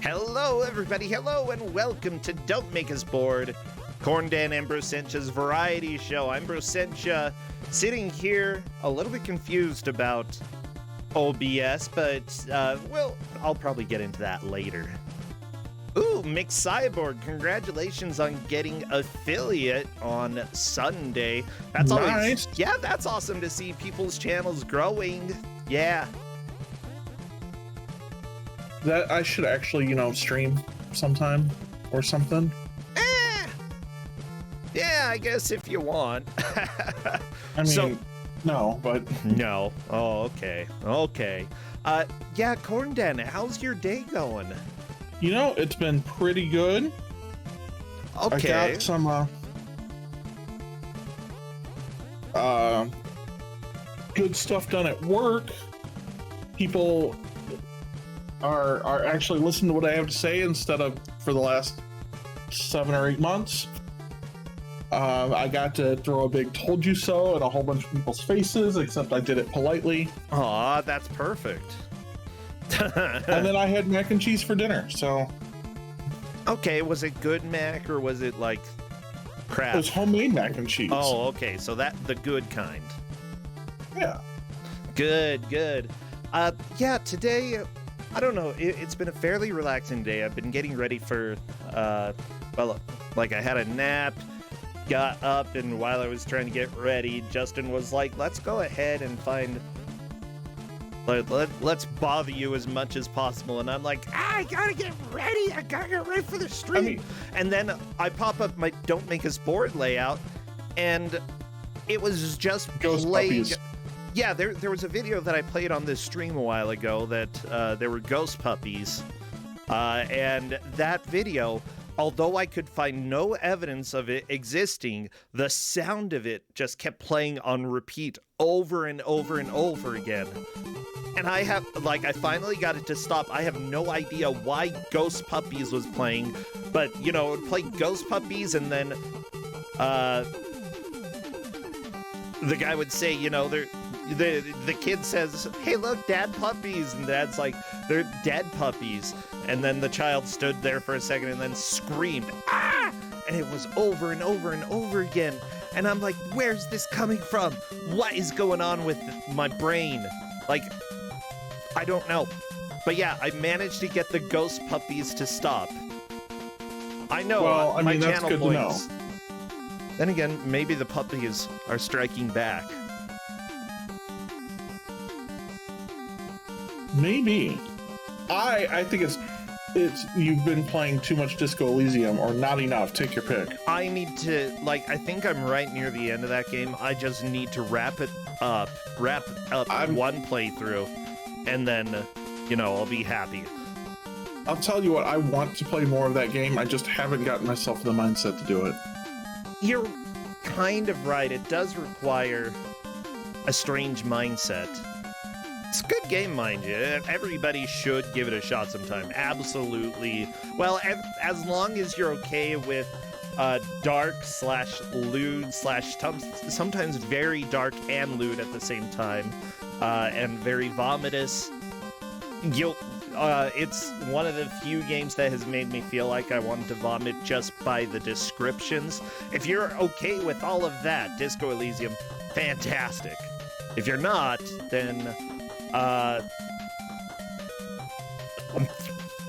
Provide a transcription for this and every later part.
Hello, everybody. Hello, and welcome to Don't Make Us Bored, Corndan and Brosentia's variety show. I'm Brossentia, sitting here a little bit confused about OBS, but, well, I'll probably get into that later. Ooh, Mick Cyborg, congratulations on getting affiliate on Sunday. That's nice. Always, yeah, that's awesome to see people's channels growing. Yeah. That I should actually, stream sometime or something. Yeah, I guess if you want. I mean, no, but... No. Oh, okay. Okay. Yeah, Corndan, how's your day going? It's been pretty good. Okay. I got some, good stuff done at work. People are actually listening to what I have to say instead of for the last 7 or 8 months. I got to throw a big told you so at a whole bunch of people's faces, except I did it politely. Aw, that's perfect. And then I had mac and cheese for dinner, so... Okay, was it good mac or was it like crap? It was homemade mac and cheese. Oh, okay, so that the good kind. Yeah. Good, good. Yeah, today... I don't know, it's been a fairly relaxing day. I've been getting ready for, well, like I had a nap, got up, and while I was trying to get ready, Justin was like, let's go ahead and find, let's bother you as much as possible. And I'm like, I gotta get ready for the stream. And then I pop up my Don't Make Us Bored layout, and it was just playing... Yeah, there was a video that I played on this stream a while ago that there were ghost puppies, and that video, although I could find no evidence of it existing, the sound of it just kept playing on repeat over and over and over again. And I finally got it to stop. I have no idea why Ghost Puppies was playing, but, it would play Ghost Puppies, and then the guy would say, the kid says, hey, look, dad puppies. And dad's like, they're dead puppies. And then the child stood there for a second and then screamed, ah! And it was over and over and over again. And I'm like, where's this coming from? What is going on with my brain? Like, I don't know. But yeah, I managed to get the ghost puppies to stop. I know, well, my that's channel good points. To know. Then again, maybe the puppies are striking back. Maybe. I think it's you've been playing too much Disco Elysium or not enough. Take your pick. I need to, I think I'm right near the end of that game. I just need to wrap up one playthrough, and then, I'll be happy. I'll tell you what, I want to play more of that game. I just haven't gotten myself in the mindset to do it. You're kind of right. It does require a strange mindset. It's a good game, mind you. Everybody should give it a shot sometime. Absolutely. Well, as long as you're okay with dark/lewd/ sometimes very dark and lewd at the same time, and very vomitous. It's one of the few games that has made me feel like I wanted to vomit just by the descriptions. If you're okay with all of that, Disco Elysium, fantastic. If you're not, then...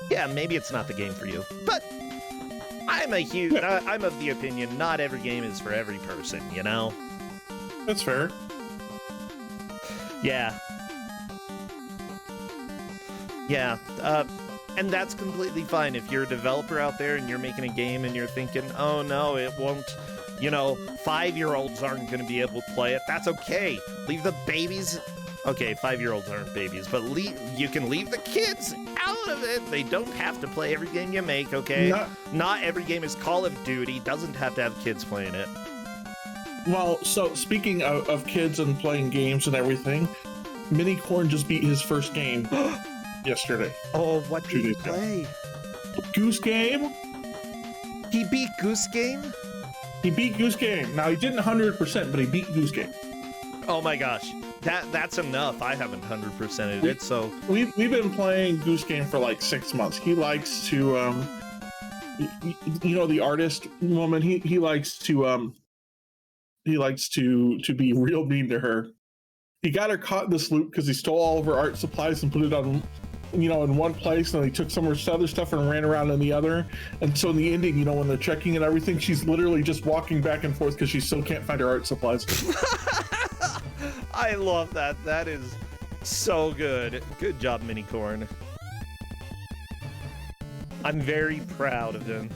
yeah, maybe it's not the game for you. But I'm of the opinion not every game is for every person, That's fair. Yeah. Yeah, and that's completely fine. If you're a developer out there and you're making a game and you're thinking, oh no, it won't, 5-year-olds aren't going to be able to play it, that's okay. Leave the babies... Okay, 5-year-olds aren't babies, but you can leave the kids out of it. They don't have to play every game you make, okay? Not every game is Call of Duty. Doesn't have to have kids playing it. Well, so speaking of kids and playing games and everything, Mini Corn just beat his first game yesterday. Oh, what did he play? Goose Game. He beat Goose Game? He beat Goose Game. Now, he didn't 100%, but he beat Goose Game. Oh my gosh, that's enough. I haven't 100%ed it, so we've been playing Goose Game for like 6 months. He likes to the artist woman. He likes to be real mean to her. He got her caught in this loop because he stole all of her art supplies and put it on, in one place, and he took some of her other stuff and ran around in the other. And so in the ending, when they're checking and everything, she's literally just walking back and forth because she still can't find her art supplies. I love that. That is so good. Good job, Minicorn. I'm very proud of him.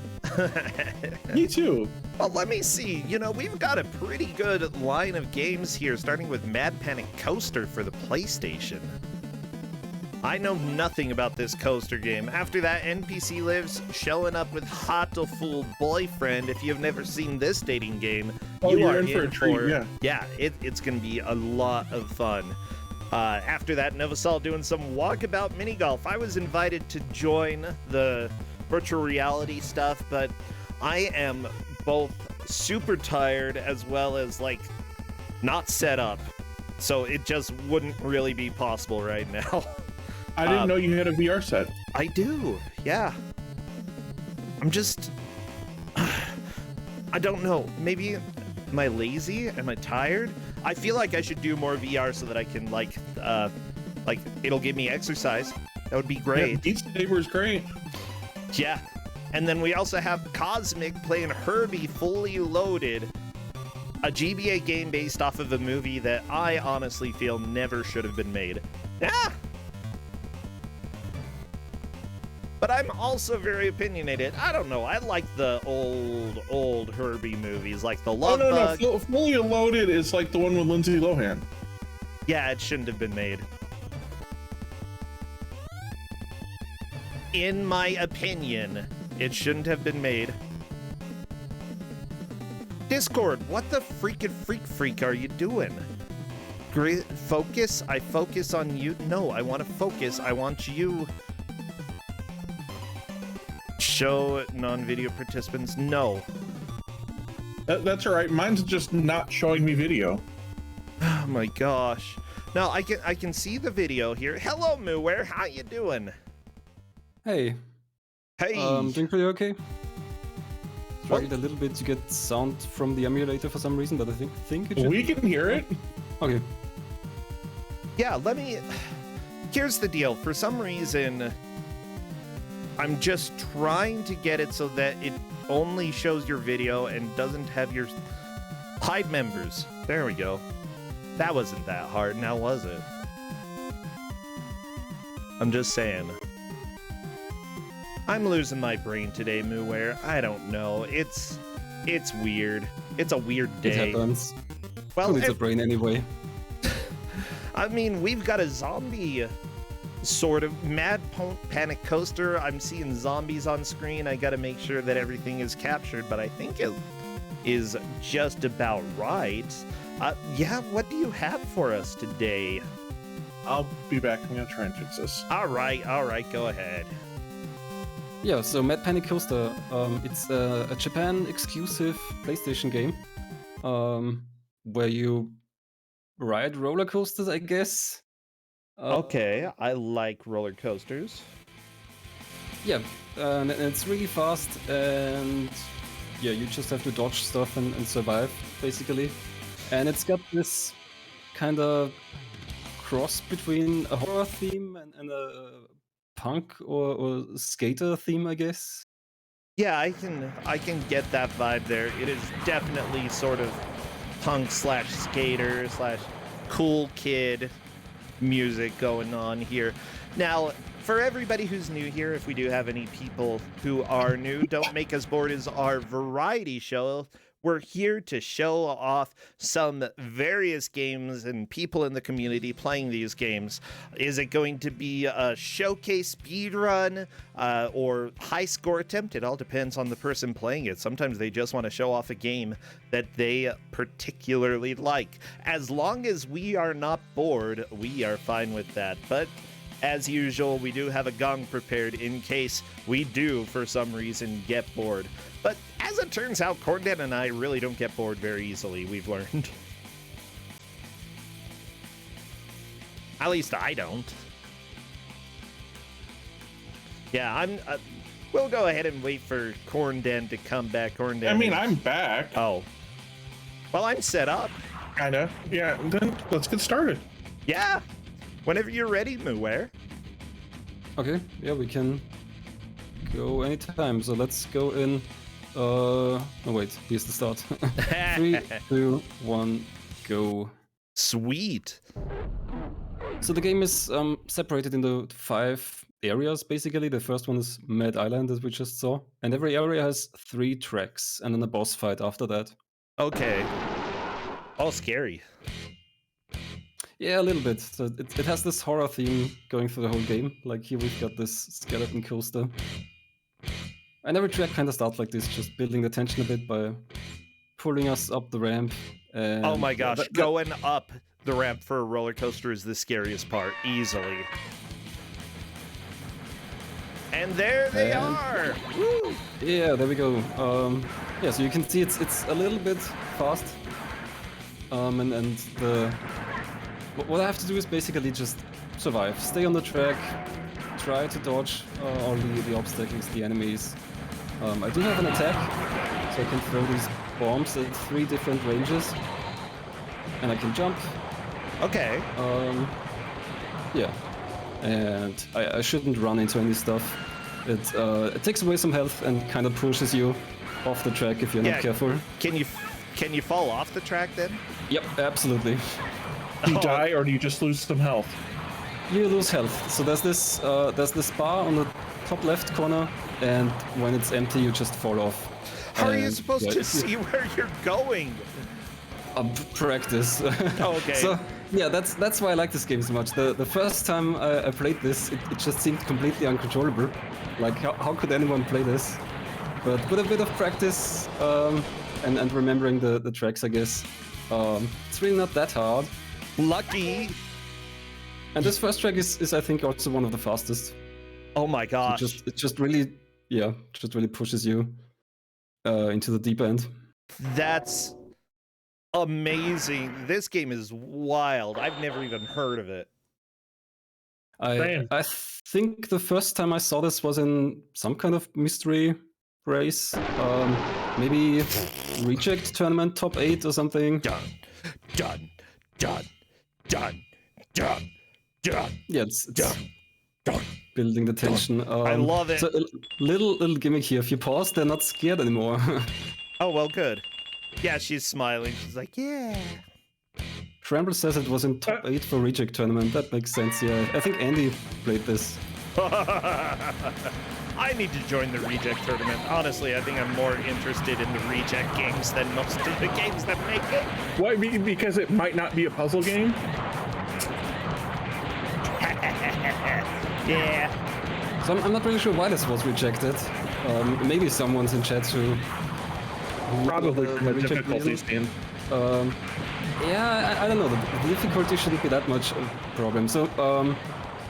Me too. Well, let me see. We've got a pretty good line of games here, starting with Mad Panic Coaster for the PlayStation. I know nothing about this coaster game. After that, NPC Lives showing up with Hatoful Boyfriend. If you've never seen this dating game, you are in for a treat. Yeah, it's going to be a lot of fun. After that, Novasol doing some Walkabout Minigolf. I was invited to join the virtual reality stuff, but I am both super tired as well as not set up. So it just wouldn't really be possible right now. I didn't know you had a VR set. I do, yeah. I'm just... I don't know. Maybe... Am I lazy? Am I tired? I feel like I should do more VR so that I can, it'll give me exercise. That would be great. Yeah, Beat Saber is great. Yeah. And then we also have Cosmic playing Herbie fully loaded. A GBA game based off of a movie that I honestly feel never should have been made. Yeah! But I'm also very opinionated. I don't know. I like the old Herbie movies, like The Love Bug. No. Fully Loaded is like the one with Lindsay Lohan. Yeah, it shouldn't have been made. In my opinion, it shouldn't have been made. Discord, what the freaking freak are you doing? Great focus? I focus on you? No, I want to focus. I want you... Show non-video participants? No. That's all right. Mine's just not showing me video. Oh my gosh. No, I can see the video here. Hello, mooware. How you doing? Hey. Hey. Doing pretty okay. Struggled a little bit to get sound from the emulator for some reason, but I think it should. We can hear it. Okay. Yeah, here's the deal. For some reason, I'm just trying to get it so that it only shows your video and doesn't have your hide members. There we go. That wasn't that hard, now was it? I'm just saying. I'm losing my brain today, mooware. I don't know. It's weird. It's a weird day. It happens. Well, it's a brain anyway. I mean, we've got a zombie sort of Mad Panic Coaster. I'm seeing zombies on screen. I gotta make sure that everything is captured, but I think it is just about right. Yeah, what do you have for us today? I'll be back. I'm gonna try and fix this. All right, go ahead. Yeah, so Mad Panic Coaster, it's a Japan exclusive PlayStation game, where you ride roller coasters, I guess. Okay, I like roller coasters. Yeah, and it's really fast, and yeah, you just have to dodge stuff and survive, basically. And it's got this kind of cross between a horror theme and a punk or skater theme, I guess. Yeah, I can get that vibe there. It is definitely sort of punk / skater / cool kid music going on here. Now, for everybody who's new here, if we do have any people who are new, Don't Make Us Bored is our variety show. We're here to show off some various games and people in the community playing these games. Is it going to be a showcase speedrun or high score attempt? It all depends on the person playing it. Sometimes they just want to show off a game that they particularly like. As long as we are not bored, we are fine with that. But as usual, we do have a gong prepared in case we do, for some reason, get bored. But as it turns out, Corndan and I really don't get bored very easily, we've learned. At least I don't. Yeah, I'm. We'll go ahead and wait for Corndan to come back. Corndan. I mean, I'm back. Oh. Well, I'm set up. Kinda. Yeah. Then let's get started. Yeah. Whenever you're ready, mooware. Okay, yeah, we can go anytime. So let's go in. Oh wait, here's the start. 3, 2, 1, go. Sweet. So the game is separated into 5 areas, basically. The first one is Mad Island, as we just saw. And every area has 3 tracks, and then a boss fight after that. Okay. All scary. Yeah, a little bit. So it has this horror theme going through the whole game. Like here we've got this skeleton coaster. And every track kind of starts like this, just building the tension a bit by pulling us up the ramp. And Oh my gosh, going up the ramp for a roller coaster is the scariest part, easily. And there they are! Woo! Yeah, there we go. Yeah, so you can see it's a little bit fast. And what I have to do is basically just survive. Stay on the track, try to dodge all the obstacles, the enemies. I do have an attack, so I can throw these bombs at 3 different ranges. And I can jump. Okay. Yeah. And I shouldn't run into any stuff. It takes away some health and kind of pushes you off the track if you're not careful. Can you fall off the track then? Yep, absolutely. Do you die or do you just lose some health? You lose health. So there's this bar on the top left corner, and when it's empty, you just fall off. How are you supposed to see where you're going? Practice. Okay. So yeah, that's why I like this game so much. The first time I played this, it just seemed completely uncontrollable. Like how could anyone play this? But with a bit of practice and remembering the tracks, I guess, it's really not that hard. Lucky. And this first track is I think also one of the fastest. Oh my gosh. So it just really pushes you into the deep end. That's amazing. This game is wild. I've never even heard of it. I think the first time I saw this was in some kind of mystery race. Maybe Reject Tournament Top 8 or something. Done. Yeah, it's building the tension. I love it. So a little gimmick here. If you pause, they're not scared anymore. Oh, well, good. Yeah, she's smiling. She's like, yeah. Scramble says it was in top 8 for Reject Tournament. That makes sense, yeah. I think Andy played this. I need to join the Reject Tournament. Honestly, I think I'm more interested in the Reject games than most of the games that make it. Why? Because it might not be a puzzle game? Yeah. So I'm not really sure why this was rejected. Maybe someone's in chat who... Probably from a difficulty stand. Yeah, I don't know. The difficulty shouldn't be that much a problem. So,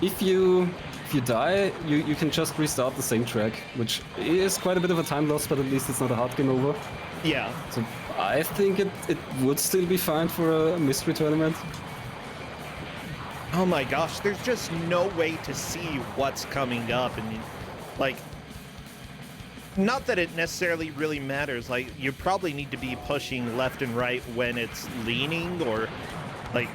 if you die, you can just restart the same track, which is quite a bit of a time loss, but at least it's not a hard game over. Yeah. So I think it would still be fine for a mystery tournament. Oh my gosh, there's just no way to see what's coming up, and like, not that it necessarily really matters. Like, you probably need to be pushing left and right when it's leaning, or like,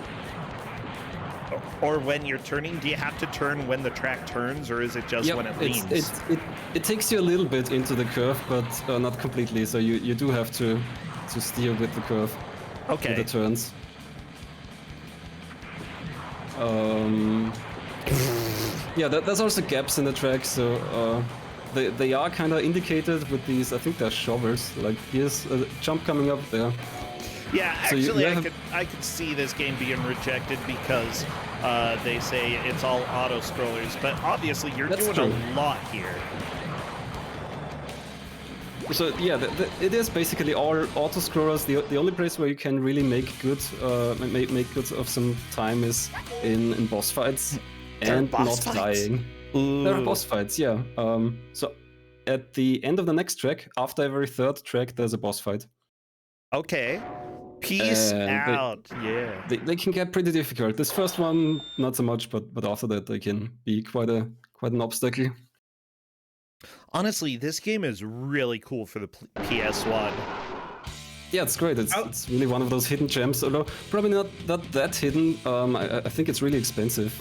or when you're turning. Do you have to turn when the track turns, or is it just when it leans? It takes you a little bit into the curve, but not completely. So you do have to steer with the curve. Okay. With the turns. Yeah, there's also gaps in the track, so they are kind of indicated with these. I think they're shovels. Like here's a jump coming up there. Yeah, So actually, I could see this game being rejected because they say it's all auto scrollers, but obviously you're That's doing true. a lot here. So yeah, it is basically all auto scrollers. The only place where you can really make good of some time is in boss fights and boss not fights? dying. Ooh. There are boss fights, yeah. So at the end of the next track, after every third track, there's a boss fight. Okay. Peace And out. Yeah. They can get pretty difficult. This first one, not so much, but after that, they can be quite an obstacle. Honestly, this game is really cool for the PS1. Yeah, it's great. It's really one of those hidden gems. Although probably not that hidden. I think it's really expensive.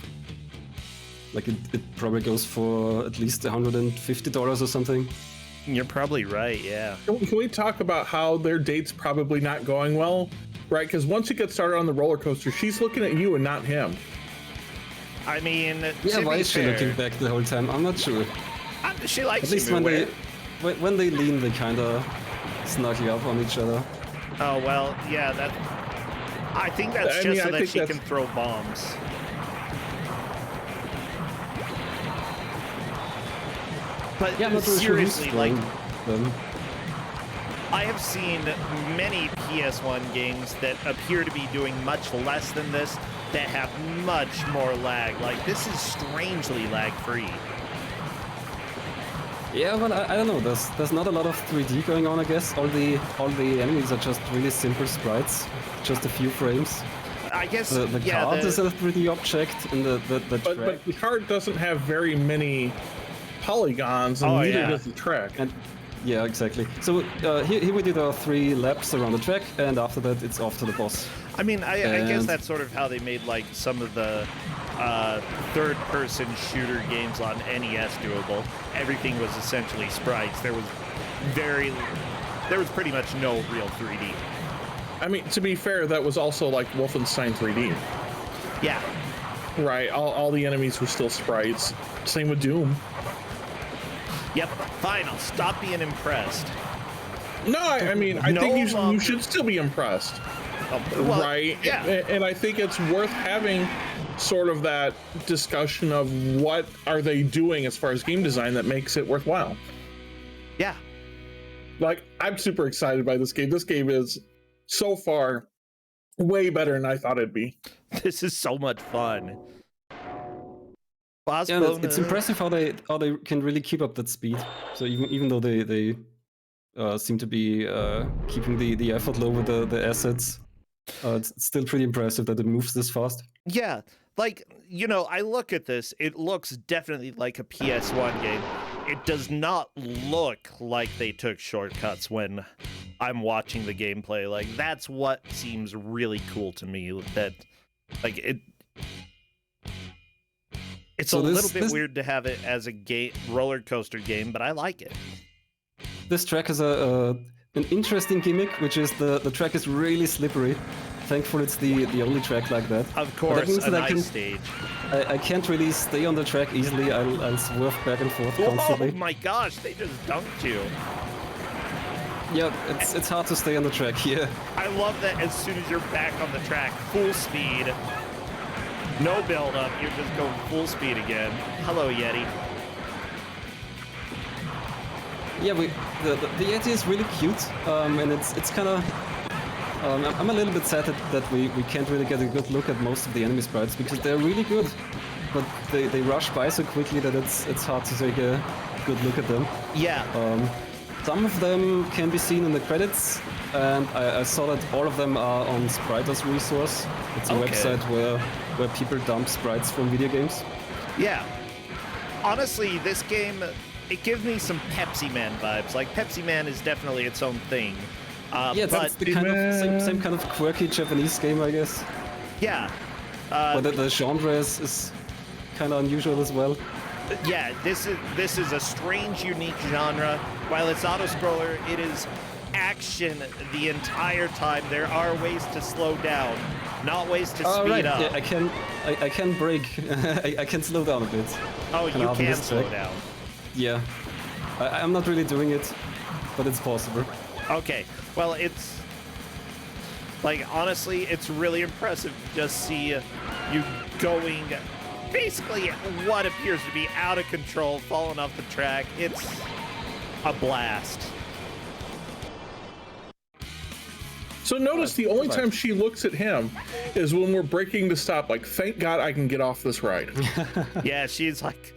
Like it probably goes for at least $150 or something. You're probably right. Yeah. Can we talk about how their date's probably not going well, right? Because once you get started on the roller coaster, she's looking at you and not him. I mean, yeah. Why is she looking back the whole time? I'm not sure. She likes at least when they lean, they kind of snuggle up on each other. Oh well, yeah. I think that's just so that she can throw bombs. But yeah, seriously, sure like, I have seen many PS1 games that appear to be doing much less than this, that have much more lag. Like, this is strangely lag-free. Yeah, well, I don't know. There's not a lot of 3D going on, I guess. All the enemies are just really simple sprites, just a few frames. I guess the card is a 3D object, and the track. But the card doesn't have very many polygons, and neither does the track. And yeah, exactly. So here we did our 3 laps around the track, and after that it's off to the boss. I mean, I guess that's sort of how they made like some of the third-person shooter games on NES doable. Everything was essentially sprites. There was pretty much no real 3D. I mean, to be fair, that was also like Wolfenstein 3D. Yeah. Right. All the enemies were still sprites. Same with Doom. Yep. Fine. I'll stop being impressed. No, I mean, I think you should still be impressed. Well, right. Yeah. And I think it's worth having sort of that discussion of what are they doing as far as game design that makes it worthwhile. Yeah. Like, I'm super excited by this game. This game is so far way better than I thought it'd be. This is so much fun. Yeah, it's impressive how they can really keep up that speed. So even though they seem to be keeping the effort low with the assets, it's still pretty impressive that it moves this fast. Yeah, like, you know, I look at this, it looks definitely like a PS1 game. It does not look like they took shortcuts when I'm watching the gameplay. Like, that's what seems really cool to me. That, like, it's a little bit weird to have it as a roller coaster game, but I like it. This track has an interesting gimmick, which is the track is really slippery. Thankfully, it's the only track like that. Of course, a nice stage. I can't really stay on the track easily. I'll swerve back and forth constantly. Oh my gosh, they just dunked you. Yeah, it's hard to stay on the track here. I love that as soon as you're back on the track, full speed, no build up, you're just going full speed again. Hello, Yeti. Yeah, the Yeti is really cute, and it's kind of. I'm a little bit sad that we can't really get a good look at most of the enemy sprites because they're really good, but they rush by so quickly that it's hard to take a good look at them. Yeah. Some of them can be seen in the credits, and I saw that all of them are on Spriters Resource. It's a website where people dump sprites from video games. Yeah. Honestly, this game, it gives me some Pepsi Man vibes. Like, Pepsi Man is definitely its own thing. Yeah, that's the kind of same kind of quirky Japanese game, I guess. Yeah. But the genre is kind of unusual as well. Yeah, this is a strange, unique genre. While it's auto-scroller, it is action the entire time. There are ways to slow down, not ways to speed up. Yeah, I can brake. I can slow down a bit. Oh, you can slow down. Yeah. I'm not really doing it, but it's possible. Okay. Well, it's like, honestly, it's really impressive to just see you going basically what appears to be out of control, falling off the track. It's a blast. So notice the only time she looks at him is when we're braking to stop. Like, thank God I can get off this ride. Yeah, she's like,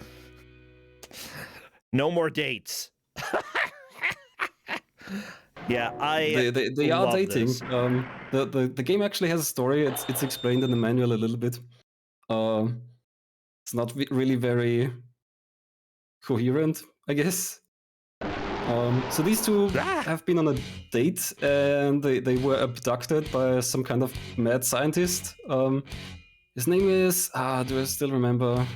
no more dates. Yeah, They are love dating. this. The game actually has a story. It's explained in the manual a little bit. It's not really very coherent, I guess. So these two have been on a date, and they were abducted by some kind of mad scientist. His name is do I still remember?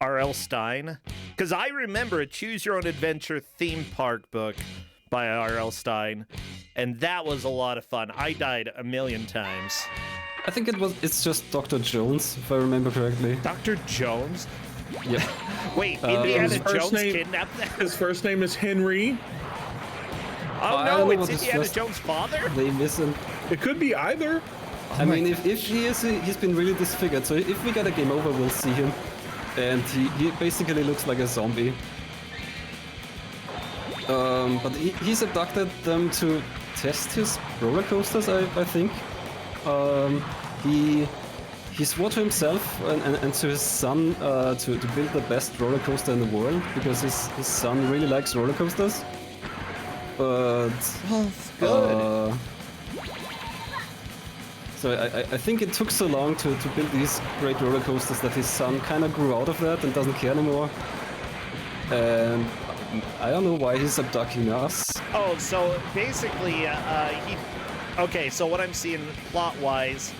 R.L. Stein? Because I remember a Choose Your Own Adventure theme park book by R.L. Stein, and that was a lot of fun. I died a million times. I think it's just Dr. Jones, if I remember correctly. Dr. Jones? Yeah. Wait, Indiana his first Jones name- kidnapped them? His first name is Henry. Oh I no, don't know it's what it's Indiana just- Jones' father? They listen. It could be either. I mean, if he's been really disfigured, so if we get a game over, we'll see him. And he basically looks like a zombie. But he's abducted them to test his roller coasters, I think. He swore to himself and to his son to build the best roller coaster in the world, because his son really likes roller coasters. But Good. so I think it took so long to build these great roller coasters that his son kind of grew out of that and doesn't care anymore. And I don't know why he's abducting us. Oh, so basically, okay, so what I'm seeing plot-wise,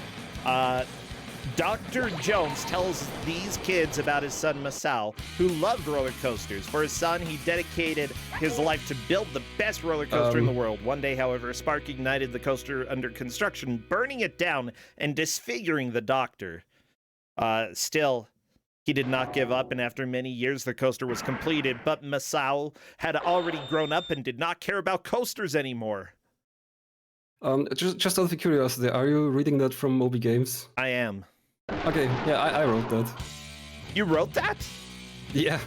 Dr. Jones tells these kids about his son Masao, who loved roller coasters. For his son, he dedicated his life to build the best roller coaster in the world. One day, however, a spark ignited the coaster under construction, burning it down and disfiguring the doctor. Still, he did not give up, and after many years, the coaster was completed, but Masao had already grown up and did not care about coasters anymore. Just out of curiosity, are you reading that from Moby Games? I am. Okay, yeah, I wrote that. You wrote that? Yeah.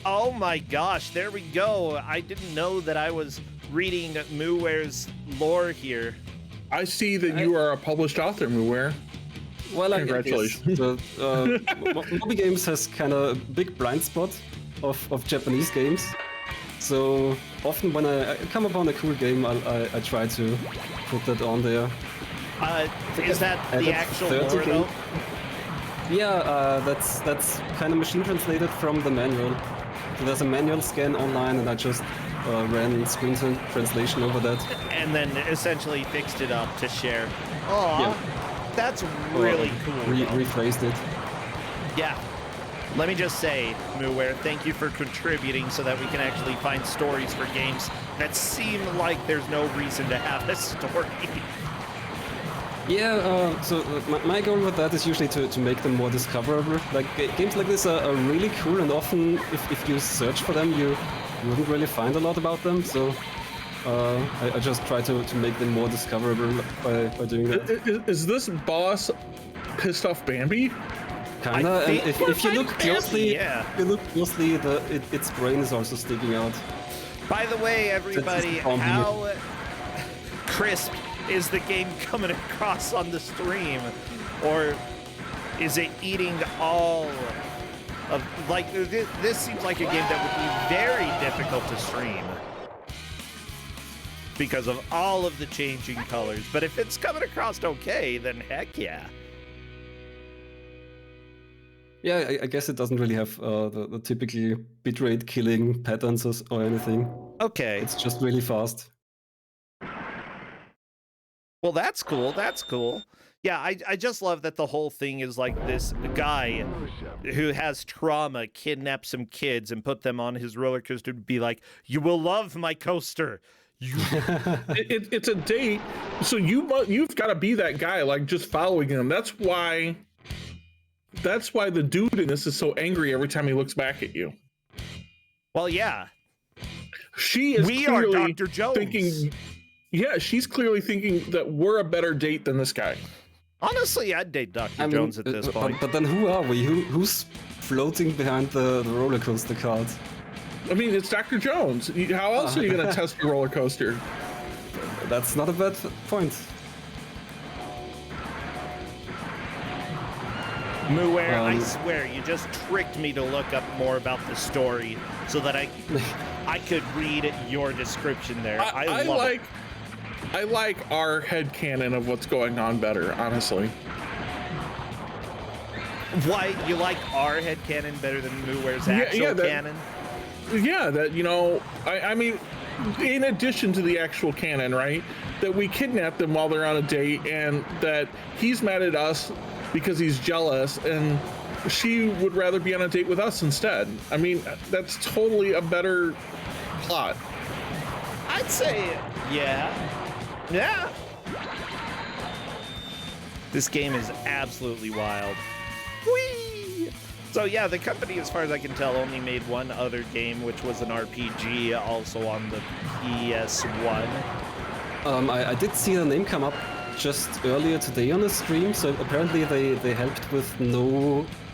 Oh my gosh, there we go. I didn't know that I was reading Mooware's lore here. I see that you are a published author, mooware. Well, Congratulations. Moby Games has kind of a big blind spot of Japanese games. So often when I come upon a cool game, I try to put that on there. Is that the actual lore, though? Yeah, that's kind of machine translated from the manual. So there's a manual scan online, and I just ran screen translation over that. And then essentially fixed it up to share. Oh, Yeah. that's really cool. though. Rephrased it. Yeah. Let me just say, Mooware, thank you for contributing so that we can actually find stories for games that seem like there's no reason to have a story. Yeah, so my goal with that is usually to make them more discoverable. Like, games like this are really cool, and often if you search for them, you wouldn't really find a lot about them, so I just try to make them more discoverable by doing that. Is this boss pissed off Bambi? Kinda, and if you look closely, yeah. if you look closely, its brain is also sticking out. By the way, everybody, zombie. how crisp is the game coming across on the stream? Or is it eating all of, like, this seems like a game that would be very difficult to stream because of all of the changing colors. But if it's coming across okay, then heck yeah. Yeah, I guess it doesn't really have the typical bitrate killing patterns or anything. Okay. It's just really fast. Well, that's cool. That's cool. Yeah, I just love that the whole thing is like this guy who has trauma kidnapped some kids and put them on his roller coaster to be like, you will love my coaster. It's a date, so you've got to be that guy, like just following him. That's why the dude in this is so angry every time he looks back at you. Well, yeah. She is We are clearly Dr. Jones. thinking, yeah, she's clearly thinking that we're a better date than this guy. Honestly, I'd date Dr. Jones at this point. But then who are we? Who's floating behind the roller coaster cart? I mean, it's Dr. Jones. How else are you going to test your roller coaster? That's not a bad point. Mooware, I swear, you just tricked me to look up more about the story so that I could read your description there. I love like it. I like our headcanon of what's going on better, honestly. Why you like our headcanon better than mooware's actual canon? Yeah, that, you know, I mean, in addition to the actual canon, right? That we kidnap them while they're on a date, and that he's mad at us because he's jealous, and she would rather be on a date with us instead. I mean, that's totally a better plot. I'd say, yeah. Yeah. This game is absolutely wild. Whee! So yeah, the company, as far as I can tell, only made one other game, which was an RPG, also on the PS1. I did see the name come up just earlier today on the stream, so apparently they helped with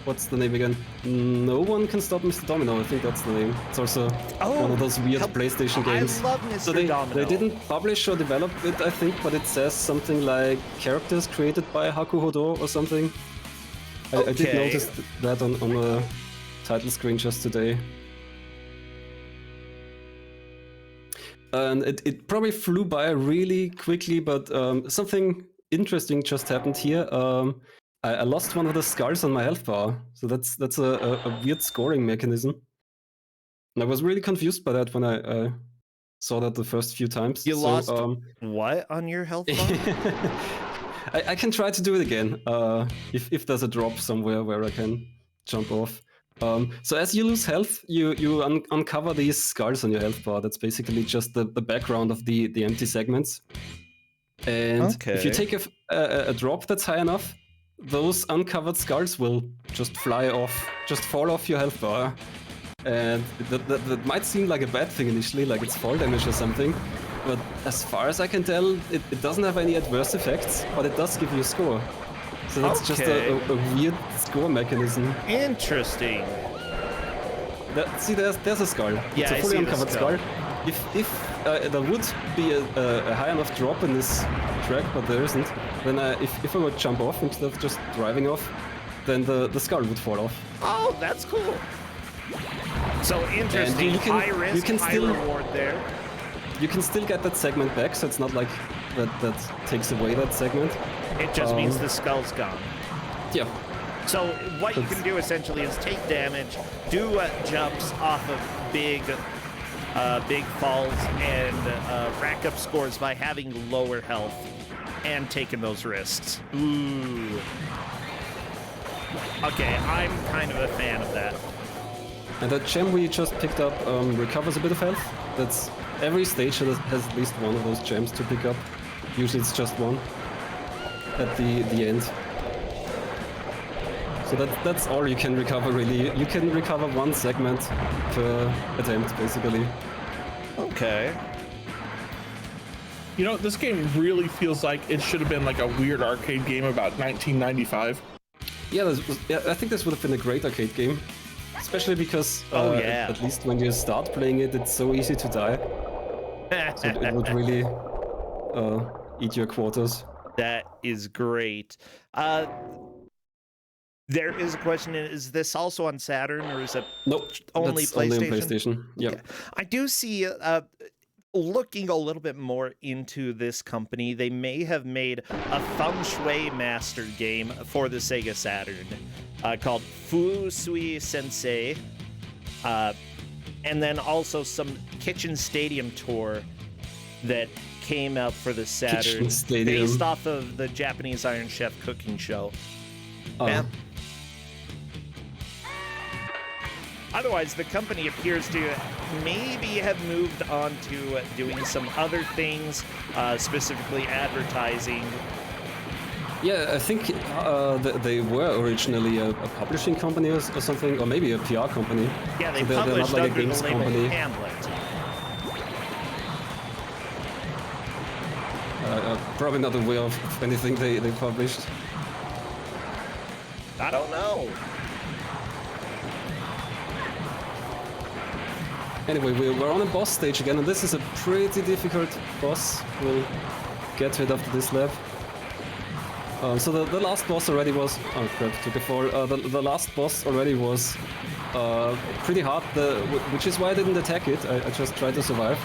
what's the name again? No One Can Stop Mr. Domino, I think that's the name. It's also one of those weird PlayStation games. I love Mr. So Domino. They didn't publish or develop it, I think, but it says something like characters created by Haku Hodo or something. I did notice that on the title screen just today. And it probably flew by really quickly, but something interesting just happened here. I lost one of the skulls on my health bar, so that's a weird scoring mechanism. And I was really confused by that when I saw that the first few times. You lost what on your health bar? I can try to do it again if there's a drop somewhere where I can jump off. So as you lose health, you uncover these scars on your health bar. That's basically just the background of the empty segments. And if you take a drop that's high enough, those uncovered scars will just fly off, just fall off your health bar. And that might seem like a bad thing initially, like it's fall damage or something. But as far as I can tell, it doesn't have any adverse effects, but it does give you a score. So that's just a weird score mechanism. Interesting. See, there's a skull. Yeah, it's a fully uncovered skull. If there would be a high enough drop in this track, but there isn't, then if I would jump off instead of just driving off, then the skull would fall off. Oh, that's cool. So interesting. High risk, high reward there. You can still get that segment back, so it's not like that takes away that segment. It just means the skull's gone. Yeah. So what you can do essentially is take damage, do jumps off of big falls, and rack up scores by having lower health and taking those risks. Ooh. Okay, I'm kind of a fan of that. And that gem we just picked up recovers a bit of health. That's every stage has at least one of those gems to pick up. Usually it's just one at the end. So that's all you can recover really. You can recover one segment per attempt basically. Okay. You know, this game really feels like it should have been like a weird arcade game about 1995. Yeah, I think this would have been a great arcade game. Especially because, at least when you start playing it, it's so easy to die. So it would really eat your quarters. That is great. There is a question, is this also on Saturn, or is it only PlayStation? Only on PlayStation, yeah. Okay. I do see, looking a little bit more into this company, they may have made a Feng Shui Master game for the Sega Saturn called Fu Sui Sensei. And then also some Kitchen Stadium Tour that came out for the Saturn, based off of the Japanese Iron Chef cooking show. Yeah. Otherwise, the company appears to maybe have moved on to doing some other things, specifically advertising. Yeah, I think they were originally a publishing company or something, or maybe a PR company. Yeah, they published like under the label Hamlet. Probably not aware of anything they published. I don't know. Anyway, we're on a boss stage again, and this is a pretty difficult boss. We'll get to it after this lap. So the last boss already was... Oh crap, took a fall. The last boss already was pretty hard, which is why I didn't attack it. I just tried to survive.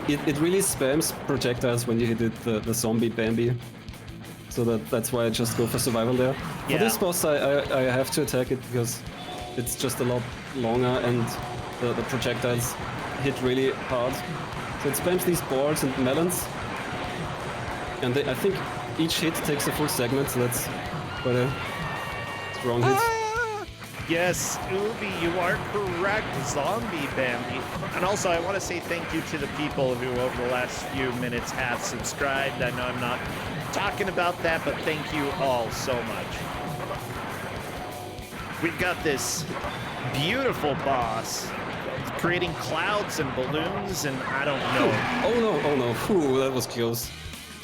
It really spams projectiles when you hit it, the zombie Bambi. So that's why I just go for survival there. For this boss, I have to attack it because it's just a lot longer and the projectiles hit really hard. So it spams these balls and melons. And I think each hit takes a full segment, so that's quite a strong hit. Yes, Ubi, you are correct. Zombie Bambi. And also, I want to say thank you to the people who over the last few minutes have subscribed. I know I'm not talking about that, but thank you all so much. We've got this beautiful boss creating clouds and balloons, and I don't know. Oh no. Ooh, that was close.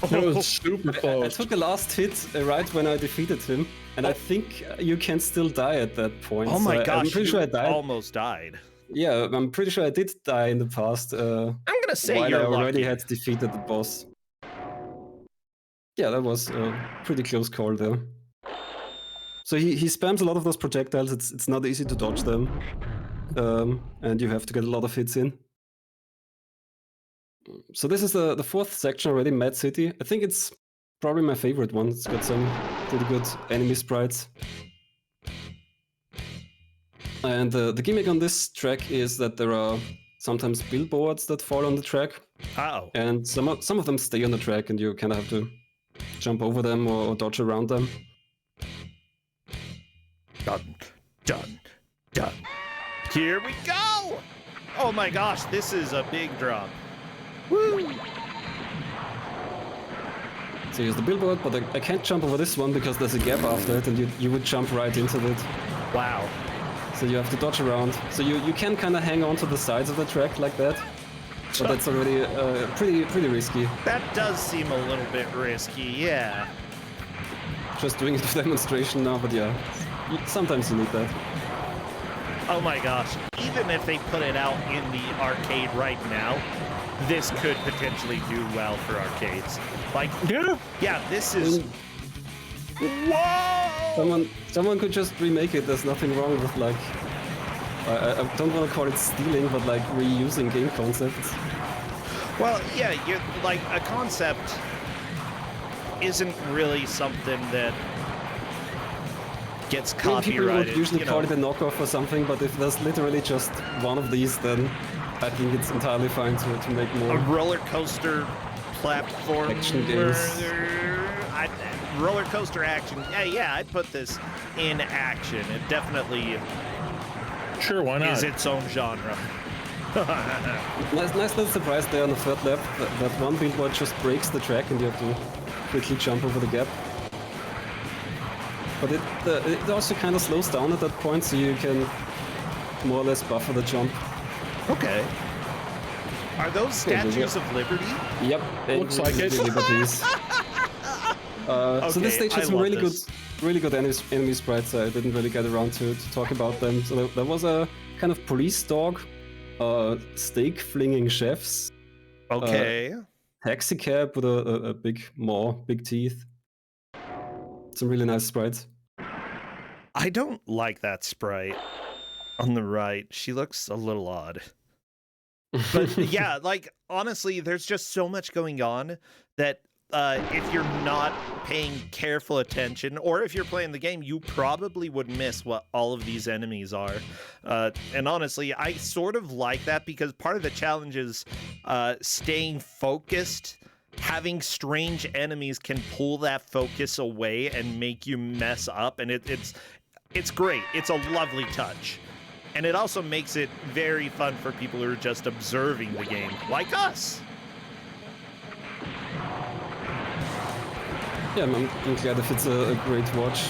That was super close. I took the last hit right when I defeated him, and I think you can still die at that point. Oh my gosh, I'm pretty sure I died. Almost died. Yeah, I'm pretty sure I did die in the past. I'm gonna say while you're I already lucky. had defeated the boss. Yeah, that was a pretty close call there. So he spams a lot of those projectiles. It's not easy to dodge them, and you have to get a lot of hits in. So this is the fourth section already, Mad City. I think it's probably my favorite one. It's got some pretty good enemy sprites. And the gimmick on this track is that there are sometimes billboards that fall on the track. Oh. And some of them stay on the track, and you kind of have to jump over them or dodge around them. Done. Here we go! Oh my gosh, this is a big drop. Woo! So here's the billboard, but I can't jump over this one because there's a gap after it, and you would jump right into it. Wow. So you have to dodge around. So you can kind of hang on to the sides of the track like that. But that's already pretty risky. That does seem a little bit risky, yeah. Just doing it for demonstration now, but yeah. Sometimes you need that. Oh my gosh, even if they put it out in the arcade right now, this could potentially do well for arcades. Like, yeah, this is... Whoa! Someone could just remake it. There's nothing wrong with, like... I don't want to call it stealing, but like reusing game concepts. Well, yeah, like a concept isn't really something that gets copyrighted. People would usually call it a knockoff or something, but if there's literally just one of these, then I think it's entirely fine to make more. A roller coaster platform action games. Roller coaster action. Yeah, I'd put this in action. It definitely Sure, why not? is its own genre. Nice little surprise there on the third lap. That one billboard just breaks the track and you have to quickly jump over the gap. But it also kind of slows down at that point, so you can more or less buffer the jump. Okay. Are those statues of liberty? Yep. Looks like it. Liberties. So this stage has some really good enemy sprites. I didn't really get around to talk about them. So there was a kind of police dog, steak flinging chefs. Okay. Taxi cab with a big maw, big teeth. Some really nice sprites. I don't like that sprite on the right. She looks a little odd. But yeah, like honestly, there's just so much going on that if you're not paying careful attention, or if you're playing the game, you probably would miss what all of these enemies are. And honestly, I sort of like that because part of the challenge is staying focused. Having strange enemies can pull that focus away and make you mess up, and it's great. It's a lovely touch. And it also makes it very fun for people who are just observing the game, like us. Yeah, I'm glad if it's a great watch.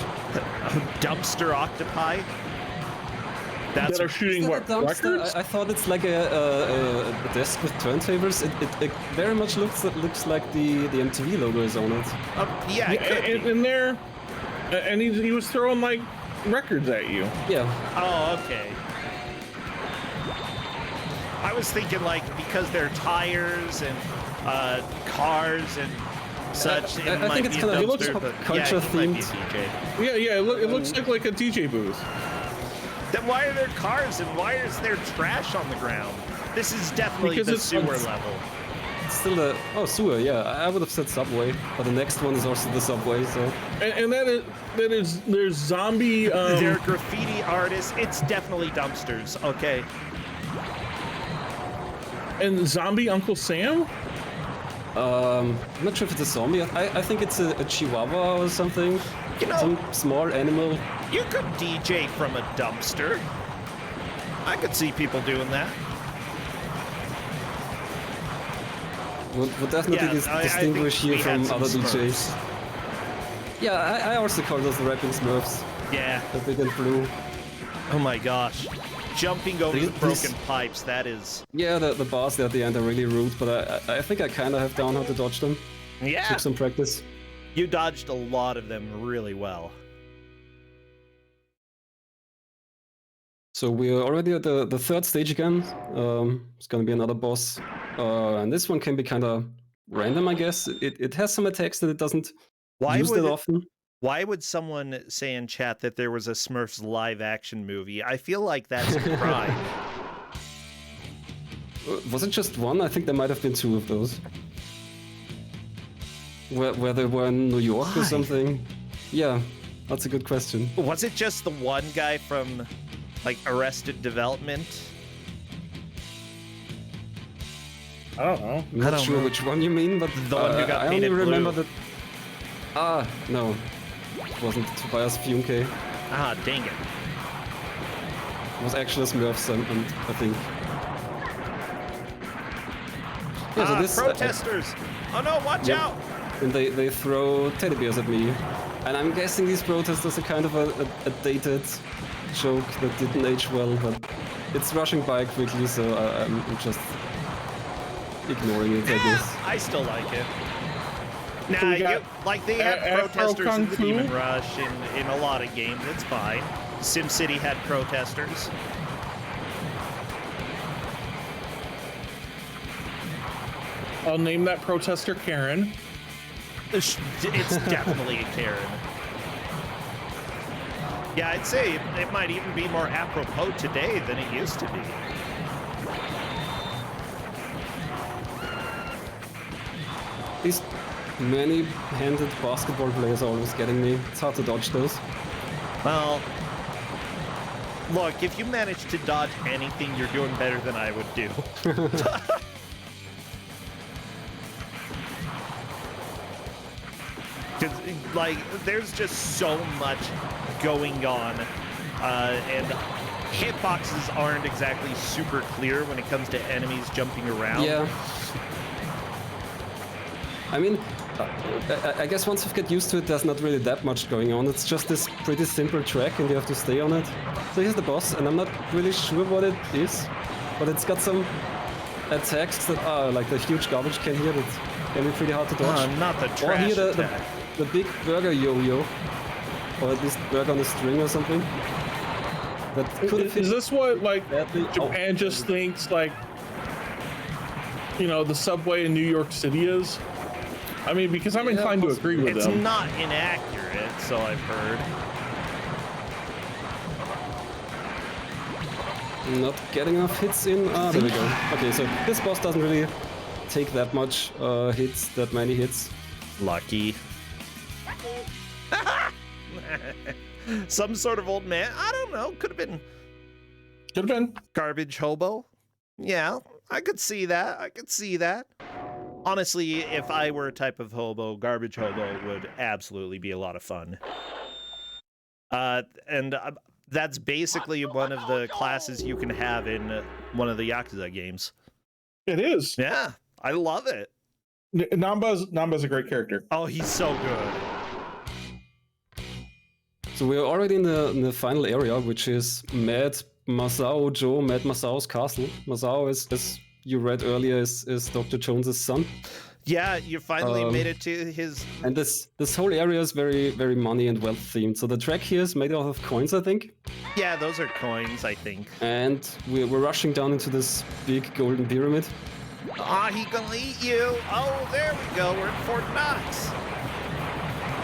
Dumpster octopi? That's that are shooting what, records? I thought it's like a desk with turntables. It very much looks like the MTV logo is on it. Yeah, and there, and he was throwing like records at you. Yeah. Oh, okay. I was thinking like because they're tires and cars and such. I think it's kind of culture themed. Yeah, it looks like a DJ booth. Then why are there cars and why is there trash on the ground? This is definitely Because the it's sewer on- level. It's still the sewer. Yeah, I would have said subway, but the next one is also the subway. So And there's zombie. They're graffiti artists. It's definitely dumpsters. Okay. And zombie Uncle Sam. I'm not sure if it's a zombie. I think it's a chihuahua or something. You know, Some small animal. you could DJ from a dumpster. I could see people doing that. Would definitely I distinguish think you we had from some other Smurfs. DJs. Yeah, I also call those the rapping Smurfs. Yeah. The big and blue. Oh my gosh. Jumping over the These- broken pipes, that is... Yeah, the bars there at the end are really rude, but I think I kind of have down how to dodge them. Yeah. Took some practice. You dodged a lot of them really well. So we're already at the third stage again. It's gonna be another boss. And this one can be kind of random, I guess. It has some attacks that it doesn't use that often. Why would someone say in chat that there was a Smurfs live action movie? I feel like that's a crime. Was it just one? I think there might have been two of those. Where they were in New York or something? Yeah, that's a good question. Was it just the one guy from, like, Arrested Development? I don't know. I'm not don't sure know. which one you mean, but The one who got I only painted remember blue. that. Ah, no. It wasn't Tobias Funke. Ah, dang it. It was actually Smurfs, I think. Yeah, so this, protesters! Oh no, watch Yep. out! And they throw teddy bears at me. And I'm guessing these protesters are kind of a dated joke that didn't age well, but it's rushing by quickly, so I'm just ignoring it, I guess. I still like it. So Nah, we got like they had Afro protesters Kung in the Fu? Demon Rush in a lot of games. It's fine. SimCity had protesters. I'll name that protester Karen. It's definitely a Karen. Yeah, I'd say it might even be more apropos today than it used to be. These many-handed basketball players are always getting me. It's hard to dodge those. Well, look, if you manage to dodge anything, you're doing better than I would do. Because, like, there's just so much going on, and hitboxes aren't exactly super clear when it comes to enemies jumping around. Yeah. I mean, I guess once you get used to it, there's not really that much going on. It's just this pretty simple track and you have to stay on it. So here's the boss, and I'm not really sure what it is, but it's got some attacks that are like the huge garbage can here that can be pretty hard to dodge. Not the Or trash here attack. the big burger yo-yo, or at least burger on a string or something. That could Is this what, like, badly. Japan just thinks, like, you know, the subway in New York City is? I mean, because I'm inclined to agree with It's them. not inaccurate, so I've heard. Not getting enough hits in. Ah, there we go. Okay, so this boss doesn't really take that much hits, that many hits. Lucky. Some sort of old man. I don't know. Could have been Could have been. garbage hobo. Yeah, I could see that. I could see that. Honestly, if I were a type of hobo, garbage hobo would absolutely be a lot of fun. And that's basically one of the classes you can have in one of the Yakuza games. It is. Yeah, I love it. Namba's a great character. Oh, he's so good. So we're already in the final area, which is Mad Masao's castle. Masao is, as you read earlier, is Dr. Jones's son. Yeah, you finally made it to his... And this whole area is very, very money and wealth themed. So the track here is made out of coins, I think. Yeah, those are coins, I think. And we're rushing down into this big golden pyramid. Ah, he gonna eat you. Oh, there we go. We're in Fort Knox.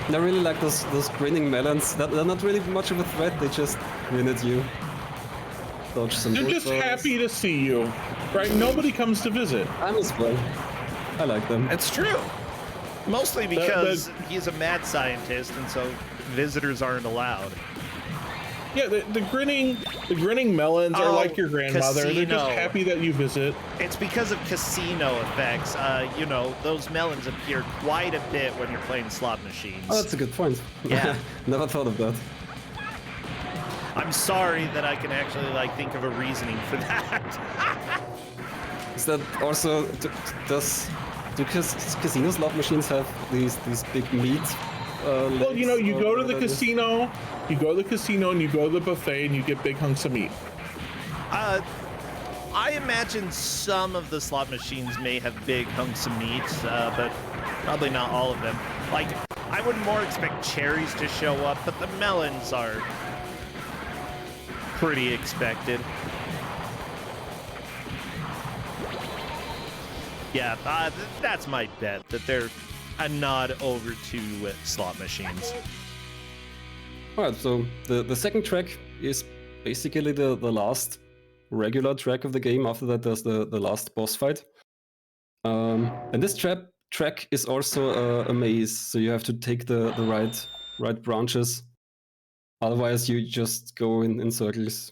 And I really like those grinning melons. They're not really much of a threat. They just grin at you. Dodge some They're just bullets. happy to see you. Right? Nobody comes to visit. I'm as well. I like them. It's true. Mostly because he's a mad scientist, and so visitors aren't allowed. Yeah, the grinning melons are like your grandmother. Casino. They're just happy that you visit. It's because of casino effects. You know, those melons appear quite a bit when you're playing slot machines. Oh, that's a good point. Yeah. Never thought of that. I'm sorry that I can actually like think of a reasoning for that. Is that also do casino slot machines have these big meat? Well, you know, you go to the casino, and you go to the buffet, and you get big hunks of meat. I imagine some of the slot machines may have big hunks of meat, but probably not all of them. Like, I would more expect cherries to show up, but the melons are pretty expected. Yeah, that's my bet, that they're a nod over to slot machines. Alright, so the second track is basically the last regular track of the game. After that, there's the last boss fight. And this track is also a maze, so you have to take the right branches. Otherwise, you just go in circles.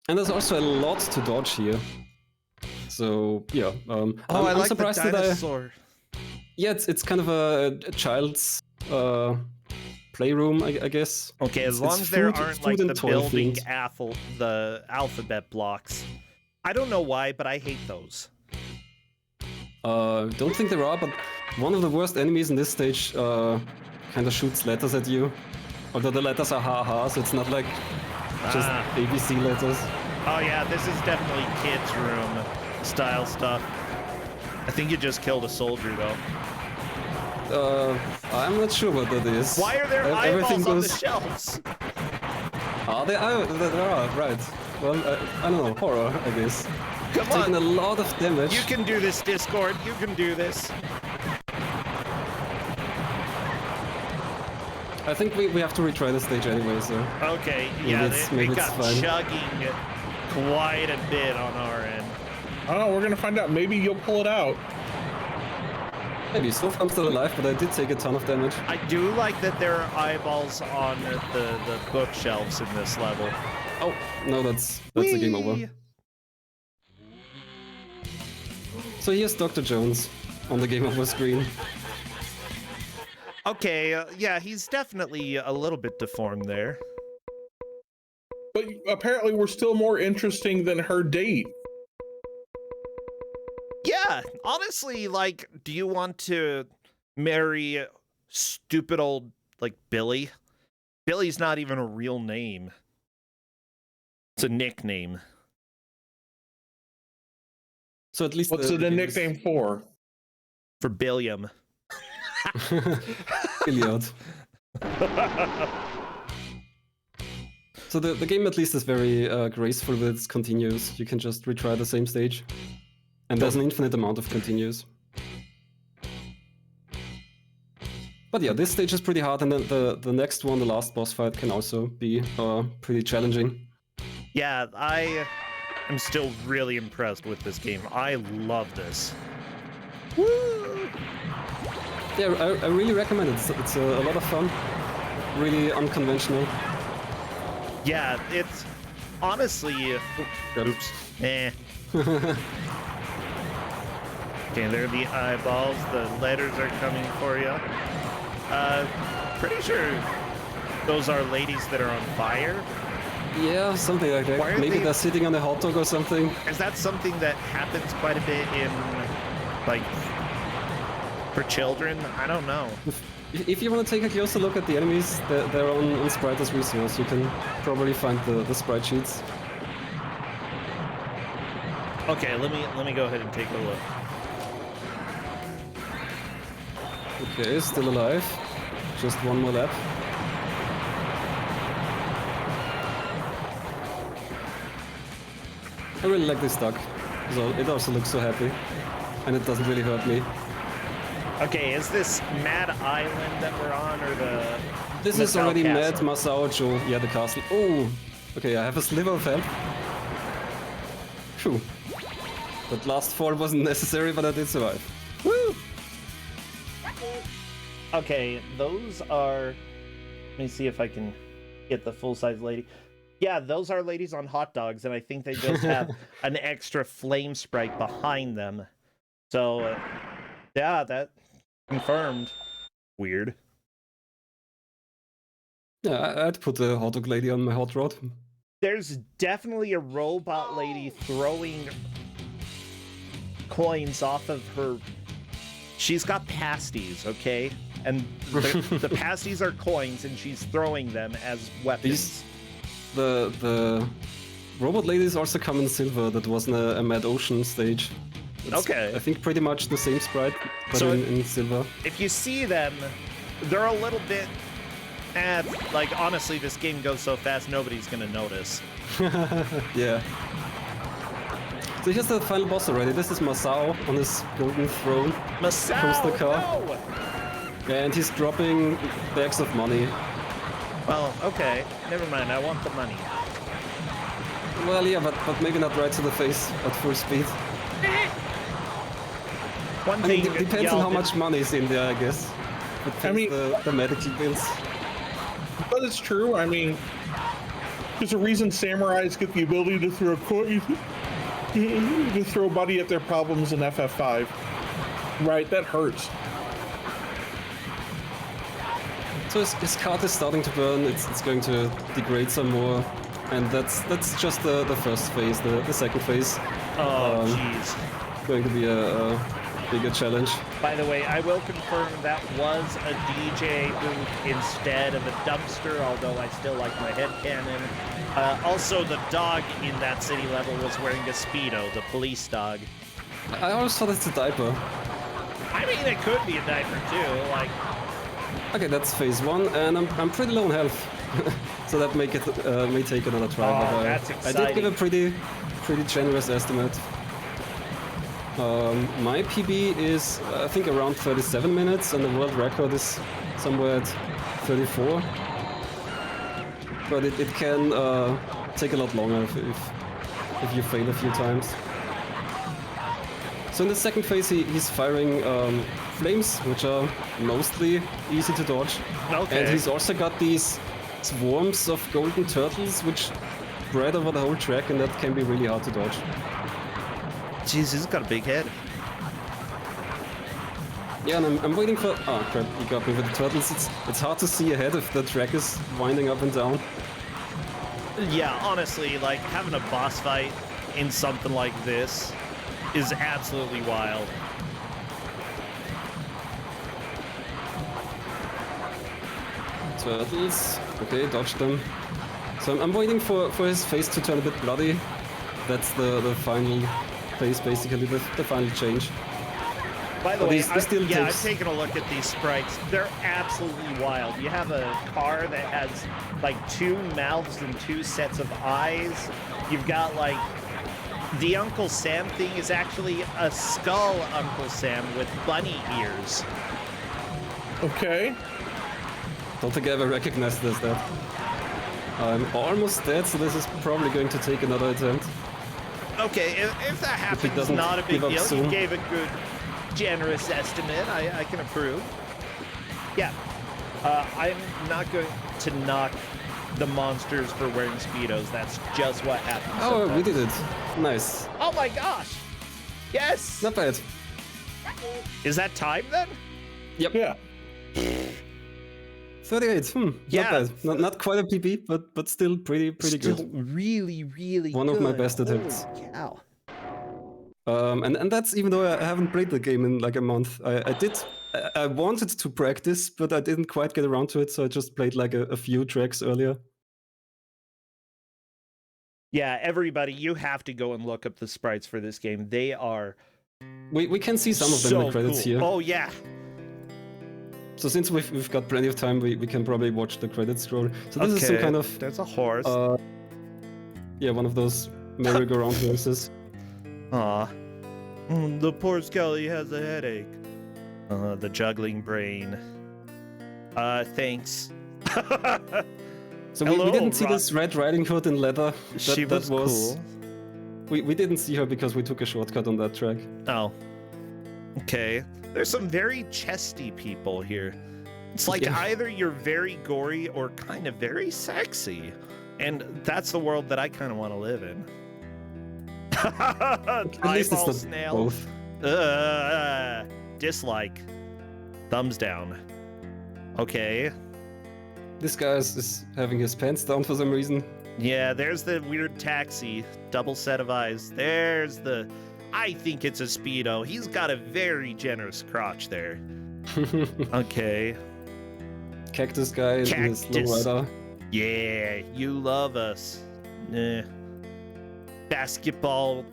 And there's also a lot to dodge here. So yeah, I I'm like surprised the dinosaur. Yeah, it's kind of a child's playroom, I guess. Okay, as long as there aren't like the building the alphabet blocks. I don't know why, but I hate those. Don't think there are, but one of the worst enemies in this stage kind of shoots letters at you. Although the letters are ha-ha, so it's not like just ABC letters. Oh yeah, this is definitely kids' room style stuff. I think you just killed a soldier though. I'm not sure what that is. Why are there eyeballs on the shelves? Oh, there are, right. Well, I don't know, horror, I guess. Come on. Taking a lot of damage. You can do this, Discord. You can do this. I think we have to retry the stage anyway, so... Okay, yeah, we got fine. chugging quite a bit on our end. Oh, we're gonna find out. Maybe you'll pull it out. Maybe. So far I'm still alive, but I did take a ton of damage. I do like that there are eyeballs on the bookshelves in this level. Oh, no, that's the game over. So here's Dr. Jones on the game over screen. Okay, yeah, he's definitely a little bit deformed there. But apparently we're still more interesting than her date. Yeah, honestly, like, do you want to marry stupid old, like, Billy? Billy's not even a real name. It's a nickname. So at least what's it a nickname for? For Billiam. Billiard. So the game at least is very graceful with its continues. You can just retry the same stage. And there's an infinite amount of continues. But yeah, this stage is pretty hard, and then the next one, the last boss fight, can also be pretty challenging. Yeah, I am still really impressed with this game. I love this. Woo! Yeah, I really recommend it. It's a lot of fun. Really unconventional. Yeah, it's honestly... Oops. Eh. Okay, there are the eyeballs. The letters are coming for you. Pretty sure those are ladies that are on fire. Yeah, something like that. Maybe they're sitting on a hot dog or something. Is that something that happens quite a bit in, like, for children? I don't know. If you want to take a closer look at the enemies, they're on Sprite as resource. You can probably find the sprite sheets. Okay, let me go ahead and take a look. Okay, still alive. Just one more lap. I really like this duck. So it also looks so happy. And it doesn't really hurt me. Okay, is this Mad Island that we're on, or the... This is already Mad Masao. Yeah, the castle. Oh! Okay, I have a sliver of health. Phew. That last fall wasn't necessary, but I did survive. Woo! Okay, those are... Let me see if I can get the full-size lady. Yeah, those are ladies on hot dogs, and I think they just have an extra flame sprite behind them. So, yeah, that confirmed. Weird. Yeah, I'd put a hot dog lady on my hot rod. There's definitely a robot lady throwing coins off of her... She's got pasties, okay? And the pasties are coins, and she's throwing them as weapons. The robot ladies also come in silver. That wasn't a Mad Ocean stage. It's, okay. I think pretty much the same sprite, but so in silver. If you see them, they're a little bit... like, honestly, this game goes so fast, nobody's gonna notice. Yeah. So here's the final boss already. This is Masao on his golden throne. Masao, coaster car. no! And he's dropping bags of money. Well, okay. Never mind, I want the money. Well, yeah, but maybe not right to the face at full speed. One I thing... mean, it depends on how much money is in there, I guess. I mean... the medical bills. But it's true, I mean... There's a reason samurais get the ability to throw to throw money at their problems in FF5. Right, that hurts. So his card is starting to burn, it's going to degrade some more, and that's just the first phase. The second phase, Oh, jeez. Going to be a bigger challenge. By the way, I will confirm that was a DJ booth instead of a dumpster, although I still like my headcanon. Also, the dog in that city level was wearing a Speedo, the police dog. I always thought it's a diaper. I mean, it could be a diaper too, like... Okay, that's phase 1, and I'm pretty low on health. So that may take another try, Oh, but that's I exciting. did give a pretty generous estimate. My PB is, I think, around 37 minutes, and the world record is somewhere at 34. But it can take a lot longer if you fail a few times. So in the second phase, he's firing flames, which are mostly easy to dodge. Okay. And he's also got these swarms of golden turtles, which spread over the whole track, and that can be really hard to dodge. Jeez, he's got a big head. Yeah, and I'm waiting for... Oh crap, you got me with the turtles. It's hard to see ahead if the track is winding up and down. Yeah, honestly, like, having a boss fight in something like this is absolutely wild. Turtles. Okay, dodge them. So I'm waiting for his face to turn a bit bloody. That's the final phase, basically, the final change. By the But way, he still I've takes... taken a look at these sprites. They're absolutely wild. You have a car that has like 2 mouths and 2 sets of eyes. You've got like the Uncle Sam thing is actually a skull Uncle Sam with bunny ears. Okay. Don't think I ever recognized this that. I'm almost dead, so this is probably going to take another attempt. Okay, if that happens, doesn't not a big give up deal. soon. You gave a good, generous estimate. I can approve. Yeah, I'm not going to knock the monsters for wearing Speedos. That's just what happens. Oh, sometimes. we did it. Nice. Oh my gosh! Yes! Not bad. Is that time then? Yep. Yeah. 38. Yeah. Not bad. Not quite a PB, but still pretty Still good. really, really One good. of my best attempts. Holy cow. And that's even though I haven't played the game in like a month. I wanted to practice, but I didn't quite get around to it, so I just played like a few tracks earlier. Yeah, everybody, you have to go and look up the sprites for this game. They are We can see some of them in the credits cool. here. Oh yeah. So since we've got plenty of time, we can probably watch the credits scroll. So this is some kind of... There's a horse. yeah, one of those merry-go-round horses. Aw. The poor Skelly has a headache. The juggling brain. Thanks. So Hello, we didn't see this Red Riding Hood in leather. She was cool. We didn't see her because we took a shortcut on that track. Oh. Okay. There's some very chesty people here. It's like either you're very gory or kind of very sexy. And that's the world that I kind of want to live in. At least it's not snail. both. Dislike. Thumbs down. Okay. This guy is having his pants down for some reason. Yeah, there's the weird taxi. Double set of eyes. There's the... I think it's a Speedo. He's got a very generous crotch there. Okay. Cactus guy in his lowrider. Yeah, you love us. Basketball.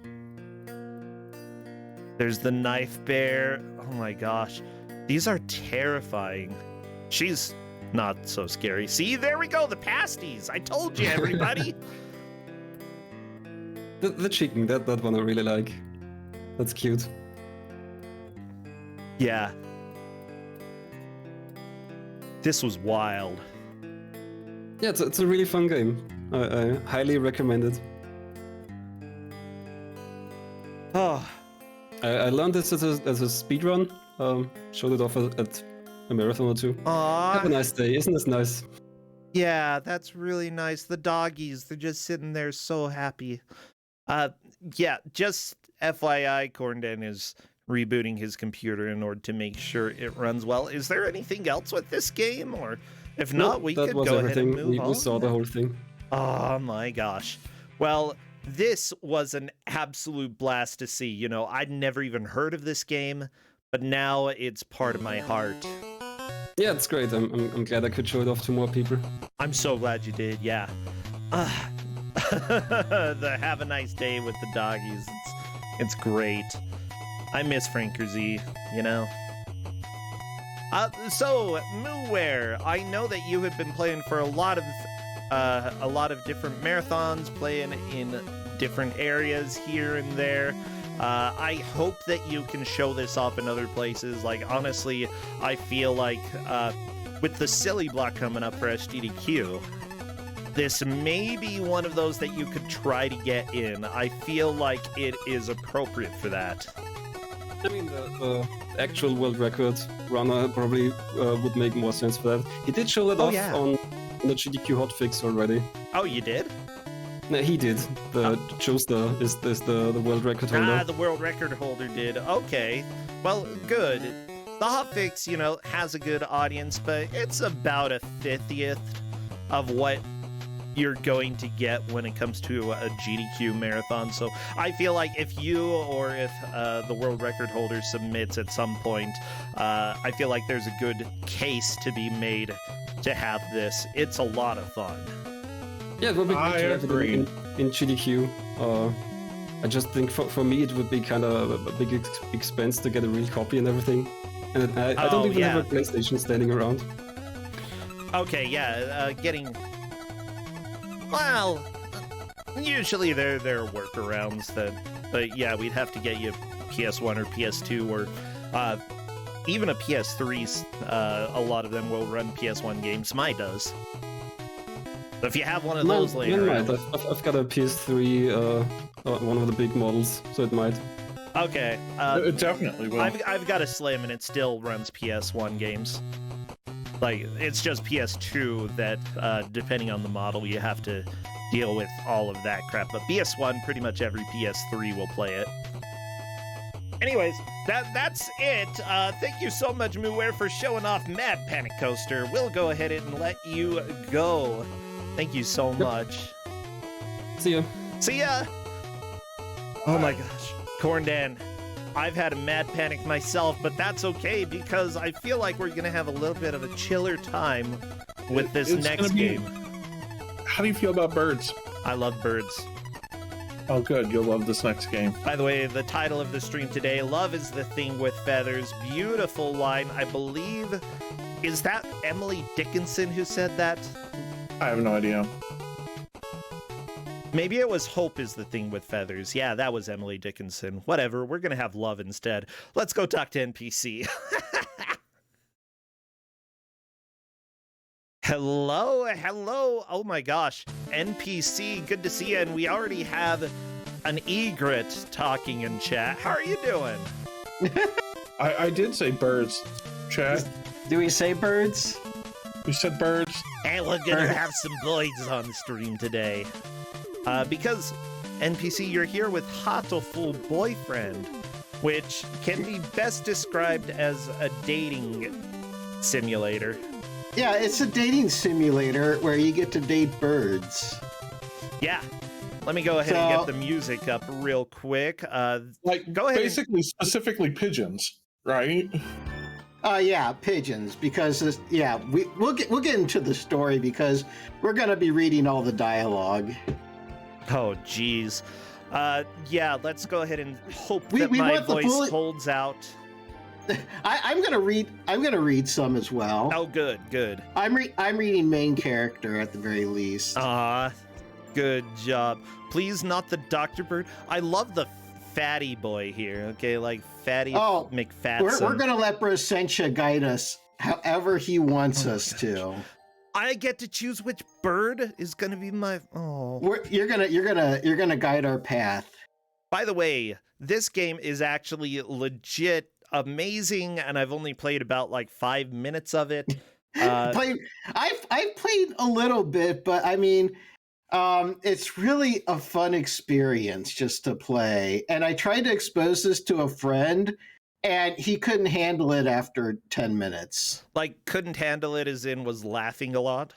There's the knife bear. Oh my gosh. These are terrifying. She's not so scary. See, there we go. The pasties. I told you, everybody. the chicken, that one I really like. That's cute. Yeah. This was wild. Yeah, it's a really fun game. I highly recommend it. Oh. I learned this as a speed run. Showed it off at a marathon or two. Aww. Have a nice day. Isn't this nice? Yeah, that's really nice. The doggies, they're just sitting there so happy. Yeah, just FYI, Corndan is rebooting his computer in order to make sure it runs well. Is there anything else with this game? Or if not, we could go ahead and move on. We saw the whole thing. Oh my gosh. Well, this was an absolute blast to see. You know, I'd never even heard of this game, but now it's part of my heart. Yeah, it's great. I'm glad I could show it off to more people. I'm so glad you did, yeah. The have a nice day with the doggies. It's great. I miss Franker Z, you know. So mooware, I know that you have been playing for a lot of different marathons, playing in different areas here and there. I hope that you can show this off in other places. Like, honestly, I feel like with the silly block coming up for SGDQ, this may be one of those that you could try to get in. I feel like it is appropriate for that. I mean, the actual world record runner probably would make more sense for that. He did show that off on the GDQ hotfix already. Oh, you did? No, he did. The Joestar is the world record holder. Ah, the world record holder did. Okay. Well, good. The hotfix, you know, has a good audience, but it's about a 50th of what you're going to get when it comes to a GDQ marathon. So I feel like if you or if the world record holder submits at some point, I feel like there's a good case to be made to have this. It's a lot of fun. Yeah, it would be great to have it in GDQ. I just think for me it would be kind of a big expense to get a real copy and everything. And I don't even have a PlayStation standing around. Okay, yeah, well, usually there are workarounds but yeah, we'd have to get you PS1 or PS2 or even a PS3. A lot of them will run PS1 games. Mine does. So if you have one of those later, I've got a PS3, one of the big models, so it might. Okay. It definitely will. I've got a Slim and it still runs PS1 games. Like, it's just PS2 that, depending on the model, you have to deal with all of that crap. But PS1, pretty much every PS3 will play it. Anyways, that's it. Thank you so much, mooware, for showing off Mad Panic Coaster. We'll go ahead and let you go. Thank you so much. See ya. See ya! Oh my gosh. Corndan, I've had a mad panic myself, but that's okay because I feel like we're going to have a little bit of a chiller time with this next game. How do you feel about birds? I love birds. Oh, good. You'll love this next game. By the way, the title of the stream today, Love is the Thing with Feathers. Beautiful line. I believe, is that Emily Dickinson who said that? I have no idea. Maybe it was Hope is the Thing with Feathers. Yeah, that was Emily Dickinson. Whatever, we're going to have love instead. Let's go talk to NPC. Hello. Oh my gosh. NPC, good to see you. And we already have an egret talking in chat. How are you doing? I did say birds, chat. Do we say birds? We said birds. And we're gonna have some boys on the stream today. Because, NPC, you're here with Hatoful Boyfriend, which can be best described as a dating simulator. Yeah, it's a dating simulator where you get to date birds. Yeah. Let me go ahead and get the music up real quick. Go ahead. Basically, specifically pigeons, right? Yeah, pigeons. Because we'll get into the story because we're gonna be reading all the dialogue. Oh, geez. Yeah, let's go ahead and hope that my voice holds out. I'm gonna read some as well. Oh, good. I'm reading main character at the very least. Good job. Please, not the Dr. Bird. I love the fatty boy here. Okay, like fatty McFatson. We're gonna let Brossentia guide us however he wants us to. I get to choose which bird is gonna be my. You're gonna guide our path. By the way, this game is actually legit amazing, and I've only played about like 5 minutes of it. I've played a little bit, but I mean, it's really a fun experience just to play. And I tried to expose this to a friend, and he couldn't handle it after 10 minutes. Like, couldn't handle it as in was laughing a lot?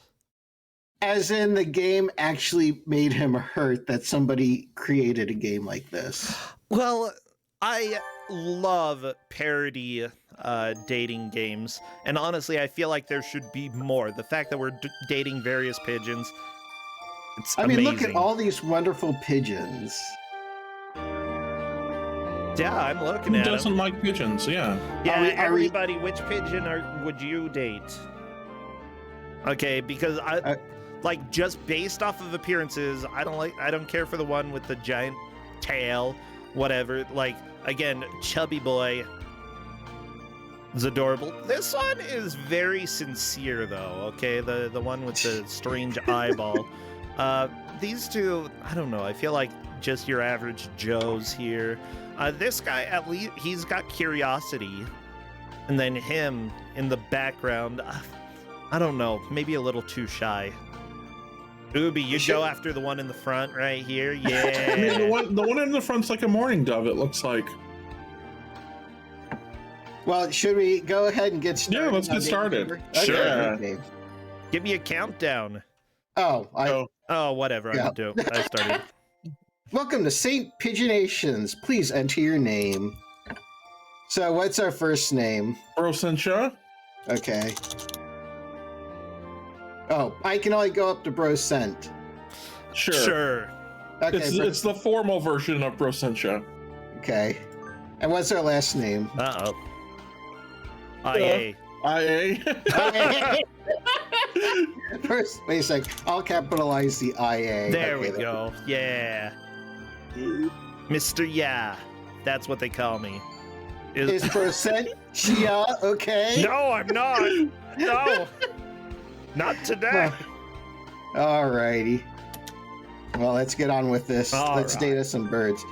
As in the game actually made him hurt that somebody created a game like this. Well, I love parody dating games, and honestly, I feel like there should be more. The fact that we're dating various pigeons, it's amazing. Look at all these wonderful pigeons. Yeah, I'm looking at them. Who doesn't like pigeons? Yeah. Yeah, everybody, which pigeon would you date? Okay, because like just based off of appearances, I don't care for the one with the giant tail, whatever. Like, again, chubby boy is adorable. This one is very sincere though, okay? The one with the strange eyeball. These two, I don't know, I feel like just your average Joes here. This guy, at least, he's got curiosity. And then him in the background, I don't know, maybe a little too shy. Ubi, you go after the one in the front right here. Yeah. I mean, the one in the front's like a mourning dove, it looks like. Well, should we go ahead and get started? Yeah, let's get started. Sure. Okay. Give me a countdown. Oh, whatever. I started. Welcome to St. Pigeonations. Please enter your name. So, what's our first name? Brossentia. Okay. Oh, I can only go up to Brosent. Sure. Okay. It's the formal version of Brossentia. Okay. And what's our last name? Uh-oh. IA. IA. First, wait a sec. I'll capitalize the IA. There we go. Yeah. Mr. Yeah. That's what they call me. Is Brossentia okay? No, I'm not. No. Not today. Alrighty. Well, let's get on with this. Let's date us some birds.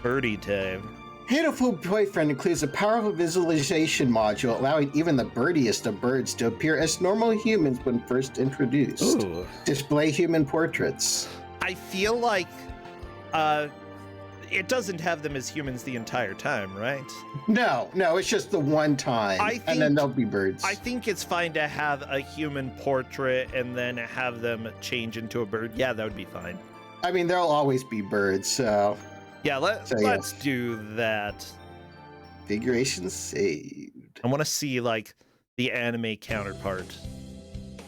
Birdie time. Hatoful Boyfriend includes a powerful visualization module allowing even the birdiest of birds to appear as normal humans when first introduced. Ooh. Display human portraits. I feel like it doesn't have them as humans the entire time, right? No, it's just the one time, and then they'll be birds. I think it's fine to have a human portrait and then have them change into a bird. Yeah, that would be fine. I mean, there'll always be birds, so... Yeah, let's do that. Configuration saved. I want to see, like, the anime counterpart.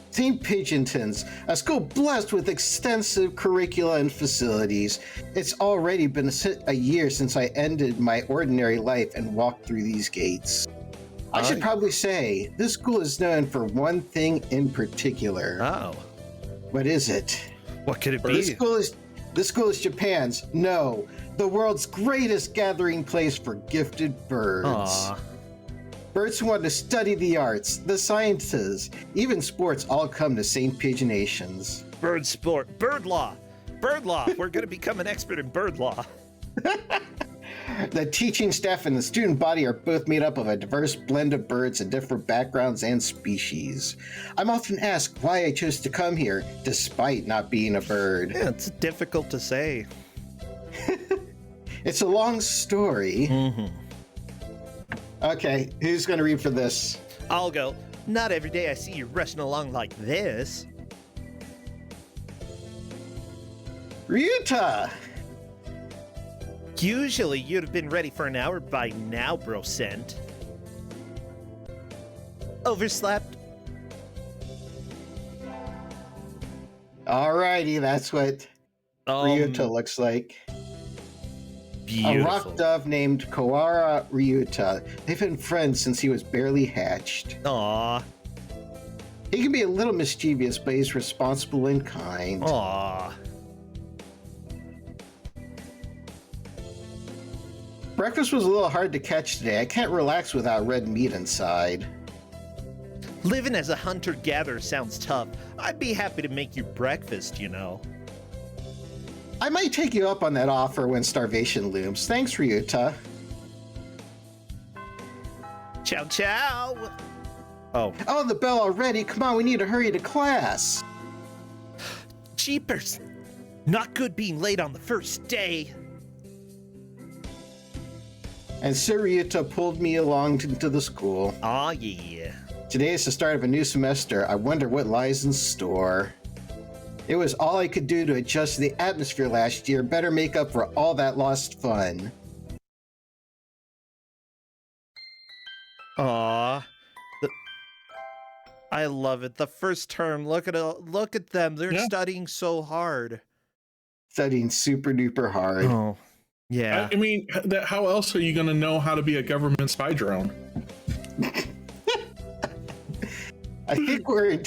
St. Pigeonton's, a school blessed with extensive curricula and facilities. It's already been a year since I ended my ordinary life and walked through these gates. I should probably say, this school is known for one thing in particular. Oh. What is it? What could it be? This school is Japan's, no, the world's greatest gathering place for gifted birds. Aww. Birds who want to study the arts, the sciences, even sports all come to St. Pigeonations. Bird sport, bird law, bird law. We're going to become an expert in bird law. The teaching staff and the student body are both made up of a diverse blend of birds of different backgrounds and species. I'm often asked why I chose to come here, despite not being a bird. Yeah, it's difficult to say. It's a long story. Mm-hmm. Okay, who's going to read for this? I'll go. Not every day I see you rushing along like this. Ryuta! Usually you'd have been ready for an hour by now, Brosent. Overslept? Alrighty, that's what Ryuta looks like. Beautiful. A rock dove named Kawara Ryuta. They've been friends since he was barely hatched. Aw. He can be a little mischievous, but he's responsible and kind. Aw. Breakfast was a little hard to catch today. I can't relax without red meat inside. Living as a hunter-gatherer sounds tough. I'd be happy to make you breakfast, you know. I might take you up on that offer when starvation looms. Thanks, Ryuta. Ciao, ciao. Oh. Oh, the bell already. Come on, we need to hurry to class. Jeepers. Not good being late on the first day. And Sir Ryuta pulled me along into the school. Aw, yeah. Today is the start of a new semester. I wonder what lies in store. It was all I could do to adjust to the atmosphere last year. Better make up for all that lost fun. Aw. I love it. The first term. Look at them. They're studying so hard. Studying super duper hard. Oh. Yeah. I mean, how else are you going to know how to be a government spy drone? I think we're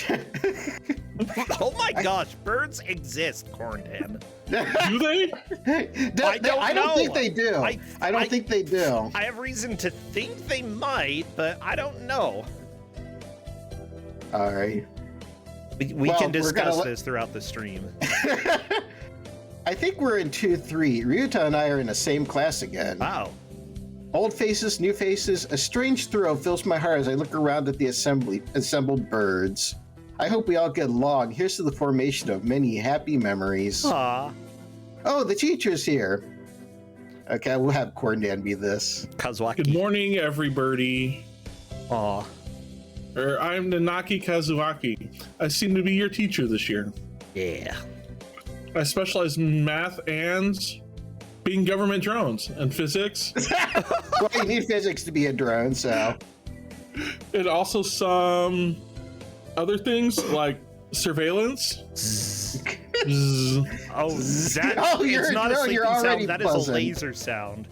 Oh my gosh, birds exist, Corndan. Do they? I don't think they do. I don't think they do. I have reason to think they might, but I don't know. All right. We can discuss this throughout the stream. I think we're in 2-3. Ryuta and I are in the same class again. Wow. Old faces, new faces. A strange thrill fills my heart as I look around at the assembled birds. I hope we all get along. Here's to the formation of many happy memories. Aw. Oh, the teacher's here. Okay, we'll have Corndan be this. Kazuaki. Good morning, everybody. Aw. I'm Nanaki Kazuaki. I seem to be your teacher this year. Yeah. I specialize in math and being government drones and physics. Well, you need physics to be a drone, so. And also some other things like surveillance. Oh, that, Oh, it's not a sleeping you're already sound. That is buzzing. a laser sound.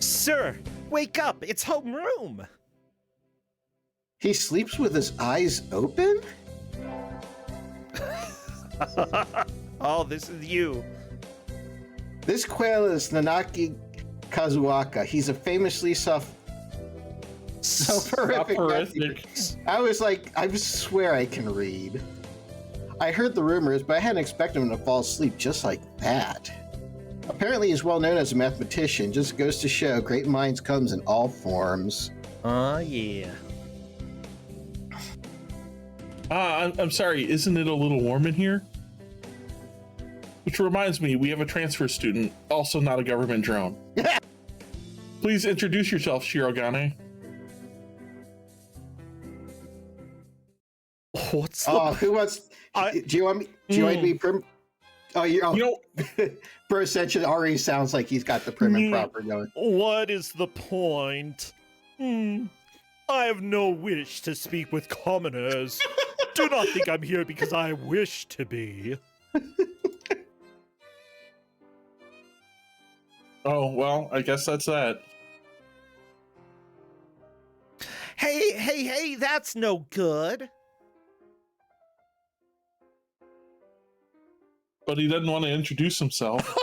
Sir, wake up. It's homeroom. He sleeps with his eyes open? Oh, this is you. This quail is Nanaki Kazuaka. He's a famously soporific. I was like, I swear I can read. I heard the rumors, but I hadn't expected him to fall asleep just like that. Apparently he's well known as a mathematician. Just goes to show great minds comes in all forms. Oh, yeah. I'm sorry, isn't it a little warm in here? Which reminds me, we have a transfer student, also not a government drone. Please introduce yourself, Shirogane. What's the... Oh, who wants? Do you want me? Do you want me? Brossentia already sounds like he's got the prim and proper going. What is the point? I have no wish to speak with commoners. Do not think I'm here because I wish to be. Oh, well, I guess that's that. Hey, that's no good. But he doesn't want to introduce himself.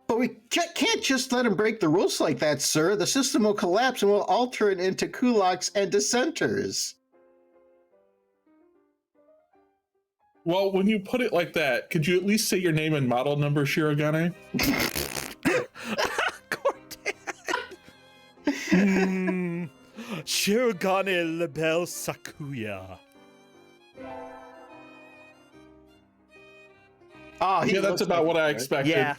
But we can't just let him break the rules like that, sir. The system will collapse and we'll all turn into kulaks and dissenters. Well, when you put it like that, could you at least say your name and model number, Shirogane? Shirogane Label Sakuya. Oh, Yeah, that's about what I expected. Yeah.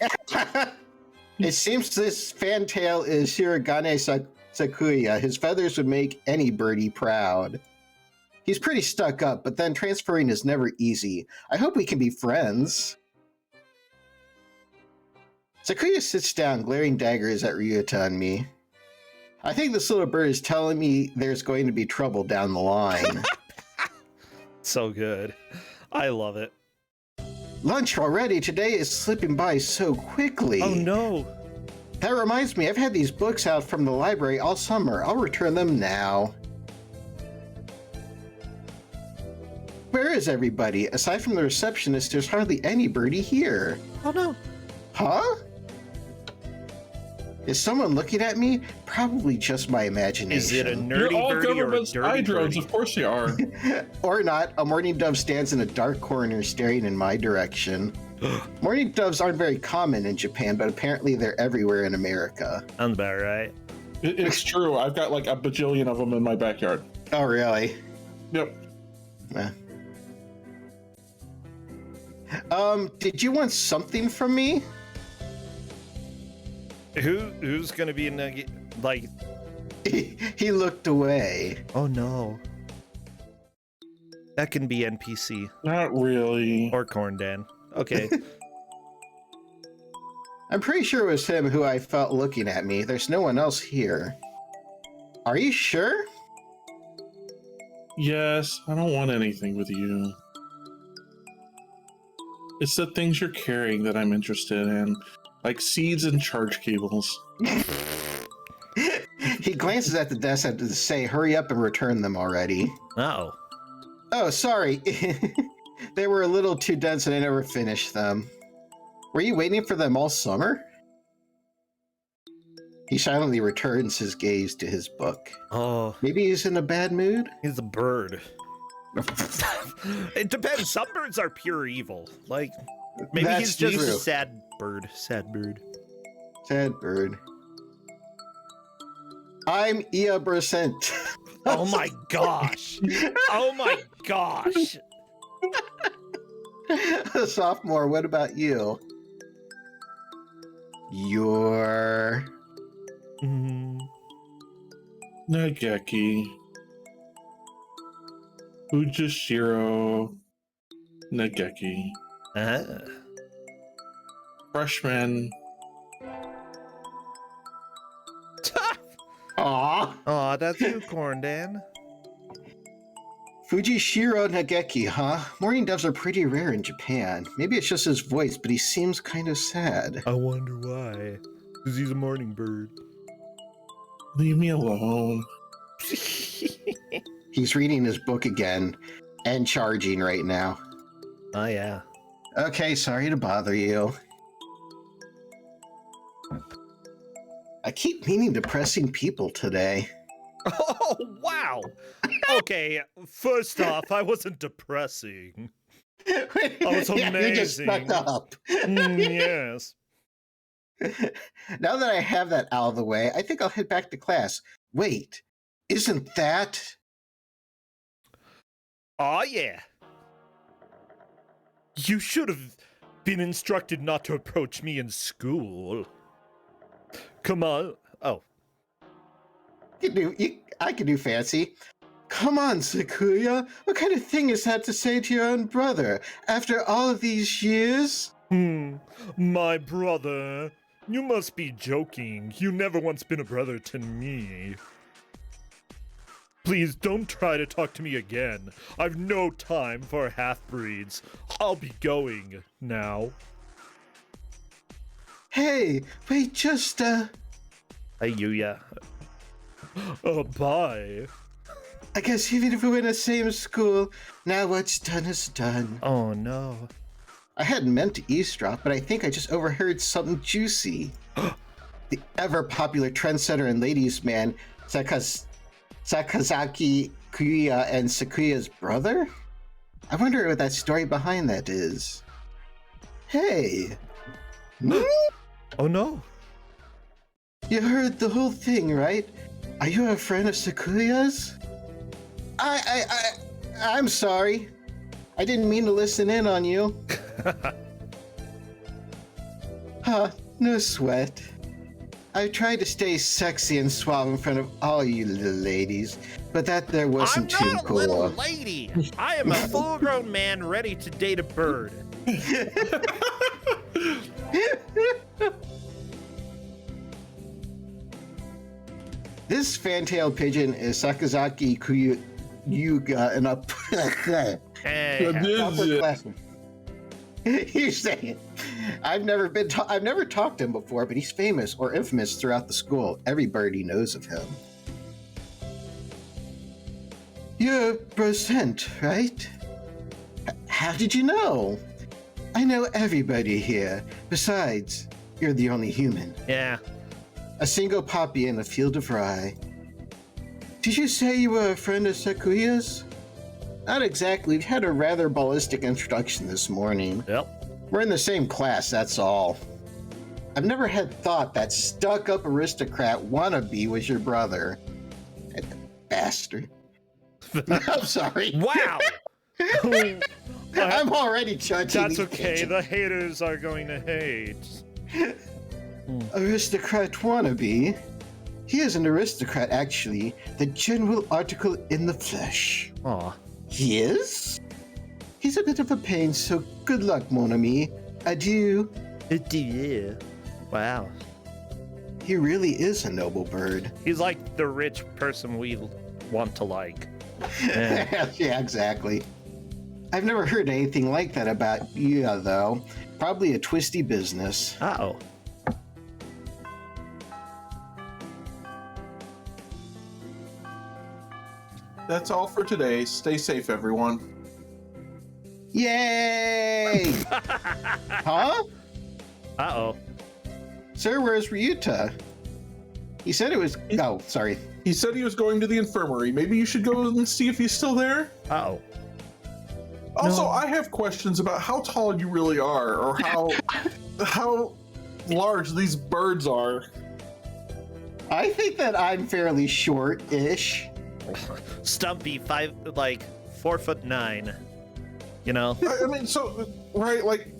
It seems this fantail is Shirogane Sakuya. His feathers would make any birdie proud. He's pretty stuck up, but then transferring is never easy. I hope we can be friends. Sakuya sits down, glaring daggers at Ryuta and me. I think this little bird is telling me there's going to be trouble down the line. So good. I love it. Lunch already. Today is slipping by so quickly. Oh no. That reminds me, I've had these books out from the library all summer. I'll return them now. Where is everybody? Aside from the receptionist, there's hardly anybody here. Oh no. Huh? Is someone looking at me? Probably just my imagination. Is it a You're nerdy all birdie or a government spy dirty drones, birdie? of course you are. Or not, a mourning dove stands in a dark corner staring in my direction. Mourning doves aren't very common in Japan, but apparently they're everywhere in America. Sounds about right. It's true. I've got like a bajillion of them in my backyard. Oh, really? Yep. Eh. Did you want something from me? Who's gonna be in the, like? He looked away. Oh no. That can be NPC Not really. or Corndan. Okay. I'm pretty sure it was him who I felt looking at me. There's no one else here. Are you sure? Yes, I don't want anything with you. It's the things you're carrying that I'm interested in, like seeds and charge cables. He glances at the desk and to say, hurry up and return them already. Oh. Oh, sorry. They were a little too dense and I never finished them. Were you waiting for them all summer? He silently returns his gaze to his book. Oh. Maybe he's in a bad mood? He's a bird. It depends. Some birds are pure evil. Like, maybe That's he's just a true. sad bird. Sad bird. Sad bird. I'm Ia Brossentia. Oh my gosh. Oh my gosh. Sophomore, what about you? You're... Nageki. Ujishiro. Nageki. Freshman. Aw. Aw, that's you, Corndan. Fujishiro Nageki, huh? Mourning doves are pretty rare in Japan. Maybe it's just his voice, but he seems kind of sad. I wonder why. Because he's a morning bird. Leave me alone. He's reading his book again and charging right now. Oh, yeah. Okay, sorry to bother you. I keep meeting depressing people today. Oh, wow. Okay, first off, I wasn't depressing. was Yeah, you just amazing. stuck up. Yes. Now that I have that out of the way, I think I'll head back to class. Wait, isn't that... Aw, yeah. You should have been instructed not to approach me in school. Come on. Oh. I can do fancy. Come on, Sakuya. What kind of thing is that to say to your own brother after all of these years? My brother. You must be joking. You never once been a brother to me. Please don't try to talk to me again. I've no time for half-breeds. I'll be going now. Hey, wait just Hey, Yuya. Bye. I guess even if we were in the same school, now what's done is done. Oh, no. I hadn't meant to eavesdrop, but I think I just overheard something juicy. The ever-popular trendsetter and ladies' man, Sakazaki Kuya and Sakuya's brother? I wonder what that story behind that is. Hey! Oh no. You heard the whole thing, right? Are you a friend of Sakuya's? I'm sorry. I didn't mean to listen in on you. Huh, no sweat. I tried to stay sexy and suave in front of all you little ladies, but that there wasn't I'm too not a cool. little lady. I am a full-grown man ready to date a bird. This fan-tailed pigeon is Sakazaki Yuga, an Hey, You say it. I've never talked to him before, but he's famous or infamous throughout the school. Everybody knows of him. You're Brosent, right? How did you know? I know everybody here. Besides, you're the only human. yeah. A single poppy in a field of rye. Did you say you were a friend of Sakuya's? Not exactly. We had a rather ballistic introduction this morning. Yep. We're in the same class, that's all. I've never had thought that stuck-up aristocrat wannabe was your brother. That bastard. I'm sorry. Wow. I'm already judging. That's these okay. pigeons. The haters are going to hate. Aristocrat wannabe? He is an aristocrat, actually. The general article in the flesh. Aw. He is? He's a bit of a pain, so good luck, mon ami. Adieu. Yeah. Wow. He really is a noble bird. He's like the rich person we want to like. Yeah. Yeah, exactly. I've never heard anything like that about you, though. Probably a twisty business. Uh-oh. That's all for today. Stay safe, everyone. Yay! Huh? Uh-oh. Sir, where's Ryuta? He said it was... Oh, sorry. He said he was going to the infirmary. Maybe you should go and see if he's still there. Uh-oh. Also, No. I have questions about how tall you really are, or how large these birds are. I think that I'm fairly short-ish. Stumpy, 4'9". You know? I mean, so right, like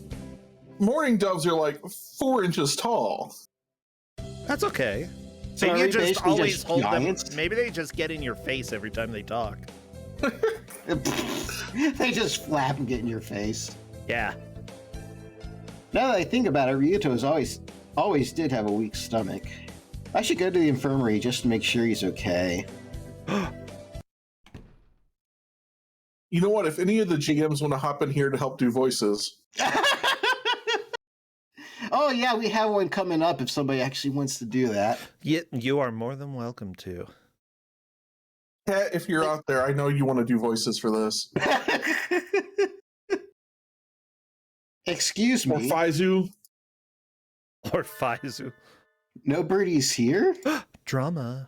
mourning doves are like 4 inches tall. That's okay. So Maybe are you they just basically always just hold giants? them. Maybe they just get in your face every time they talk. They just flap and get in your face. Yeah. Now that I think about it, Ryuto's always did have a weak stomach. I should go to the infirmary just to make sure he's okay. You know what? If any of the GMs want to hop in here to help do voices, Oh yeah, we have one coming up if somebody actually wants to do that. You are more than welcome to. Kat, if you're out there, I know you want to do voices for this. Excuse Or me. Faizu. Or Faizu. No birdies here? Drama.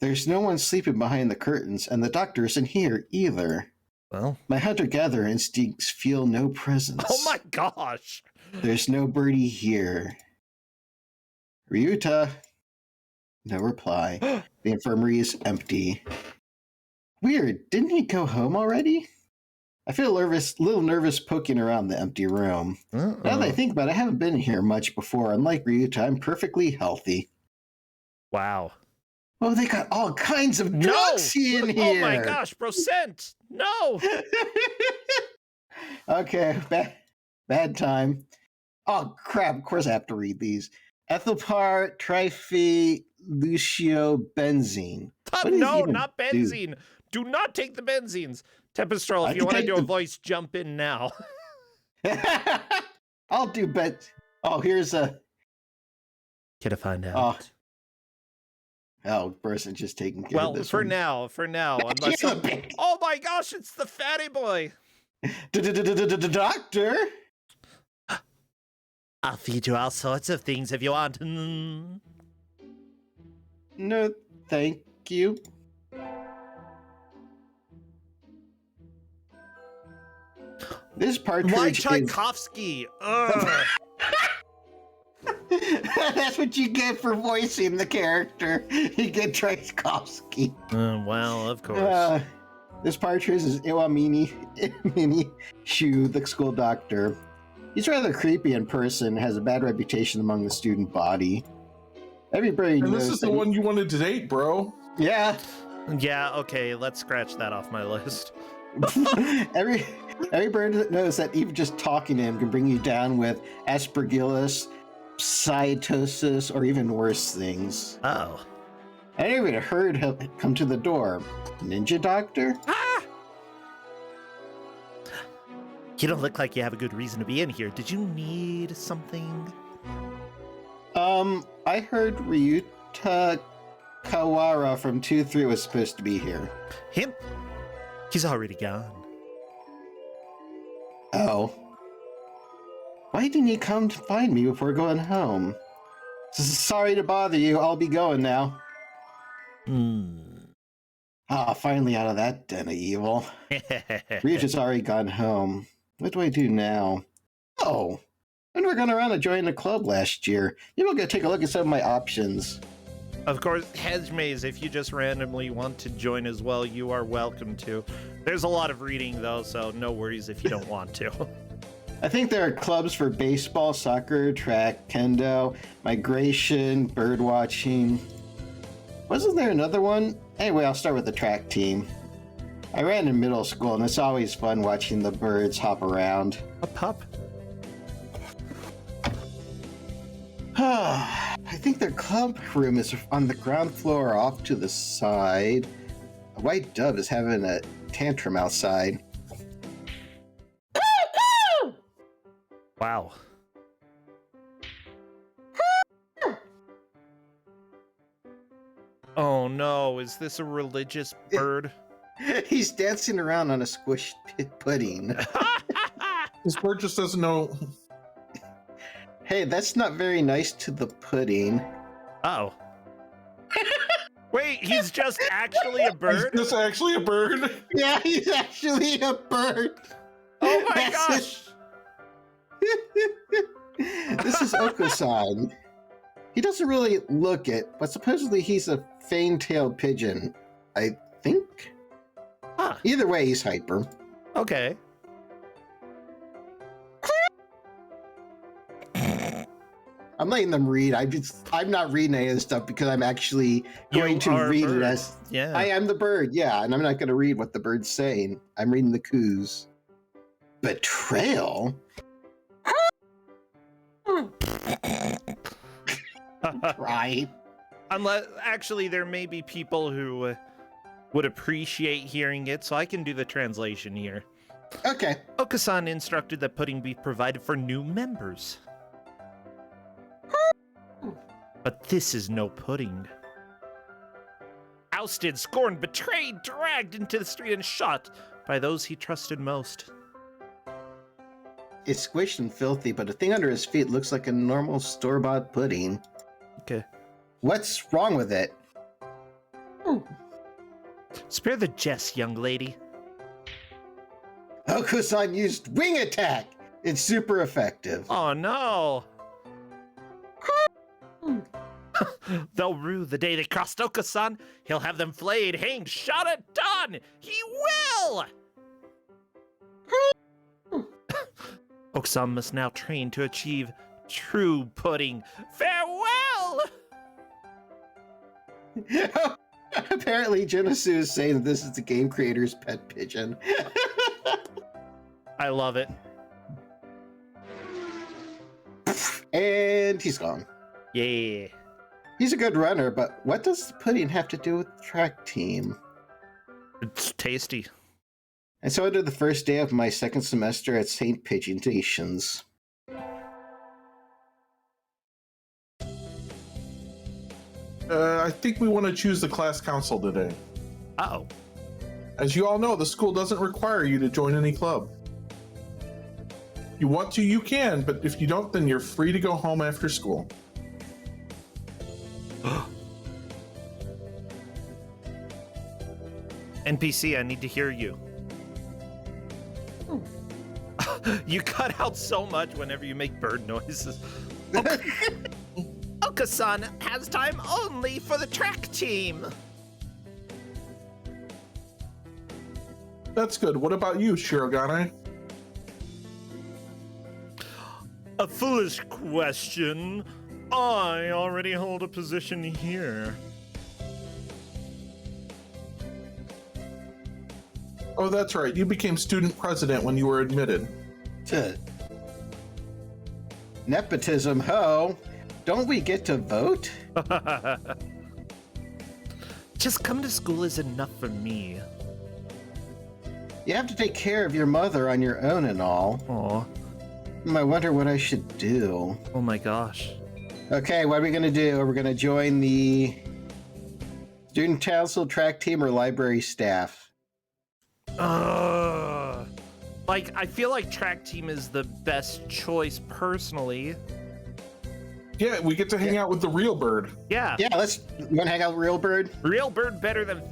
There's no one sleeping behind the curtains, and the doctor isn't here either. Well. My hunter-gatherer instincts feel no presence. Oh my gosh. There's no birdie here. Ryuta. No reply. The infirmary is empty. Weird. Didn't he go home already? I feel little nervous poking around the empty room. Now that I think about it, I haven't been here much before. Unlike Ryuta, I'm perfectly healthy. Wow. Oh, they got all kinds of drugs in here. Oh my gosh, Brosent. No. Okay, bad time. Oh crap! Of course I have to read these. Ethylpar, Triphe, Lucio, Benzene. What does No, even not do? benzene. Do not take the benzines. Tempestrol, I if you can want to take do a the- voice, jump in now. I'll do Oh, here's a. Get to find out. Oh, person just taking care Well, of this for one. now. Unless You're the big- Oh my gosh, it's the fatty boy. Doctor. I'll feed you all sorts of things if you want. Mm. No, thank you. This partridge Why is... Tchaikovsky? Ugh. That's what you get for voicing the character. You get Tchaikovsky. Well, of course. This partridge is Iwamini Shu, the school doctor. He's rather creepy in person, has a bad reputation among the student body. Everybody knows. And this is the one you wanted to date, bro. Yeah. Yeah, okay, let's scratch that off my list. Every bird knows that even just talking to him can bring you down with aspergillus, cytosis, or even worse things. Oh. I even heard him come to the door. Ninja doctor? Ah! You don't look like you have a good reason to be in here. Did you need something? I heard Ryuta Kawara from 2-3 was supposed to be here. Him? He's already gone. Oh. Why didn't he come to find me before going home? Sorry to bother you. I'll be going now. Finally out of that den of evil. Ryuta's already gone home. What do I do now? Oh, I never got around to joining the club last year. Maybe I'll go take a look at some of my options. Of course, Hedgemaze, if you just randomly want to join as well, you are welcome to. There's a lot of reading, though, so no worries if you don't want to. I think there are clubs for baseball, soccer, track, kendo, migration, bird watching. Wasn't there another one? Anyway, I'll start with the track team. I ran in middle school, and it's always fun watching the birds hop around. A pup? I think their club room is on the ground floor off to the side. A white dove is having a tantrum outside. Wow. Oh no, is this a religious bird? He's dancing around on a squished pudding. This bird just doesn't know. Hey, that's not very nice to the pudding. Oh. Wait, he's just actually a bird? Is this actually a bird? Yeah, he's actually a bird. Oh my That's gosh! This is Oko-san. He doesn't really look it, but supposedly he's a fain-tailed pigeon, I think? Huh. Either way, he's hyper. Okay. I'm letting them read. I'm not reading any of this stuff because I'm actually going You to are a read bird. it as Yeah. I am the bird, yeah, and I'm not going to read what the bird's saying. I'm reading the coos. Betrayal? Right. Unless, actually, there may be people who would appreciate hearing it, so I can do the translation here. Okay. Okasan instructed that pudding be provided for new members. But this is no pudding. Ousted, scorned, betrayed, dragged into the street and shot by those he trusted most. It's squished and filthy, but the thing under his feet looks like a normal store-bought pudding. Okay. What's wrong with it? Spare the jest, young lady. Oko-san used wing attack! It's super effective. Oh no! They'll rue the day they crossed Okasan. He'll have them flayed, hanged, shot at dawn. He will! Okasan must now train to achieve true pudding. Farewell! Apparently, Genesu is saying that this is the game creator's pet pigeon. I love it. And he's gone. Yeah. He's a good runner, but what does the pudding have to do with the track team? It's tasty. And so I did the first day of my second semester at St. Pigeon Stations. I think we want to choose the class council today. Oh. As you all know, the school doesn't require you to join any club. If you want to, you can, but if you don't, then you're free to go home after school. NPC, I need to hear you. You cut out so much whenever you make bird noises. Okasan has time only for the track team. That's good. What about you, Shirogane? A foolish question. I already hold a position here. Oh, that's right. You became student president when you were admitted. Nepotism, ho. Don't we get to vote? Just come to school is enough for me. You have to take care of your mother on your own and all. Aw. I wonder what I should do. Oh my gosh. Okay, what are we going to do? Are we going to join the student council, track team, or library staff? Like, I feel like track team is the best choice personally. Yeah, we get to hang out with the real bird. Yeah. Yeah, you want to hang out with Real Bird? Real bird better than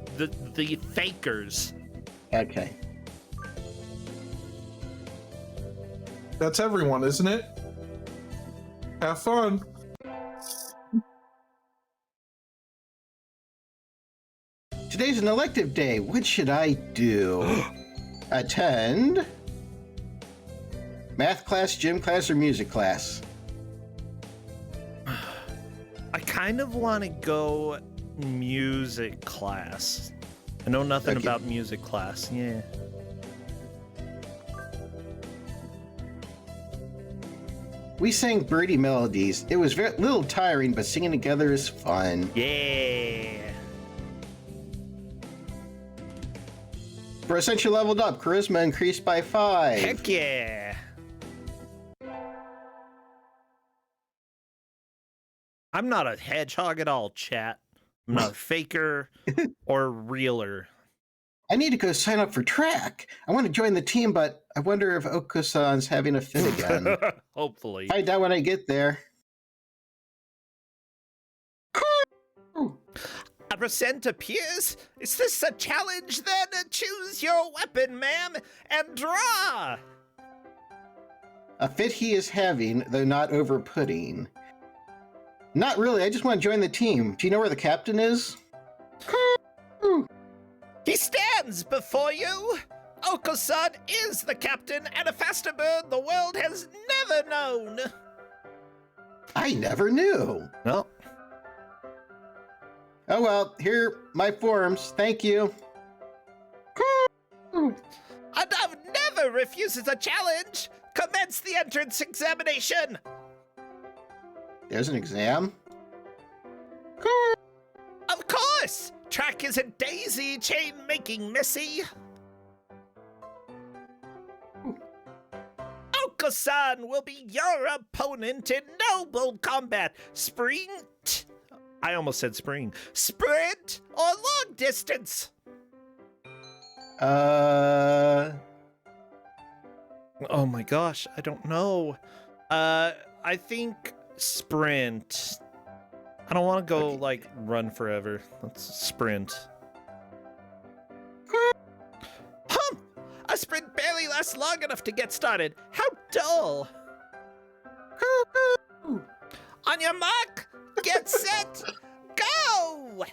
the fakers. Okay. That's everyone, isn't it? Have fun. Today's an elective day. What should I do? Attend math class, gym class, or music class? I kind of want to go music class. I know nothing about music class. Yeah. We sang birdie melodies. It was very little tiring, but singing together is fun. Yeah. Brossentia leveled up. Charisma increased by 5. Heck yeah. I'm not a hedgehog at all, chat. I'm not a faker or reeler. I need to go sign up for track. I want to join the team, but I wonder if Okusan's having a fit again. Hopefully. Find out when I get there. A percent appears? Is this a challenge then? Choose your weapon, ma'am, and draw! A fit he is having, though not over-putting. Not really, I just want to join the team. Do you know where the captain is? He stands before you! Oko-san is the captain and a faster bird the world has never known! I never knew. No. Oh well, here are my forms. Thank you. And I've never refuses a challenge! Commence the entrance examination! There's an exam. Of course! Track is a daisy chain making missy. Oko-san will be your opponent in noble combat. Sprint. I almost said spring. Sprint or long distance? Oh my gosh, I don't know. I think sprint. I don't want to go like run forever. Let's sprint. A sprint barely lasts long enough to get started. How dull. On your mark, get set, go!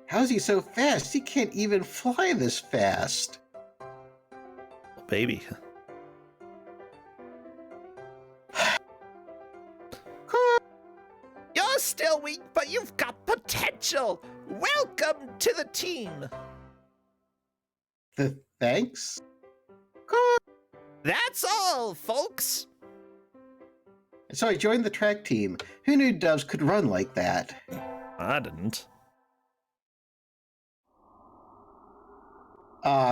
How's he so fast? He can't even fly this fast. Oh, baby. You're still weak, but you've got potential. Welcome to the team. Thanks? That's all, folks. So I joined the track team. Who knew doves could run like that? I didn't.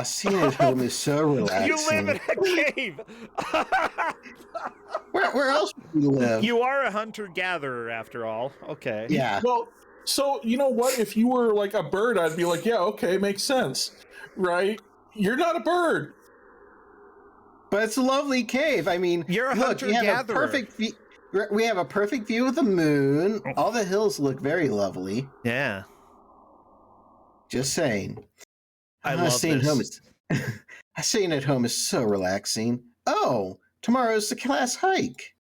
Seeing at home is so relaxing. You live in a cave. Where else would you live? You are a hunter-gatherer, after all. Okay. Yeah. Well, so you know what? If you were like a bird, I'd be like, yeah, okay, makes sense, right? You're not a bird. But it's a lovely cave. I mean, You're a look, we have a hunter-gatherer. perfect view. We have a perfect view of the moon. All the hills look very lovely. Yeah. Just saying. I love staying this. home. Staying at home is so relaxing. Oh, tomorrow's the class hike.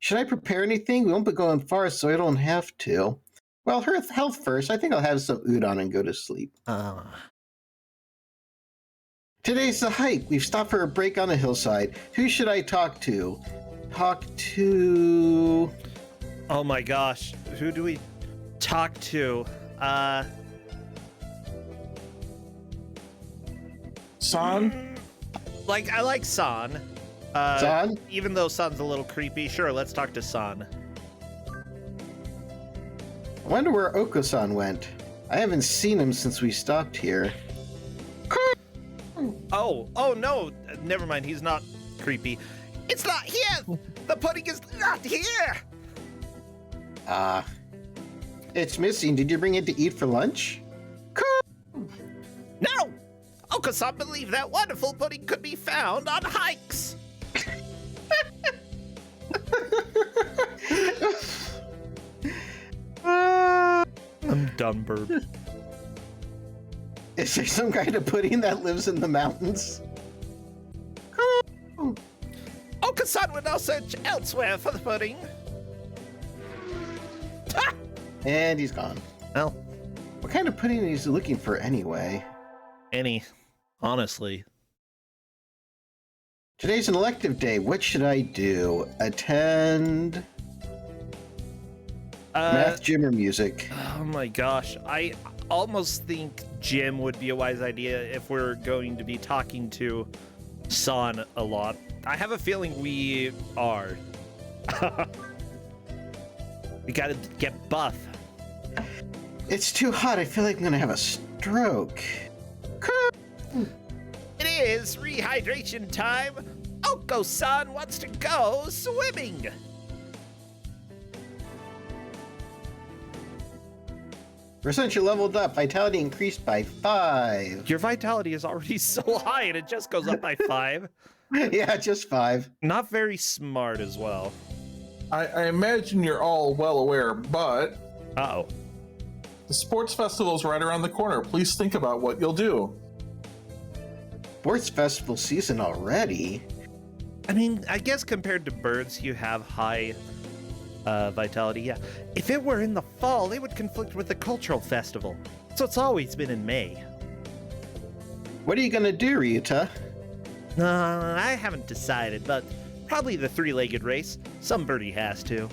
Should I prepare anything? We won't be going far, so I don't have to. Well, health first. I think I'll have some udon and go to sleep. Today's the hike. We've stopped for a break on a hillside. Who should I talk to? Oh my gosh. Who do we talk to? San? I like San. San? Even though San's a little creepy, sure, let's talk to San. I wonder where Oko-san went. I haven't seen him since we stopped here. Oh no, never mind, he's not creepy. It's not here! The pudding is not here! It's missing. Did you bring it to eat for lunch? No! Oko-san believed that wonderful pudding could be found on hikes! I'm dumb, Burb. Is there some kind of pudding that lives in the mountains? Oko-san will now search elsewhere for the pudding. Ha! And he's gone. Well, What kind of pudding is he looking for anyway? any, honestly. Today's an elective day. What should I do? Attend math, gym, or music? Oh my gosh, I almost think gym would be a wise idea if we're going to be talking to San a lot. I have a feeling we are. We gotta get buff. It's too hot. I feel like I'm gonna have a stroke. It is rehydration time. Oko-san wants to go swimming. Brossentia leveled up. Vitality increased by 5. Your vitality is already so high and it just goes up by 5. Yeah, just 5. Not very smart as well. I imagine you're all well aware, but Uh-oh. the sports festival is right around the corner. Please think about what you'll do. Sports festival season already. I mean, I guess compared to birds, you have high vitality. Yeah. If it were in the fall, it would conflict with the cultural festival. So it's always been in May. What are you gonna do, Ryuta? I haven't decided, but probably the three-legged race. Some birdie has to.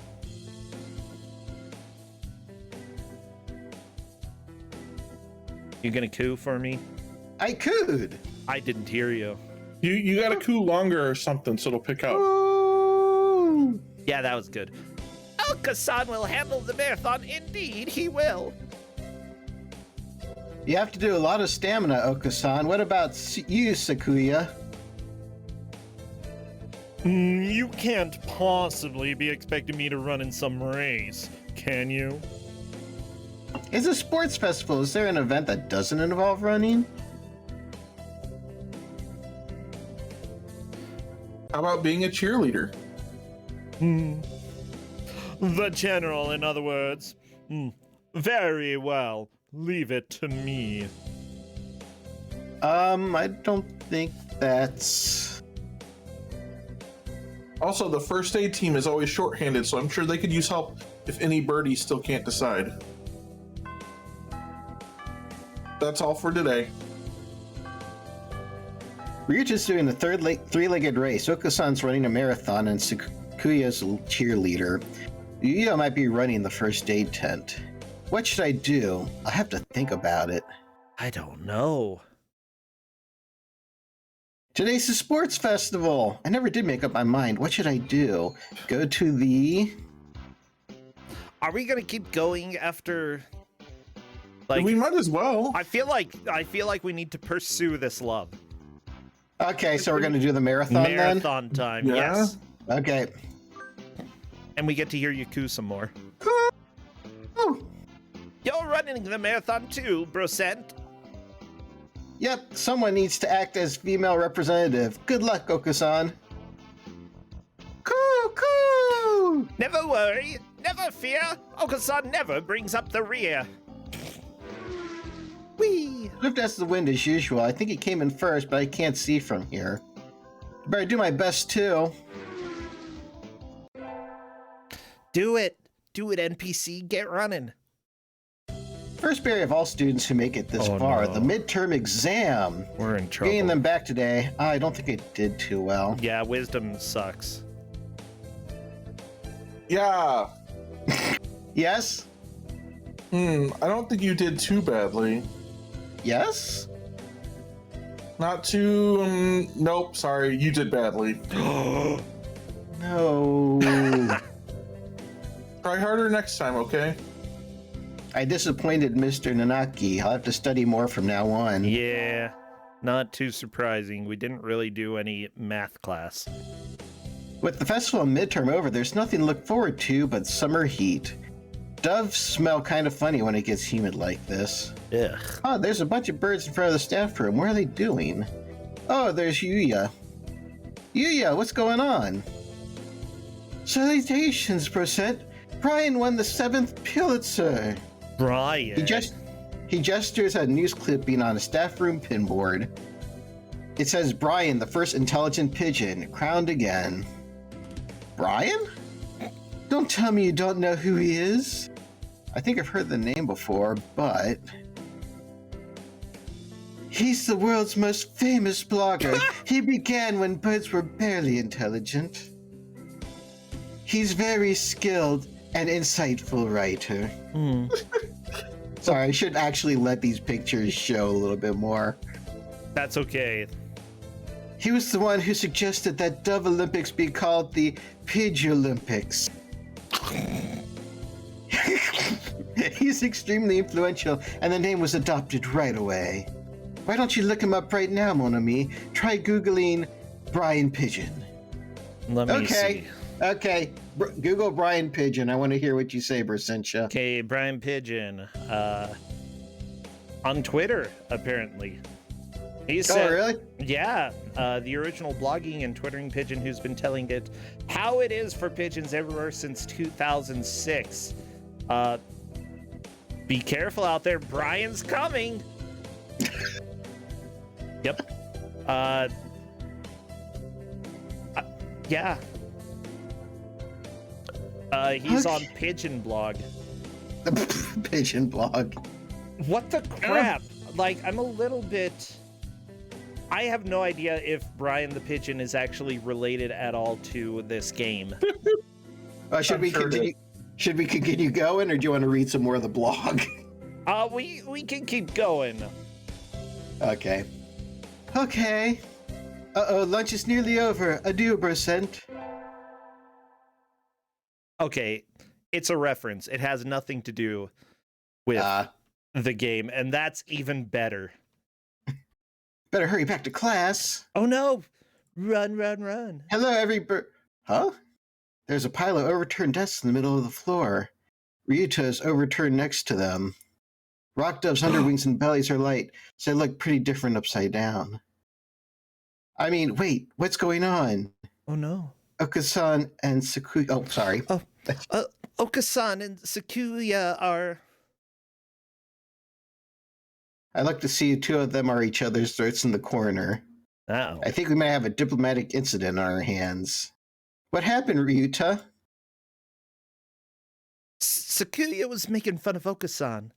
You gonna coo for me? I could. I didn't hear you. You got to coo longer or something so it'll pick up. Ooh. Yeah, that was good. Oko-san will handle the marathon. Indeed, he will. You have to do a lot of stamina, Oko-san. What about you, Sakuya? You can't possibly be expecting me to run in some race, can you? It's a sports festival. Is there an event that doesn't involve running? How about being a cheerleader? The general, in other words. Very well. Leave it to me. I don't think that's... Also, the first aid team is always shorthanded, so I'm sure they could use help if any birdies still can't decide. That's all for today. Ryuta's doing a three-legged race. Oko-san's running a marathon, and Sakuya's a cheerleader. Yuya might be running the first aid tent. What should I do? I'll have to think about it. I don't know. Today's the sports festival. I never did make up my mind. What should I do? Go to the... Are we gonna keep going after? We might as well. I feel like we need to pursue this love. Okay, so we're going to do the marathon then? Marathon time, Yeah. yes. Okay. And we get to hear you coo some more. You're running the marathon too, Brosent. Yep, someone needs to act as female representative. Good luck, Oko-san. Coo! Never worry, never fear. Oko-san never brings up the rear. Whee! Swift as the wind as usual. I think he came in first, but I can't see from here. Better do my best too. Do it. Do it, NPC. Get running. First berry of all students who make it this far, the midterm exam. We're in trouble. Getting them back today. I don't think I did too well. Yeah, wisdom sucks. Yeah. Yes? I don't think you did too badly. Yes? Not too. Nope. Sorry, you did badly. No. Try harder next time, okay? I disappointed Mr. Nanaki. I'll have to study more from now on. Yeah, not too surprising. We didn't really do any math class. With the festival and midterm over, there's nothing to look forward to but summer heat. Doves smell kind of funny when it gets humid like this. Ugh. Oh, there's a bunch of birds in front of the staff room. What are they doing? Oh, there's Yuya. Yuya, what's going on? Salutations, Percent. Brian won the 7th Pulitzer. Brian. He gestures at a news clipping on a staff room pinboard. It says Brian, the first intelligent pigeon, crowned again. Brian? Don't tell me you don't know who he is. I think I've heard the name before, but... He's the world's most famous blogger. He began when birds were barely intelligent. He's very skilled and insightful writer. Sorry, I should actually let these pictures show a little bit more. That's okay. He was the one who suggested that Dove Olympics be called the Pidge Olympics. He's extremely influential, and the name was adopted right away. Why don't you look him up right now, mon ami? Try Googling Brian Pigeon. Let me see. Okay. Google Brian Pigeon. I want to hear what you say, Brossentia. Okay, Brian Pigeon. On Twitter, apparently. He said, Oh, really? Yeah, the original blogging and twittering pigeon who's been telling it how it is for pigeons everywhere since 2006. Be careful out there, Brian's coming. Yep. Yeah. He's on Pigeon Blog. Pigeon Blog. What the crap? Like, I'm a little bit... I have no idea if Brian the Pigeon is actually related at all to this game. Should we continue going, or do you want to read some more of the blog? We can keep going. Okay. Okay. Uh-oh, lunch is nearly over. Adieu, Brosent. Okay, it's a reference. It has nothing to do with the game, and that's even better. Better hurry back to class. Oh no! Run, run, run. Hello, Huh? There's a pile of overturned desks in the middle of the floor. Ryuta is overturned next to them. Rock Dove's underwings and bellies are light, so they look pretty different upside down. I mean, wait, what's going on? Oh no. Okasan and Sakuya... Oh, sorry. Okasan and Sakuya are... I like to see two of them are each other's throats in the corner. Uh-oh. I think we might have a diplomatic incident on our hands. What happened, Ryuta? Sakuya was making fun of Okasan.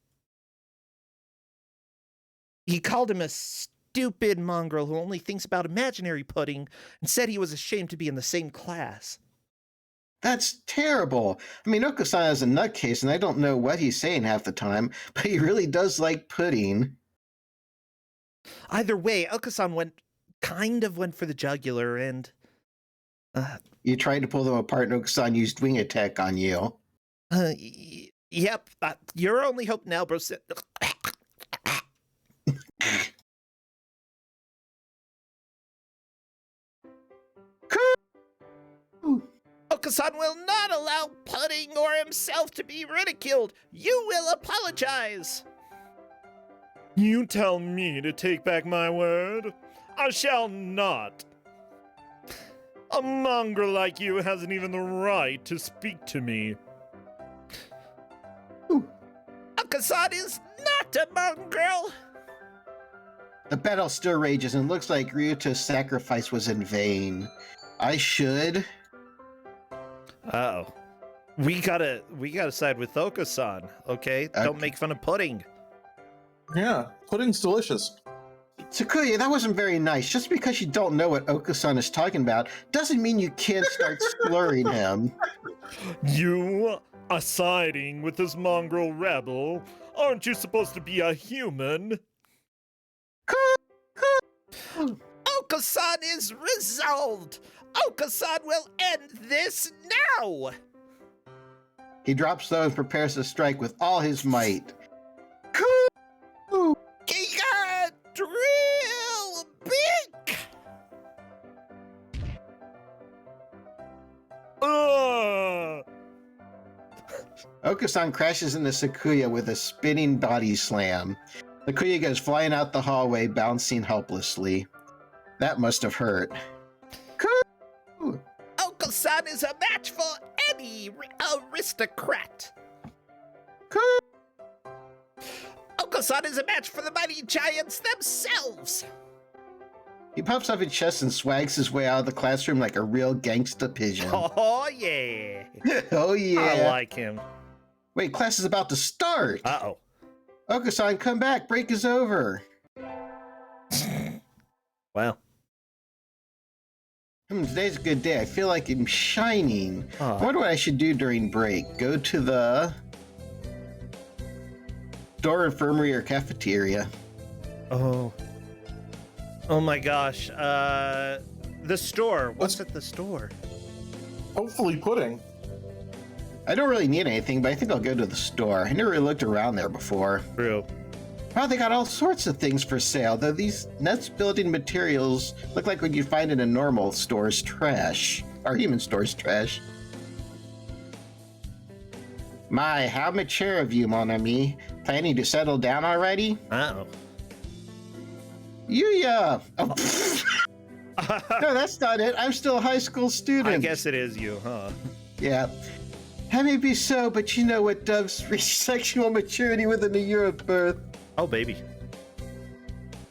He called him a stupid mongrel who only thinks about imaginary pudding and said he was ashamed to be in the same class. That's terrible. I mean, Okasan is a nutcase, and I don't know what he's saying half the time, but he really does like pudding. Either way, Okasan went for the jugular, and... You tried to pull them apart, and Okasan used wing attack on you. Yep. Your only hope now, bro. Okasan will not allow pudding or himself to be ridiculed. You will apologize. You tell me to take back my word. I shall not. A mongrel like you hasn't even the right to speak to me. Okasan is not a mongrel. The battle still rages and looks like Ryuto's sacrifice was in vain. I should... Uh-oh. We gotta side with Oko-san, okay? Don't make fun of pudding. Yeah, pudding's delicious. Sakuya, that wasn't very nice. Just because you don't know what Oko-san is talking about doesn't mean you can't start slurring him. You are siding with this mongrel rebel? Aren't you supposed to be a human? Oko-san is resolved! Oko-san will end this now! He drops low and prepares to strike with all his might. Giga drill big! Oko-san crashes into Sakuya with a spinning body slam. Sakuya goes flying out the hallway, bouncing helplessly. That must have hurt. Oko-san is a match for any aristocrat. Oko-san is a match for the mighty giants themselves. He puffs up his chest and swags his way out of the classroom like a real gangsta pigeon. Oh, yeah. Oh, yeah. I like him. Wait, class is about to start. Uh-oh. Oko-san, come back. Break is over. Well. Today's a good day. I feel like I'm shining. Oh. I wonder what I should do during break. Go to the store, infirmary, or cafeteria. Oh. Oh my gosh. The store. What's at the store? Hopefully pudding. I don't really need anything, but I think I'll go to the store. I never really looked around there before. True. Wow, they got all sorts of things for sale, though these nest building materials look like what you find in a normal store's trash. Or human store's trash. My, how mature of you, mon ami. Planning to settle down already? Uh-oh. Yuya! Oh, no, that's not it. I'm still a high school student. I guess it is you, huh? Yeah. That may be so, but you know what doves reach sexual maturity within a year of birth. Oh, baby.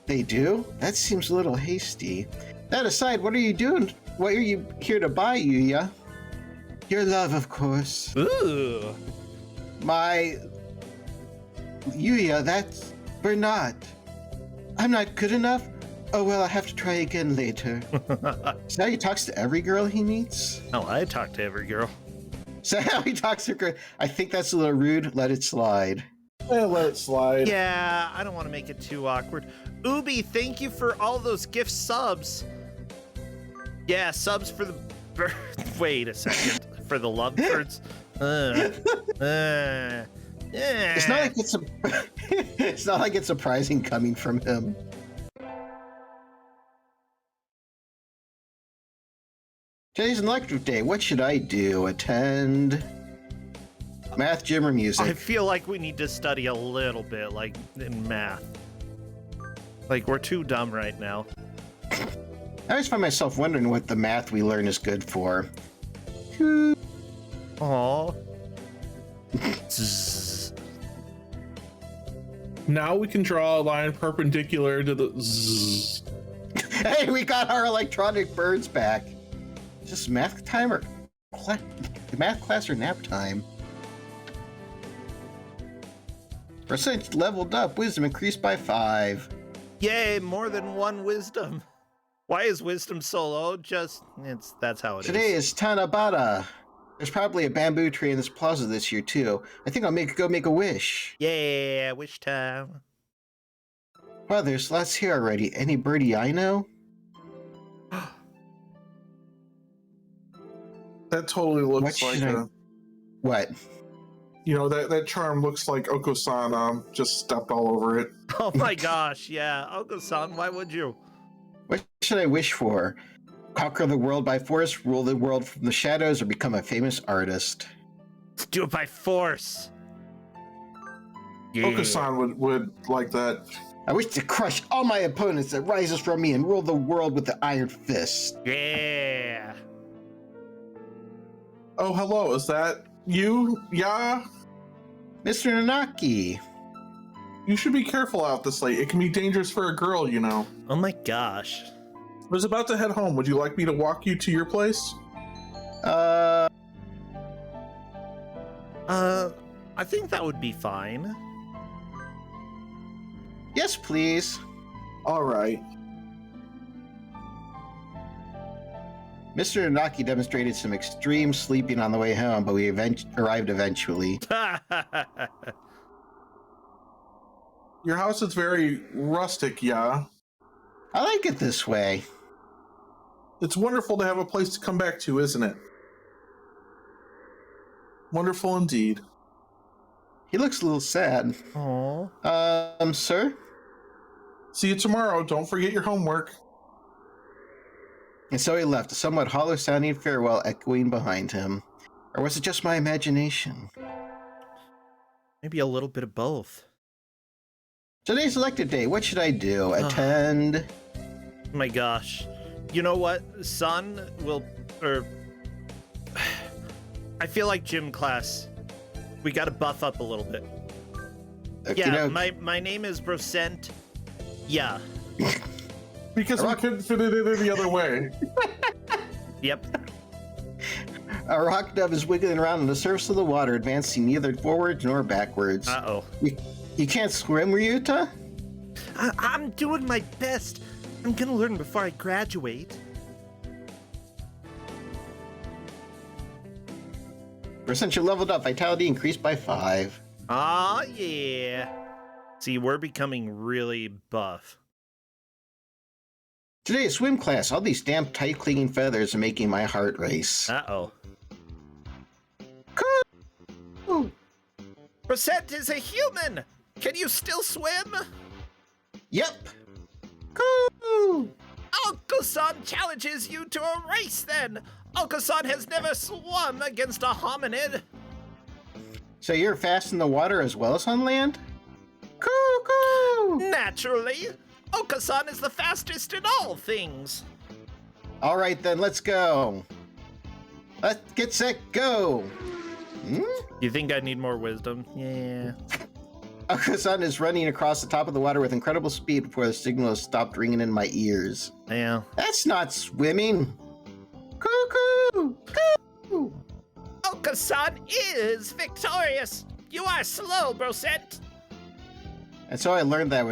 They do? That seems a little hasty. That aside, what are you doing? What are you here to buy, Yuya? Your love, of course. Ooh. My... Yuya, that's... We're not. I'm not good enough? Oh, well, I have to try again later. Is that how he talks to every girl he meets? Oh, I talk to every girl. Is that how he talks to girl? I think that's a little rude. Let it slide. Yeah, let it slide. Yeah, I don't want to make it too awkward. Ubi, thank you for all those gift subs. Yeah, subs for the bird. Wait a second. For the lovebirds. It's not like it's it's not like it's surprising coming from him. Today's an elective day. What should I do? Attend math, gym, or music? I feel like we need to study a little bit, like in math. Like we're too dumb right now. I always find myself wondering what the math we learn is good for. Aww. Now we can draw a line perpendicular to the zzz. Hey, we got our electronic birds back. Is this math time or math class or nap time? Percent leveled up. Wisdom increased by 5. Yay, more than one wisdom. Why is wisdom so low? That's how it is. Today is Tanabata. There's probably a bamboo tree in this plaza this year too. I think I'll go make a wish. Yeah, wish time. Wow, there's lots here already. Any birdie I know? That totally looks What like should I- a, What? you know, that charm looks like Oko-san just stepped all over it. Oh my gosh, yeah. Oko-san, why would you? What should I wish for? Conquer the world by force, rule the world from the shadows, or become a famous artist? Let's do it by force. Yeah. Oko-san would like that. I wish to crush all my opponents that rises from me and rule the world with the iron fist. Yeah. Oh, hello, is that you? Yeah? Mr. Nanaki. You should be careful out this late. It can be dangerous for a girl, you know. Oh my gosh. I was about to head home. Would you like me to walk you to your place? I think that would be fine. Yes, please. All right. Mr. Nanaki demonstrated some extreme sleeping on the way home, but we arrived eventually. Your house is very rustic, yeah. I like it this way. It's wonderful to have a place to come back to, isn't it? Wonderful indeed. He looks a little sad. Aww. Sir? See you tomorrow. Don't forget your homework. And so he left, a somewhat hollow-sounding farewell echoing behind him. Or was it just my imagination? Maybe a little bit of both. Today's elected day. What should I do? Attend? Oh my gosh. You know what? Son will... I feel like gym class. We gotta buff up a little bit. Yeah, my name is Brossentia. Yeah. Because we couldn't fit it in any other way. Yep. A rock dove is wiggling around on the surface of the water, advancing neither forwards nor backwards. Uh-oh. You can't swim, Ryuta? I'm doing my best. I'm gonna learn before I graduate. Brossentia leveled up, vitality increased by 5. Ah, yeah. See, we're becoming really buff. Today's swim class. All these damn tight clinging feathers are making my heart race. Uh-oh. Cool. Brossentia is a human! Can you still swim? Yep. Cool. Oko-san challenges you to a race, then! Oko-san has never swum against a hominid. So you're fast in the water as well as on land? Cool. Naturally! Oko-san is the fastest in all things! All right, then, let's go. Let's get set, go. You think I need more wisdom? Yeah. Oko-san is running across the top of the water with incredible speed before the signal has stopped ringing in my ears. Yeah. That's not swimming. Cuckoo! Cuckoo! Oko-san is victorious! You are slow, Brossentia! And so I learned that I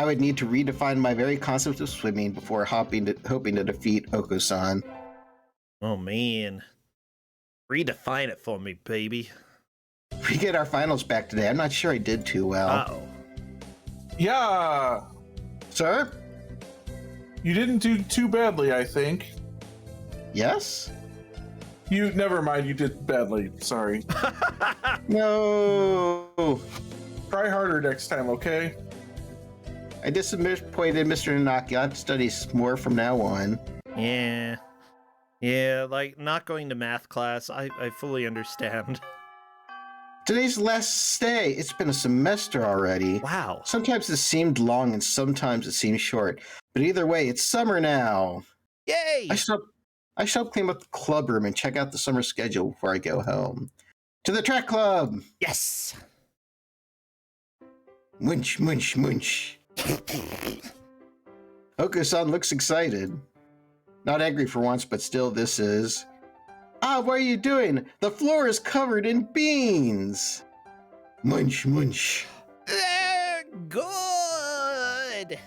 would need to redefine my very concept of swimming before hoping to defeat Oko-san. Oh, man. Redefine it for me, baby. We get our finals back today. I'm not sure I did too well. Uh-oh. Yeah. Sir? You didn't do too badly, I think. Yes? Never mind, you did badly. Sorry. No. Try harder next time, okay? I disappointed Mr. Nanaki. I'll have to study more from now on. Yeah. Yeah, like, not going to math class, I fully understand. Today's the last day. It's been a semester already. Wow. Sometimes it seemed long and sometimes it seemed short. But either way, it's summer now. Yay! I shall clean up the club room and check out the summer schedule before I go home. To the track club! Yes! Munch, munch, munch. Oko-san looks excited. Not angry for once, but still this is... Ah, what are you doing? The floor is covered in beans! Munch, munch. They're good!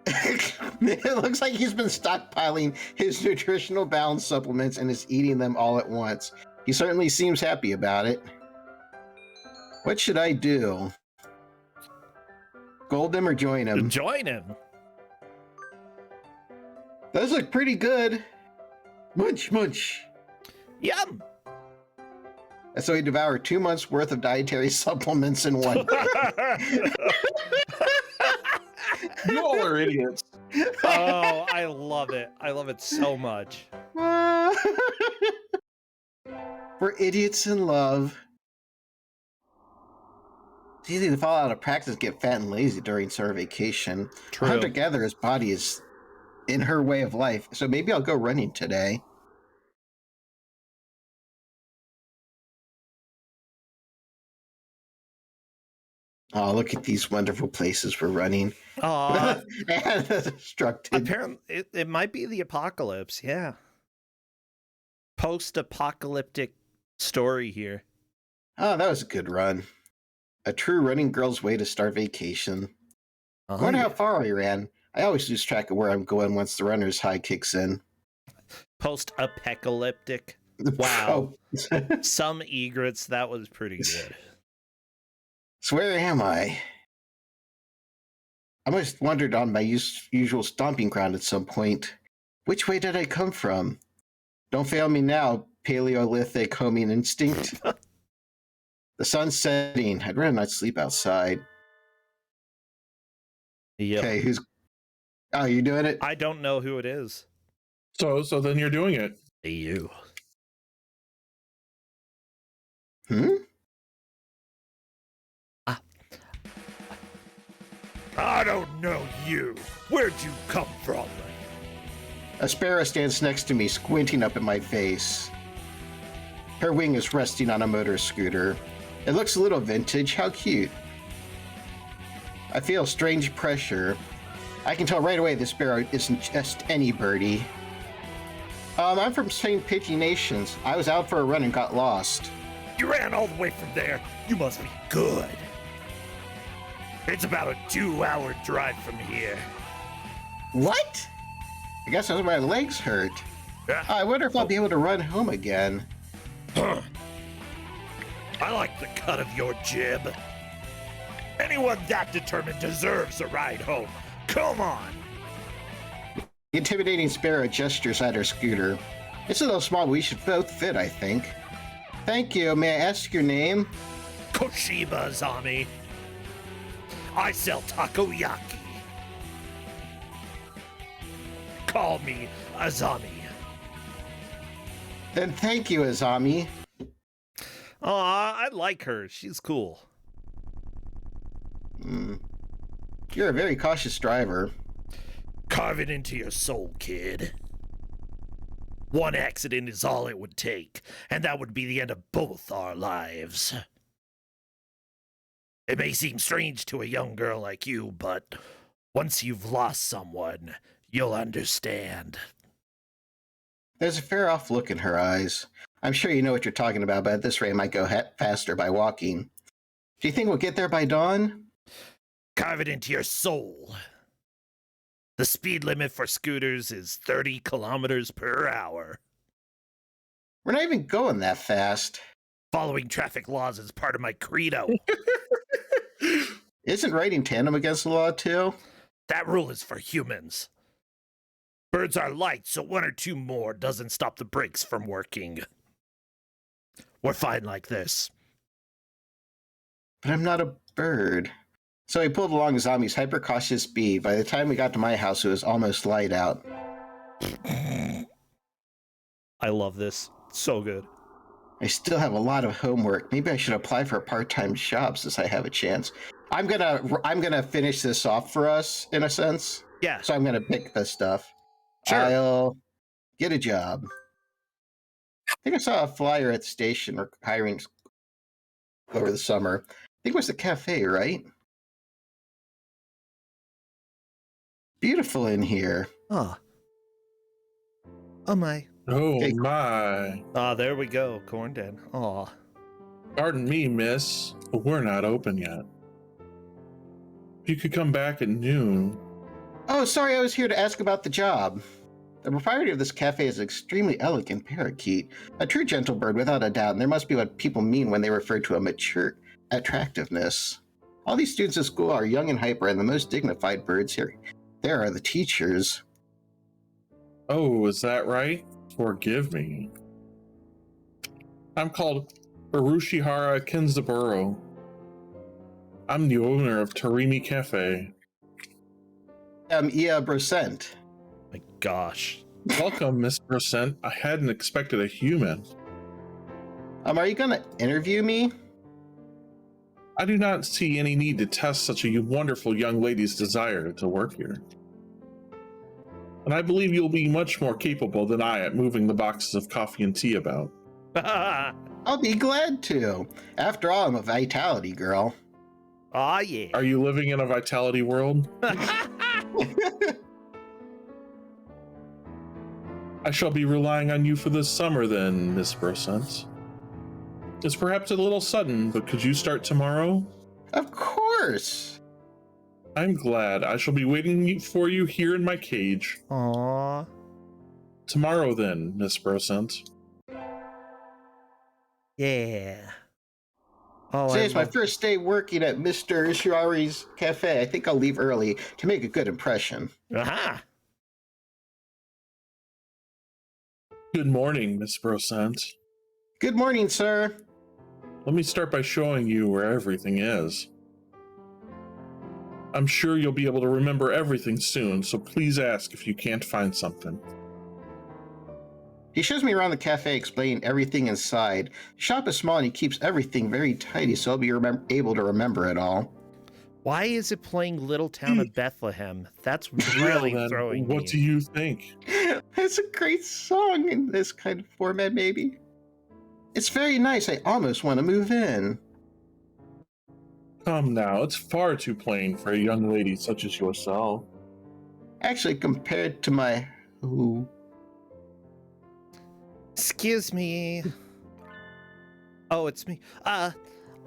It looks like he's been stockpiling his nutritional balance supplements and is eating them all at once. He certainly seems happy about it. What should I do? Scold him or join him? Join him! Those look pretty good. Munch, munch. Yum! And so he devoured 2 months worth of dietary supplements in one. You all are idiots. Oh, I love it. I love it so much. We're idiots in love. It's easy to fall out of practice, get fat and lazy during summer vacation. True. Hunter-gatherer's body is in her way of life, so maybe I'll go running today. Oh, look at these wonderful places we're running. Aw, And destructed. apparently it might be the apocalypse. Yeah. Post-apocalyptic story here. Oh, that was a good run. A true running girl's way to start vacation. I Oh, wonder yeah. how far I ran. I always lose track of where I'm going once the runner's high kicks in. Post-apocalyptic. Wow. Oh. Some egrets, that was pretty good. So where am I? I must have wandered on my usual stomping ground at some point. Which way did I come from? Don't fail me now, Paleolithic homing instinct. The sun's setting. I'd rather not sleep outside. Yep. Okay, who's... Oh, you doing it? I don't know who it is. So then you're doing it. You. Hmm? I don't know you. Where'd you come from? A sparrow stands next to me, squinting up at my face. Her wing is resting on a motor scooter. It looks a little vintage. How cute. I feel strange pressure. I can tell right away this sparrow isn't just any birdie. I'm from St. Pidgey Nations. I was out for a run and got lost. You ran all the way from there. You must be good. It's about a 2-hour drive from here. What? I guess that's why my legs hurt. I wonder if I'll be able to run home again. I like the cut of your jib. Anyone that determined deserves a ride home. Come on. The intimidating sparrow gestures at her scooter. It's a little small, but we should both fit, I think. Thank you. May I ask your name? Koshiba Azami. I sell takoyaki. Call me Azami. Then thank you, Azami. Aw, I like her. She's cool. You're a very cautious driver. Carve it into your soul, kid. One accident is all it would take, and that would be the end of both our lives. It may seem strange to a young girl like you, but once you've lost someone, you'll understand. There's a fair-off look in her eyes. I'm sure you know what you're talking about, but at this rate, I might go faster by walking. Do you think we'll get there by dawn? Carve it into your soul. The speed limit for scooters is 30 kilometers per hour. We're not even going that fast. Following traffic laws is part of my credo. Isn't riding tandem against the law, too? That rule is for humans. Birds are light, so one or two more doesn't stop the brakes from working. We're fine like this. But I'm not a bird. So he pulled along Azami's hyper-cautious speed. By the time we got to my house, it was almost light out. I love this. So good. I still have a lot of homework. Maybe I should apply for a part-time job since I have a chance. I'm gonna finish this off for us, in a sense. Yeah. So I'm gonna pick this stuff. Sure. I'll get a job. I think I saw a flyer at the station or hiring over the summer. I think it was the cafe, right? Beautiful in here. Ah. Oh my. Oh Okay. my. Ah, there we go, Corndan. Aw. Pardon me, miss, but we're not open yet. You could come back at noon. Oh, sorry, I was here to ask about the job. The proprietor of this cafe is an extremely elegant parakeet. A true gentle bird, without a doubt, and there must be what people mean when they refer to a mature attractiveness. All these students at school are young and hyper, and the most dignified birds here. There are the teachers. Oh, is that right? Forgive me. I'm called Harushihara Kenzaburo. I'm the owner of Tarimi Cafe. Ia Brosent. My gosh. Welcome, Miss Percent. I hadn't expected a human. Are you gonna interview me? I do not see any need to test such a wonderful young lady's desire to work here. And I believe you'll be much more capable than I at moving the boxes of coffee and tea about. I'll be glad to. After all, I'm a vitality girl. Aw, yeah. Are you living in a vitality world? I shall be relying on you for this summer then, Miss Brossentia. It's perhaps a little sudden, but could you start tomorrow? Of course. I'm glad. I shall be waiting for you here in my cage. Aw. Tomorrow then, Miss Brossentia. Yeah. Oh, Today is my love- first day working at Mr. Ishirari's cafe. I think I'll leave early to make a good impression. Aha. Good morning, Miss Brossentia. Good morning, sir. Let me start by showing you where everything is. I'm sure you'll be able to remember everything soon, so please ask if you can't find something. He shows me around the cafe, explaining everything inside. The shop is small and he keeps everything very tidy, so I'll be able to remember it all. Why is it playing Little Town of Bethlehem? That's really Well, then, throwing what me. do you think? It's a great song in this kind of format, maybe. It's very nice. I almost want to move in. Come now, it's far too plain for a young lady such as yourself. Actually, compared to my... Ooh. Excuse me. Oh, it's me. I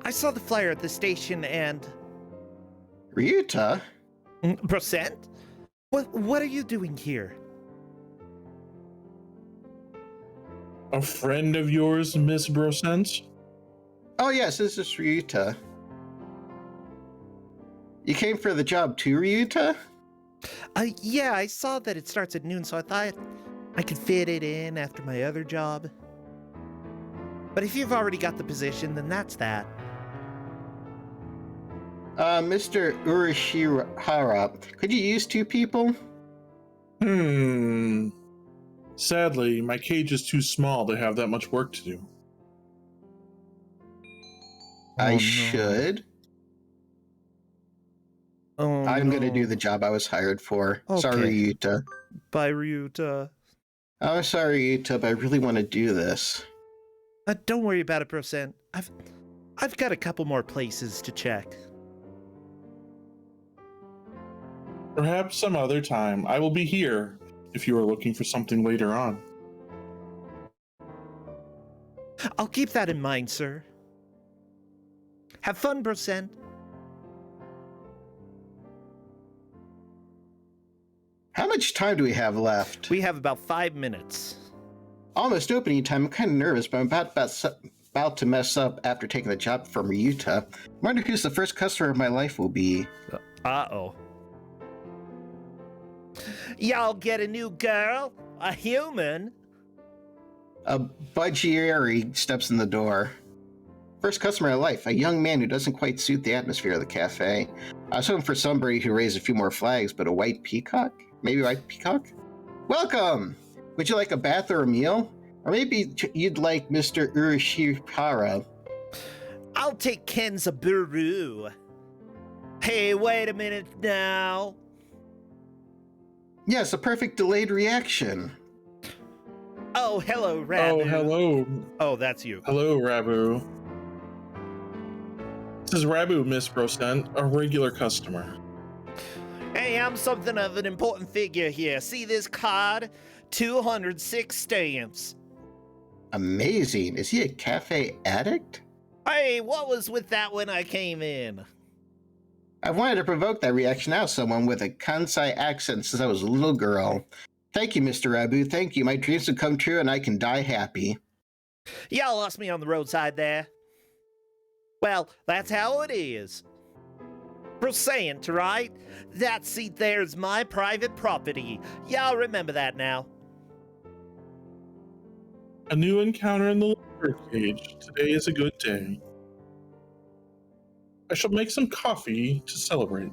saw the flyer at the station and... Ryuta? Brossentia? What are you doing here? A friend of yours, Miss Brossentia? Oh, yes, this is Ryuta. You came for the job too, Ryuta? Yeah, I saw that it starts at noon, so I thought I could fit it in after my other job. But if you've already got the position, then that's that. Mr. Urashihara, could you use two people? Sadly, my cage is too small to have that much work to do. I no. should. Oh, I'm gonna do no. the job I was hired for. Okay. Sorry, Ryuta. Bye, Ryuta. I'm sorry, Ryuta, but I really want to do this. Don't worry about it, Brossentia. I've got a couple more places to check. Perhaps some other time. I will be here if you are looking for something later on. I'll keep that in mind, sir. Have fun, Brossentia. How much time do we have left? We have about 5 minutes. Almost opening time. I'm kind of nervous, but I'm about to mess up after taking the job from Ryuta. I wonder who's the first customer of my life will be. Uh-oh. Y'all get a new girl? A human? A Budgieri steps in the door. First customer of life, a young man who doesn't quite suit the atmosphere of the cafe. I was hoping for somebody who raised a few more flags, but a white peacock? Maybe a white peacock? Welcome! Would you like a bath or a meal? Or maybe you'd like Mr. Urashihara. I'll take Kenzaburu. Hey, wait a minute now. Yes, a perfect delayed reaction. Oh, hello, Rabu. Oh, hello. Oh, that's you. Hello, Rabu. This is Rabu, Miss Brossentia, a regular customer. Hey, I'm something of an important figure here. See this card? 206 stamps. Amazing. Is he a cafe addict? Hey, what was with that when I came in? I wanted to provoke that reaction out of someone with a Kansai accent since I was a little girl. Thank you, Mr. Rabu. Thank you. My dreams have come true and I can die happy. Y'all lost me on the roadside there. Well, that's how it is. Brossentia, right? That seat there is my private property. Y'all remember that now. A new encounter in the liquor cage. Today is a good day. I shall make some coffee to celebrate.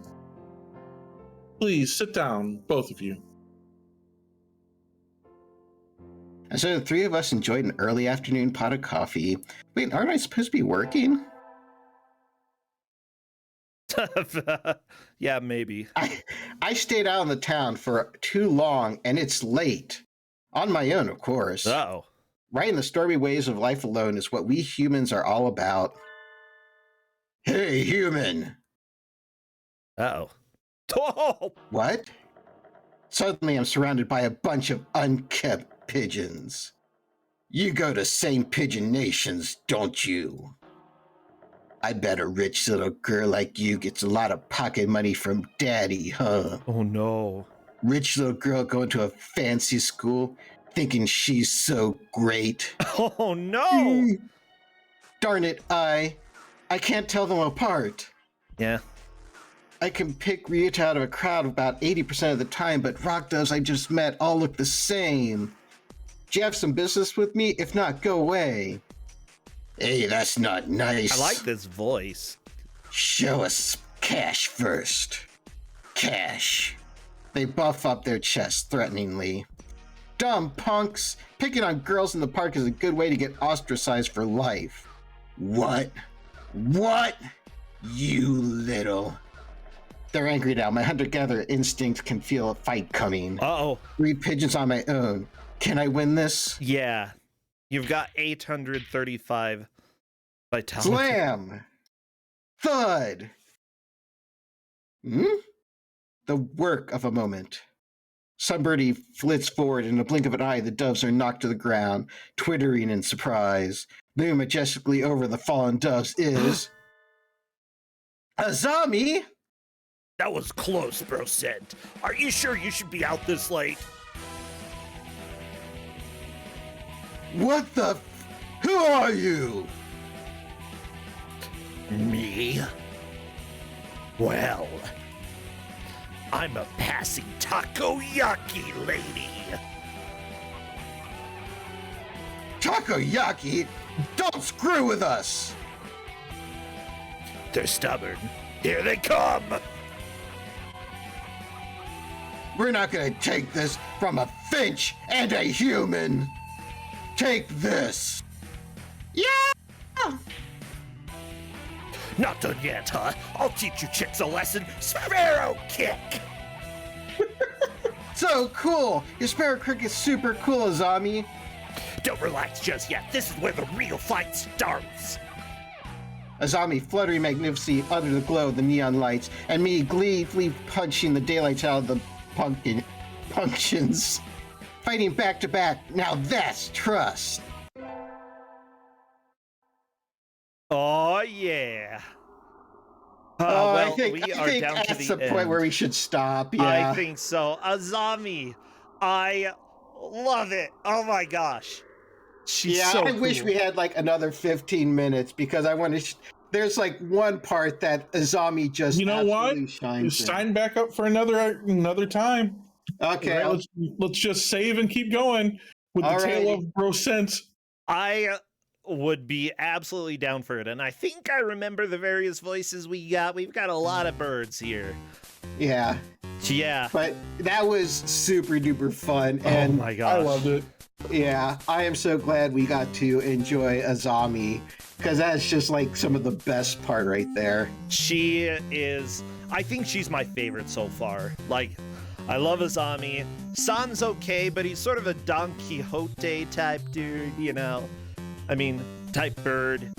Please sit down, both of you. And so the three of us enjoyed an early afternoon pot of coffee. Wait, aren't I supposed to be working? Yeah, maybe. I stayed out in the town for too long and it's late. On my own, of course. Uh-oh. Riding the stormy waves of life alone is what we humans are all about. Hey, human! Uh-oh. Oh! What? Suddenly I'm surrounded by a bunch of unkept pigeons. You go to Same Pigeon Nations, don't you? I bet a rich little girl like you gets a lot of pocket money from daddy, huh? Oh, no. Rich little girl going to a fancy school, thinking she's so great. Oh, no! Darn it, I can't tell them apart. Yeah. I can pick Ryuta out of a crowd about 80% of the time, but rock doves I just met all look the same. Do you have some business with me? If not, go away. Hey, that's not nice. I like this voice. Show us cash first. Cash. They buff up their chests threateningly. Dumb punks. Picking on girls in the park is a good way to get ostracized for life. What? What? You little... They're angry now. My hunter-gatherer instinct can feel a fight coming. Uh-oh. 3 pigeons on my own. Can I win this? Yeah. You've got 835 vitality. Slam! Thud! The work of a moment. Sunbirdie flits forward. In a blink of an eye, the doves are knocked to the ground, twittering in surprise. Looming majestically over the fallen doves is... Azami! That was close, Brosent. Are you sure you should be out this late? What the Who are you? Me? Well, I'm a passing takoyaki lady. Takoyaki? Don't screw with us! They're stubborn. Here they come! We're not gonna take this from a finch and a human! Take this! Yeah! Not done yet, huh? I'll teach you chicks a lesson. Sparrow kick! So cool! Your sparrow crick is super cool, Azami. Don't relax just yet. This is where the real fight starts. Azami fluttering magnificently under the glow of the neon lights, and me gleefully punching the daylights out of the punctions. Fighting back to back. Now that's trust. Oh, yeah. I think down to that's the the point end. where we should stop. Yeah. I think so. Azami, I love it. Oh my gosh. She's so I wish cool. we had like another 15 minutes because I want to. There's like one part that Azami just You know what? absolutely shines in. Sign back up for another time. Okay. Right, let's just save and keep going with the tale of Brosent. I would be absolutely down for it. And I think I remember the various voices we got. We've got a lot of birds here. Yeah. Yeah. But that was super duper fun. And oh my gosh. I loved it. Yeah, I am so glad we got to enjoy Azami because that's just like some of the best part right there. She is, I think she's my favorite so far. Like, I love Azami. San's okay, but he's sort of a Don Quixote type dude, you know? I mean, type bird.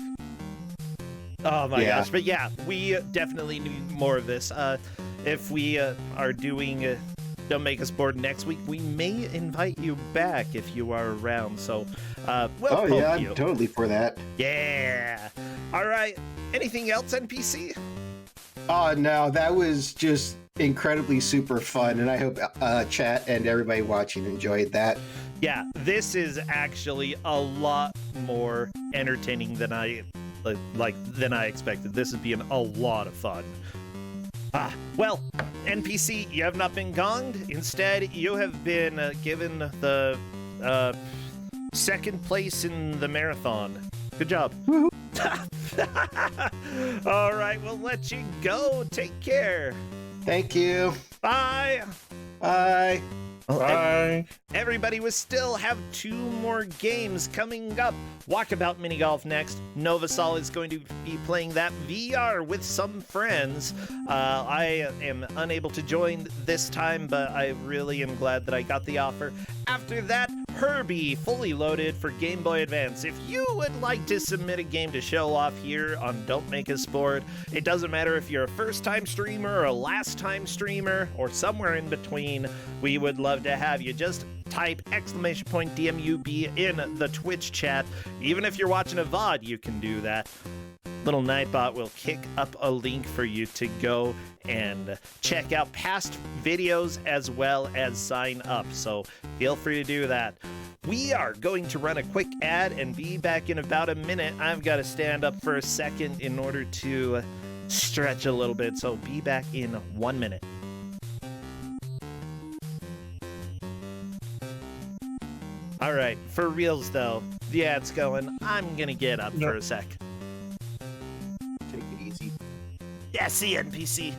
Oh my gosh. But yeah, we definitely need more of this. If we are doing Don't Make Us Bored next week, we may invite you back if you are around. So, we'll poke you. I'm totally for that. Yeah. All right. Anything else, NPC? Oh, no, that was just incredibly super fun. And I hope chat and everybody watching enjoyed that. Yeah, this is actually a lot more entertaining than I expected. This is being a lot of fun. Well, NPC, you have not been gonged. Instead, you have been given the second place in the marathon. Good job. All right, we'll let you go. Take care. Thank you. Bye. Bye. Bye. Everybody, we still have 2 more games coming up. Walkabout Minigolf next. Novasol is going to be playing that VR with some friends. I am unable to join this time, but I really am glad that I got the offer. After that, Herbie, fully loaded for Game Boy Advance. If you would like to submit a game to show off here on Don't Make Us Bored, it doesn't matter if you're a first-time streamer or a last-time streamer or somewhere in between, we would love to have you. Just type !DMUB in the Twitch chat. Even if you're watching a VOD, you can do that. Little Nightbot will kick up a link for you to go and check out past videos as well as sign up. So feel free to do that. We are going to run a quick ad and be back in about a minute. I've got to stand up for a second in order to stretch a little bit. So be back in 1 minute. All right, for reals though, the ad's going. I'm gonna get up for a sec. Take it easy. Yeah, see you, NPC.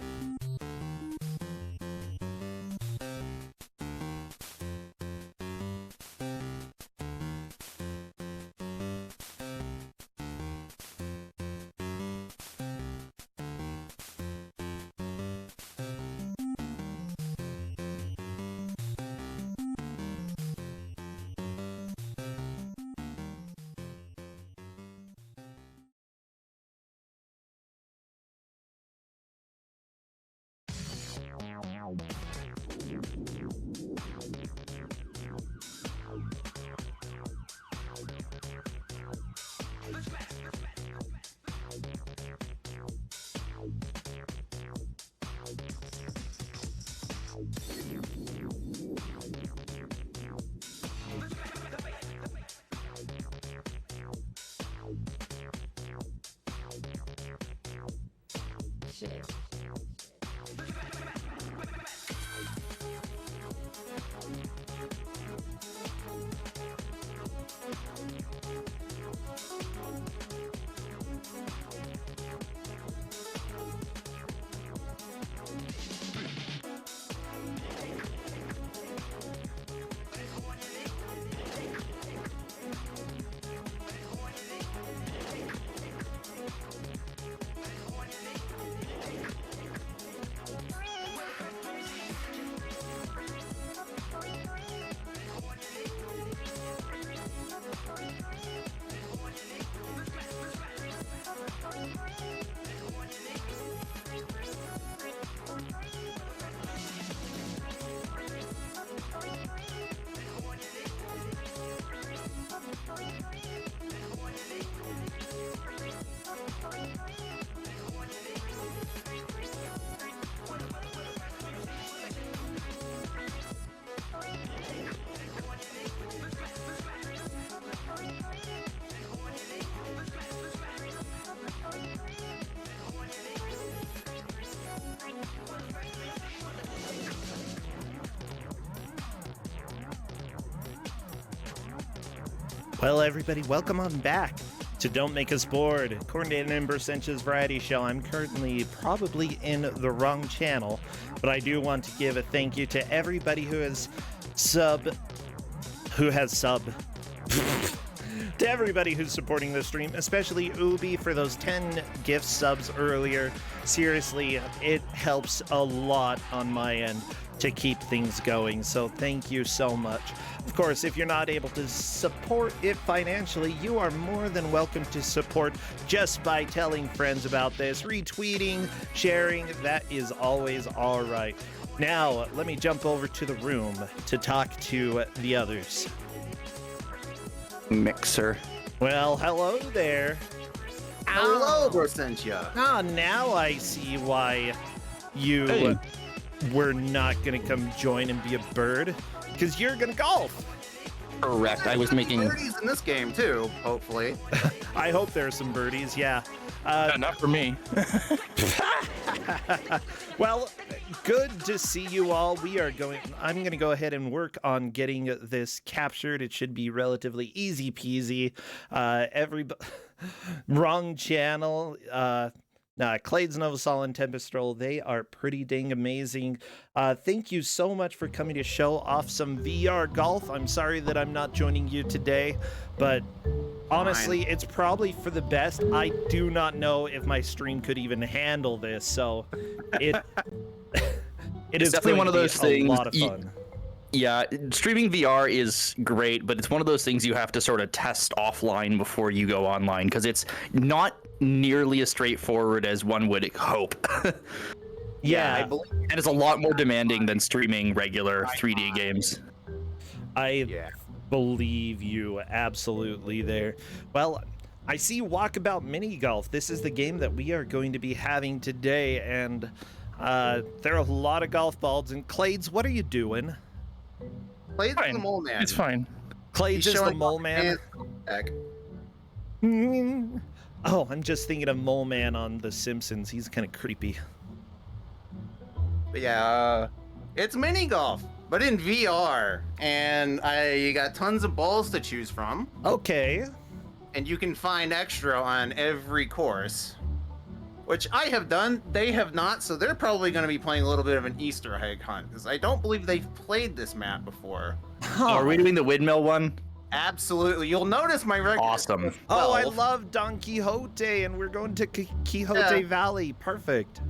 Well, everybody, welcome on back to Don't Make Us Bored, Corndan and Brossentia variety show. I'm currently probably in the wrong channel, but I do want to give a thank you to everybody who has to everybody who's supporting this stream, especially Ubi for those 10 gift subs earlier. Seriously, it helps a lot on my end to keep things going, so thank you so much. Of course, if you're not able to support it financially, you are more than welcome to support just by telling friends about this, retweeting, sharing. That is always all right. Now, let me jump over to the room to talk to the others. Mixer. Well, hello there. Hello, Brossentia. Ah, now I see why you were not going to come join and be a bird. Because you're going to golf. Correct. I was making birdies in this game, too, hopefully. I hope there are some birdies, yeah. Not for me. Well, good to see you all. I'm going to go ahead and work on getting this captured. It should be relatively easy peasy. Wrong channel. Clades, Novasol, and Tempestrol, they are pretty dang amazing. Thank you so much for coming to show off some VR golf. I'm sorry that I'm not joining you today, but honestly, it's probably for the best. I do not know if my stream could even handle this, so it is definitely one of those things. A lot of fun. Yeah, streaming VR is great, but it's one of those things you have to sort of test offline before you go online because it's not nearly as straightforward as one would hope. Yeah, and it's a lot more demanding than streaming regular 3D games. I believe you absolutely there. Well, I see Walkabout Minigolf. This is the game that we are going to be having today, and there are a lot of golf balls. And Clades, what are you doing? Clades is the mole man. It's fine. Clades is the mole man. Heck. Oh, I'm just thinking of Mole Man on The Simpsons. He's kind of creepy. But yeah, it's mini golf, but in VR, and you got tons of balls to choose from. Okay. And you can find extra on every course, which I have done. They have not, so they're probably going to be playing a little bit of an Easter egg hunt because I don't believe they've played this map before. Oh, are we doing the windmill one? Absolutely. You'll notice my record. Awesome. Oh, I love Don Quixote, and we're going to Quixote Valley. Perfect.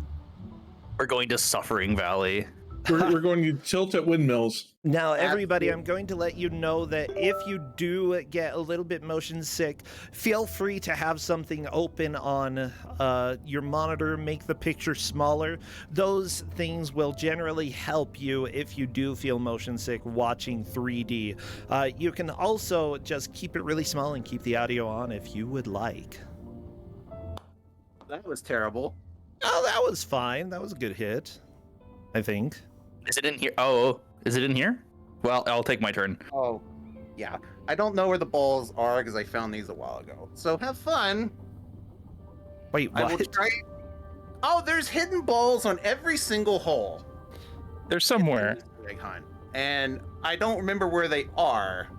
We're going to Suffering Valley. We're going to tilt at windmills. Now, everybody, I'm going to let you know that if you do get a little bit motion sick, feel free to have something open on your monitor, make the picture smaller. Those things will generally help you if you do feel motion sick watching 3D. You can also just keep it really small and keep the audio on if you would like. That was terrible. Oh, that was fine. That was a good hit, I think. Is it in here? Oh, is it in here? Well, I'll take my turn. Oh, yeah. I don't know where the balls are because I found these a while ago. So have fun. Wait, I will what? try. Oh, there's hidden balls on every single hole. They're somewhere. Easter egg hunt. And I don't remember where they are.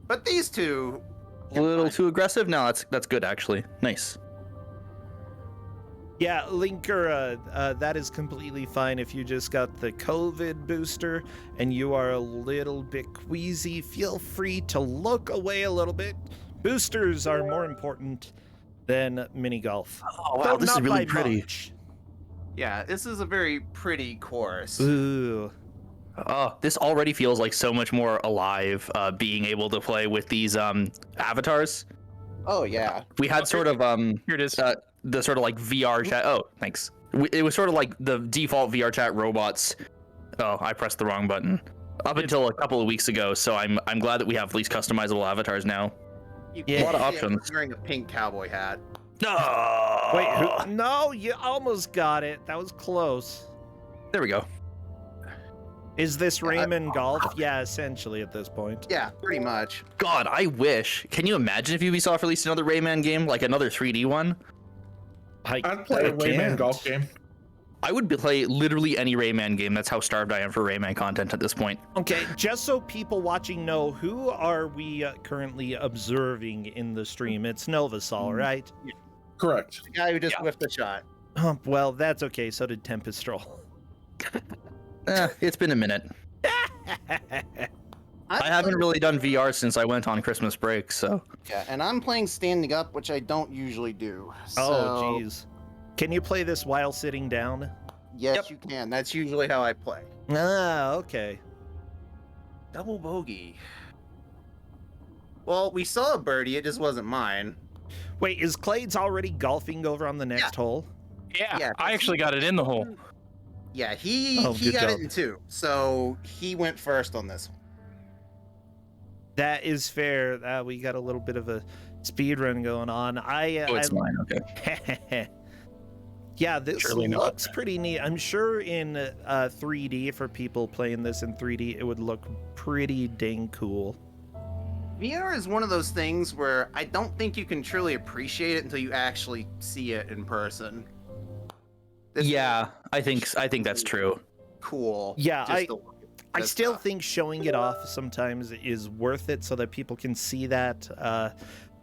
But these two. A little too aggressive? No, that's good actually. Nice. Yeah, Linker, that is completely fine if you just got the COVID booster and you are a little bit queasy. Feel free to look away a little bit. Boosters are more important than mini golf. Oh wow, Though this is not really by pretty. much. Yeah, this is a very pretty course. Ooh. Oh, this already feels like so much more alive. Being able to play with these avatars. Oh, yeah. We had sort of Here it is. the sort of like VR chat. Oh, thanks. It was sort of like the default VR chat robots. Oh, I pressed the wrong button. Up until a couple of weeks ago, so I'm glad that we have these customizable avatars now. Yeah. A lot of Yeah, options. he's wearing a pink cowboy hat. No. Wait, no, you almost got it. That was close. There we go. Is this Rayman Golf? Yeah, essentially at this point. Yeah, pretty much. God, I wish. Can you imagine if Ubisoft released another Rayman game, like another 3D one? I'd play a Rayman golf game. I would play literally any Rayman game. That's how starved I am for Rayman content at this point. Okay, just so people watching know, who are we currently observing in the stream? It's Novasol, right? Correct. The guy who just whiffed the shot. Oh, well, that's okay. So did Tempestroll. It's been a minute. I haven't really done VR since I went on Christmas break, so. Yeah, and I'm playing standing up, which I don't usually do. Oh, jeez. Can you play this while sitting down? Yes, you can. That's usually how I play. Ah, okay. Double bogey. Well, we saw a birdie. It just wasn't mine. Wait, is Clades already golfing over on the next hole? Yeah, I actually got it in the hole. Yeah, he good got job. it in two. So he went first on this one. That is fair. We got a little bit of a speed run going on. It's mine, okay. Yeah, this Surely not. looks pretty neat. I'm sure in 3D, for people playing this in 3D, it would look pretty dang cool. VR is one of those things where I don't think you can truly appreciate it until you actually see it in person. This Yeah, I think that's true. is cool. Yeah, just to look at I this still stuff. think showing it off sometimes is worth it so that people can see that.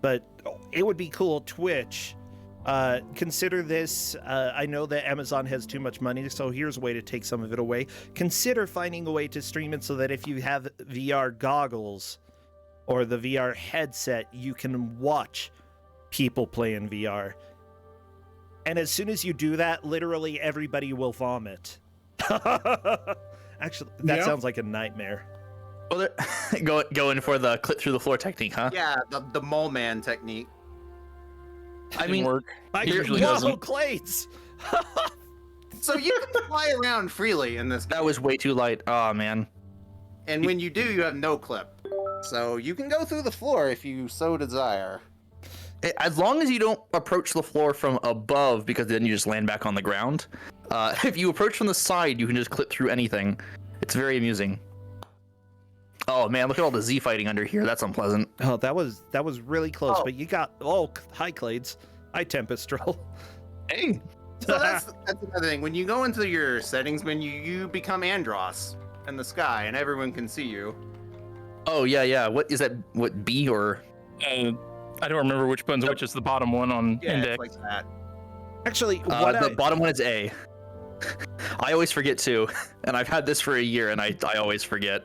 But it would be cool. Twitch, consider this. I know that Amazon has too much money, so here's a way to take some of it away. Consider finding a way to stream it so that if you have VR goggles or the VR headset, you can watch people play in VR. And as soon as you do that, literally everybody will vomit. Actually, that Yeah. sounds like a nightmare. Oh, going for the clip through the floor technique, huh? Yeah, the mole man technique. I mean, work. It usually whoa, doesn't. Clades! So you can fly around freely in this game. that was way too light. Oh man. And when you do, you have no clip. So you can go through the floor if you so desire. As long as you don't approach the floor from above, because then you just land back on the ground. If you approach from the side, you can just clip through anything. It's very amusing. Oh man, look at all the Z fighting under here. That's unpleasant. Oh, that was really close, Oh. but you got hi Clades. Hi Tempestral. Hey. So that's another thing. When you go into your settings menu, you become Andros in the sky, and everyone can see you. Oh yeah. What is that? What B or? I don't remember which button's which is the bottom one on Yeah, index. it's like that. Actually, The bottom one is A. I always forget too, and I've had this for a year, and I always forget.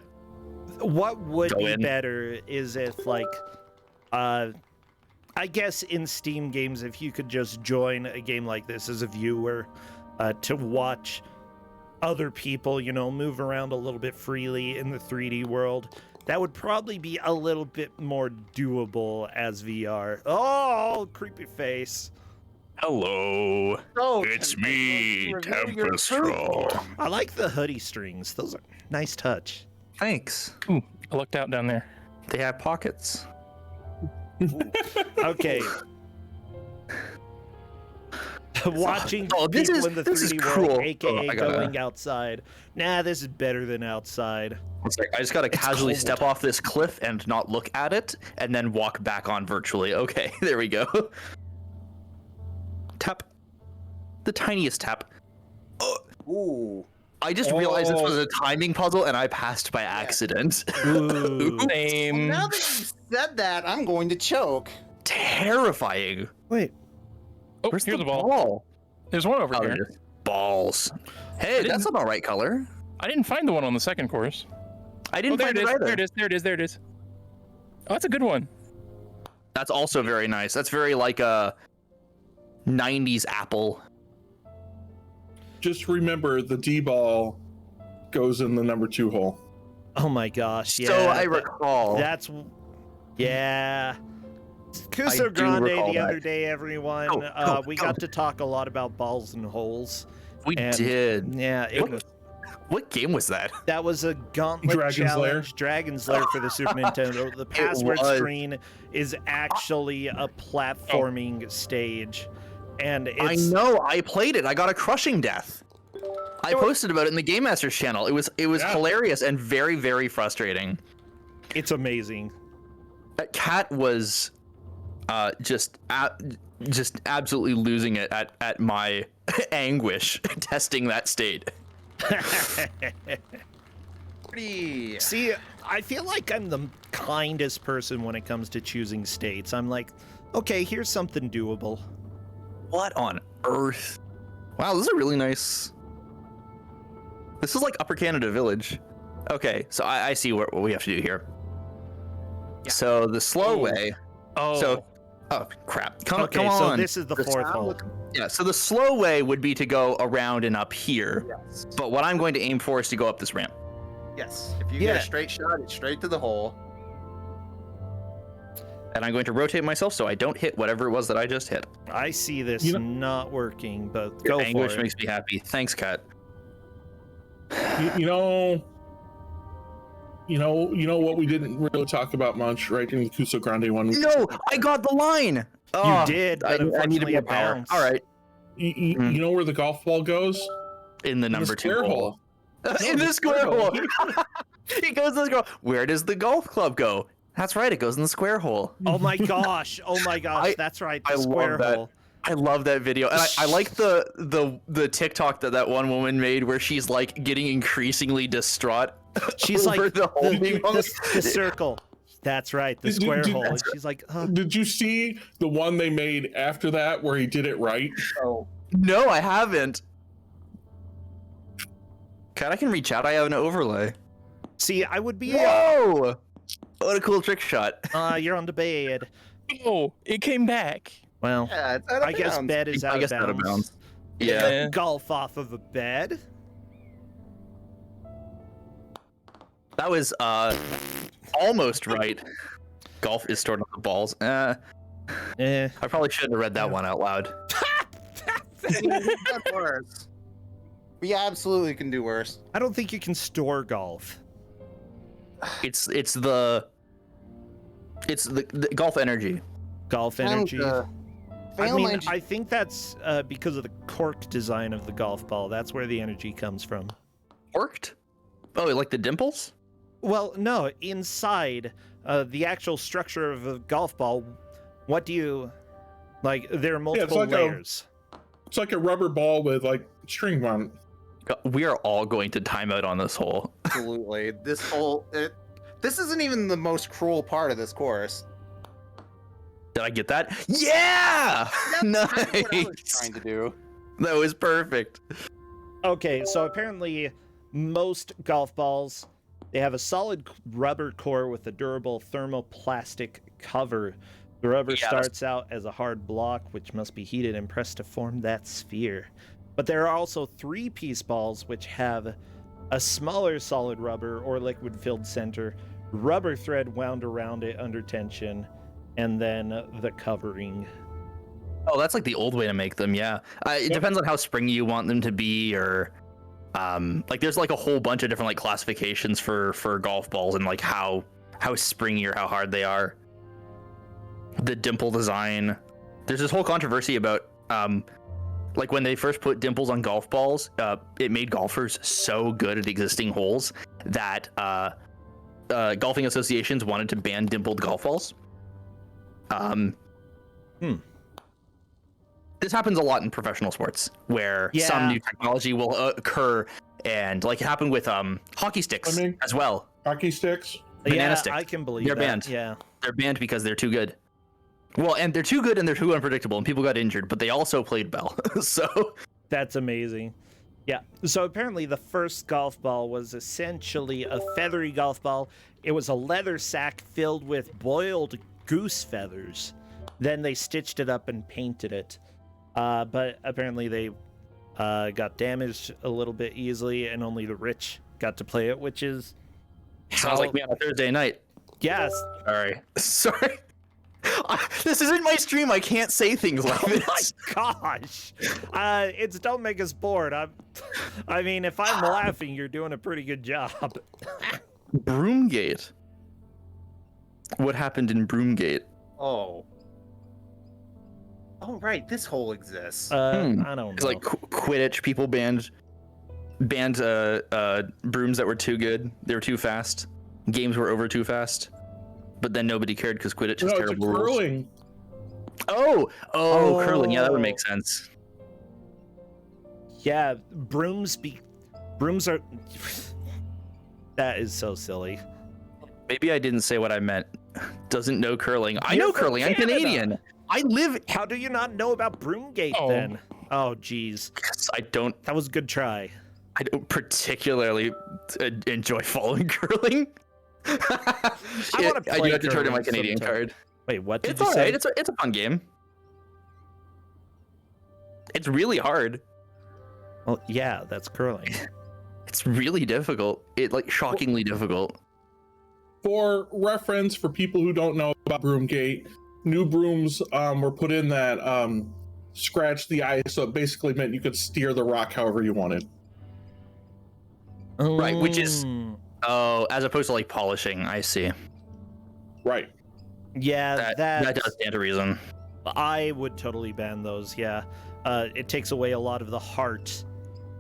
what would Go be in. better is if I guess in Steam games, if you could just join a game like this as a viewer to watch other people, move around a little bit freely in the 3D world, that would probably be a little bit more doable as VR. Oh, creepy face. Hello. Oh, It's me, Tempestral. I like the hoodie strings. Those are nice touch. Thanks. Ooh, I looked out down there. They have pockets. Okay. Watching this people is- in the this is 3D cruel. world, aka Oh, I gotta- going outside. Nah, this is better than outside. It's like I just gotta casually cold. step off this cliff and not look at it, and then walk back on virtually. Okay, there we go. Tap. The tiniest tap. Oh, Ooh. I just realized this was a timing puzzle, and I passed by accident. Ooh. Same. Now that you said that, I'm going to choke. Terrifying. Wait, Oh, Where's here's the a ball. ball? There's one over Oh, here. there it is. Balls. Hey, that's an alright color. I didn't find the one on the second course. I Oh, didn't there find it it is. either. There it is. There it is. There it is. Oh, that's a good one. That's also very nice. That's very like a 90s Apple. Just remember the D ball goes in the number 2 hole. oh my gosh, yeah. So I recall. That's yeah. Cuso do Grande recall the that. other day, everyone. We got to talk a lot about balls and holes. We and- did. Yeah, What game was that? that was a gauntlet Dragon's challenge. Dragon's Lair for the Super Nintendo. The password was. screen is actually a platforming stage, and I it's know. I played it. I got a crushing death. I posted about it in the Game Masters channel. It was Yeah. hilarious and very, very frustrating. it's amazing. That cat was just absolutely losing it at my anguish testing that state. Pretty. See, I feel like I'm the kindest person when it comes to choosing states. I'm like, okay, here's something doable. What on earth? Wow, this is a really nice. This is like Upper Canada Village. Okay, so I see what we have to do here. Yeah. So the slow way. Oh. So, oh crap! Come Okay, on. so this is the fourth sound- hole. Yeah, so the slow way would be to go around and up here. Yes. But what I'm going to aim for is to go up this ramp. Yes. If you Yeah. get a straight shot, it's straight to the hole. And I'm going to rotate myself so I don't hit whatever it was that I just hit. I see this You know- not working, but Your go for anguish it. makes me happy. Thanks, Kat. You know what we didn't really talk about much, right? In the Cuso Grande one. No, I got the line. You Oh, did, but I needed unfortunately more it power. bounced. All right, You know where the golf ball goes? in the In the number 2 square hole. hole. In the square hole. hole. It goes in the square. Where does the golf club go? That's right. It goes in the square hole. Oh my gosh! Oh my gosh! That's right. The square love that. hole. I love that video, and I like the TikTok that one woman made where she's like getting increasingly distraught. She's over like the hole being on the circle. That's right. The Did- square did- hole. And she's like, Did you see the one they made after that where he did it right? Oh. No, I haven't. Kat, I can reach out. I have an overlay. see, I would be. Whoa! What a cool trick shot. You're on the bed. Oh, it came back. Well, Yeah, it's out of I guess bounds. bed is I out guess of out of bounds. bounds. You Yeah. couldn't golf off of a bed. That was almost right. Golf is stored on the balls. I probably shouldn't have read that one out loud. That's worse. We absolutely can do worse. I don't think you can store golf. It's the golf energy. Golf energy. And, I think that's because of the cork design of the golf ball. That's where the energy comes from. Corked? Oh, like the dimples? Well, no, inside the actual structure of a golf ball, what do you like? There are multiple like layers. It's like a rubber ball with like string on it. We are all going to time out on this hole. absolutely. This isn't even the most cruel part of this course. Did I get that? Yeah! That's Nice. kind of what I was trying to do. That was perfect. Okay, so apparently most golf balls, they have a solid rubber core with a durable thermoplastic cover. The rubber starts out as a hard block, which must be heated and pressed to form that sphere. But there are also 3-piece balls, which have a smaller solid rubber or liquid-filled center, rubber thread wound around it under tension, and then the covering. Oh, that's like the old way to make them, yeah. It depends on how springy you want them to be, or like there's like a whole bunch of different like classifications for golf balls and like how springy or how hard they are. The dimple design. There's this whole controversy about like when they first put dimples on golf balls, it made golfers so good at existing holes that golfing associations wanted to ban dimpled golf balls. This happens a lot in professional sports where some new technology will occur, and like it happened with hockey sticks as well. Hockey sticks? Banana sticks. I can believe they're that. banned. Yeah. They're banned because they're too good. Well, and they're too good and they're too unpredictable, and people got injured, but they also played well. So That's amazing. Yeah. So apparently the first golf ball was essentially a feathery golf ball. It was a leather sack filled with boiled goose feathers. Then they stitched it up and painted it. But apparently they got damaged a little bit easily, and only the rich got to play it, which is sounds like me on a Thursday night. Yes. Sorry. This isn't my stream. I can't say things like this. Oh my gosh. It's don't make us bored. I mean, if I'm laughing, you're doing a pretty good job. Broomgate. What happened in Broomgate? Oh, right. This hole exists. I don't know. Like Quidditch, people banned brooms that were too good. They were too fast. Games were over too fast. But then nobody cared because Quidditch has terrible rules. Curling. Oh, curling. Yeah, that would make sense. Yeah, brooms are. That is so silly. Maybe I didn't say what I meant. Doesn't know curling. I You're know from curling. I'm Canada. Canadian. I live. How do you not know about Broomgate then? Oh, geez. I don't. That was a good try. I don't particularly enjoy following curling. I want to I play do have to turn in my curling Canadian sometime. card. Wait, what did It's you say? alright. It's a fun game. It's really hard. Well, yeah, that's curling. It's really difficult. Shockingly difficult. For reference, for people who don't know about Broomgate, new brooms were put in that scratched the ice, so it basically meant you could steer the rock however you wanted. Right, which is as opposed to like polishing. I see. Right. Yeah, that does stand to reason. I would totally ban those. Yeah, it takes away a lot of the heart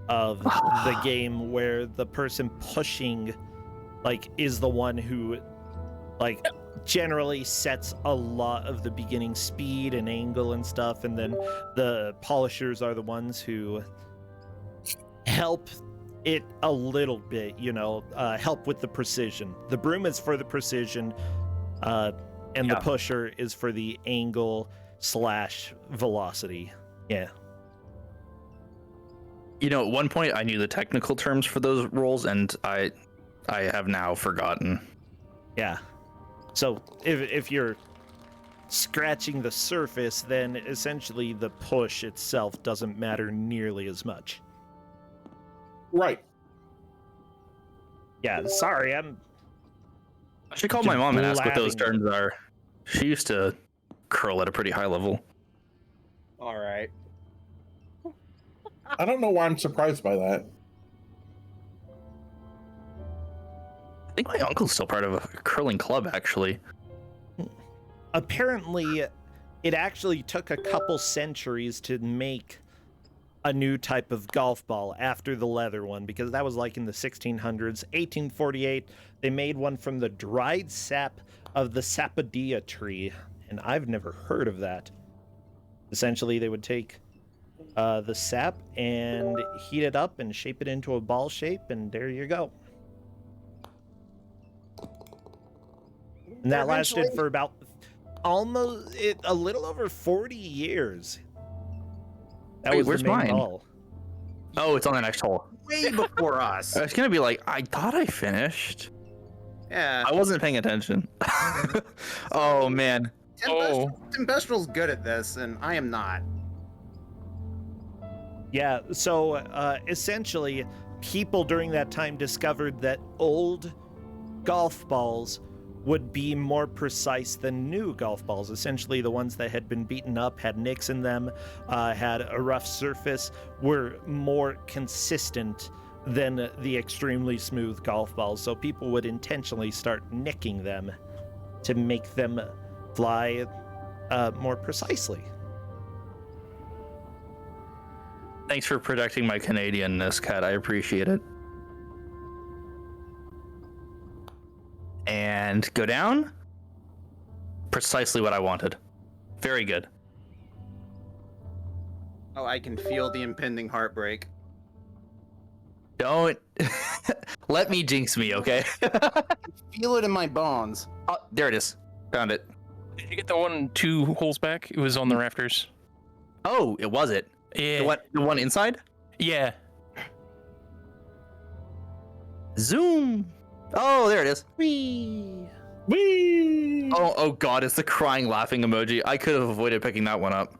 of the game, where the person pushing, like, is the one who, like, generally sets a lot of the beginning speed and angle and stuff, and then the polishers are the ones who help it a little bit, help with the precision. The broom is for the precision, and the pusher is for the angle / velocity. Yeah. At one point I knew the technical terms for those roles, and I have now forgotten. Yeah. So if you're scratching the surface, then essentially the push itself doesn't matter nearly as much. Right. Yeah, sorry, I'm I should call my mom and ask what those blabbing. terms are. She used to curl at a pretty high level. All right. I don't know why I'm surprised by that. I think my uncle's still part of a curling club, actually. Apparently, it actually took a couple centuries to make a new type of golf ball after the leather one, because that was like in the 1600s. 1848, they made one from the dried sap of the sapodilla tree, and I've never heard of that. Essentially, they would take the sap and heat it up and shape it into a ball shape, and there you go. And that lasted for about a little over 40 years. That Wait, was where's the main mine? ball. Oh, it's on the next hole. Way before us. I was gonna be like, I thought I finished. Yeah. I wasn't paying attention. Oh man. Tempestral's good at this, and I am not. Yeah, so essentially, people during that time discovered that old golf balls would be more precise than new golf balls. Essentially, the ones that had been beaten up, had nicks in them, had a rough surface, were more consistent than the extremely smooth golf balls. So people would intentionally start nicking them to make them fly more precisely. Thanks for protecting my Canadianness, Kat. I appreciate it. And go down. Precisely what I wanted. Very good. Oh, I can feel the impending heartbreak. Don't let me jinx me, okay? Feel it in my bones. Oh, there it is. Found it. Did you get the one 2 holes back? It was on the rafters. Oh, it was it. Yeah. The one inside? Yeah. Zoom. Oh, there it is. Whee! Oh god, it's the crying laughing emoji. I could have avoided picking that one up.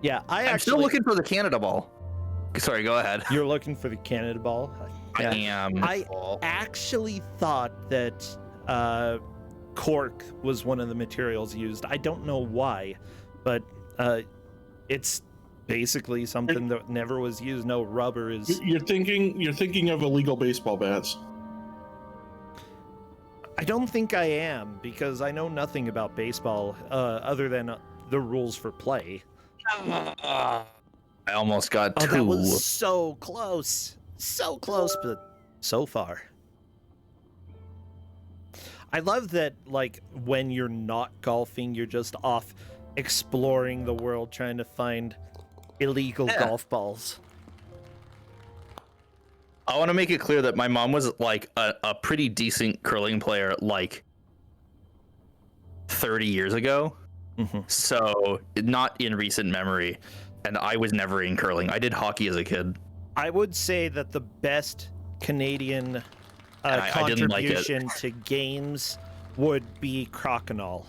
Yeah, I'm still looking for the Canada ball. Sorry, go ahead. You're looking for the Canada ball? I am. I actually thought that cork was one of the materials used. I don't know why, but it's basically something that never was used. No, rubber is. You're thinking of illegal baseball bats. I don't think I am, because I know nothing about baseball other than the rules for play. I almost got Oh, two. that was so close, but so far. I love that, like, when you're not golfing, you're just off exploring the world, trying to find illegal golf balls. I want to make it clear that my mom was like a pretty decent curling player like 30 years ago. Mm-hmm. So not in recent memory. And I was never in curling. I did hockey as a kid. I would say that the best Canadian I didn't like it. contribution to games would be Crokinole.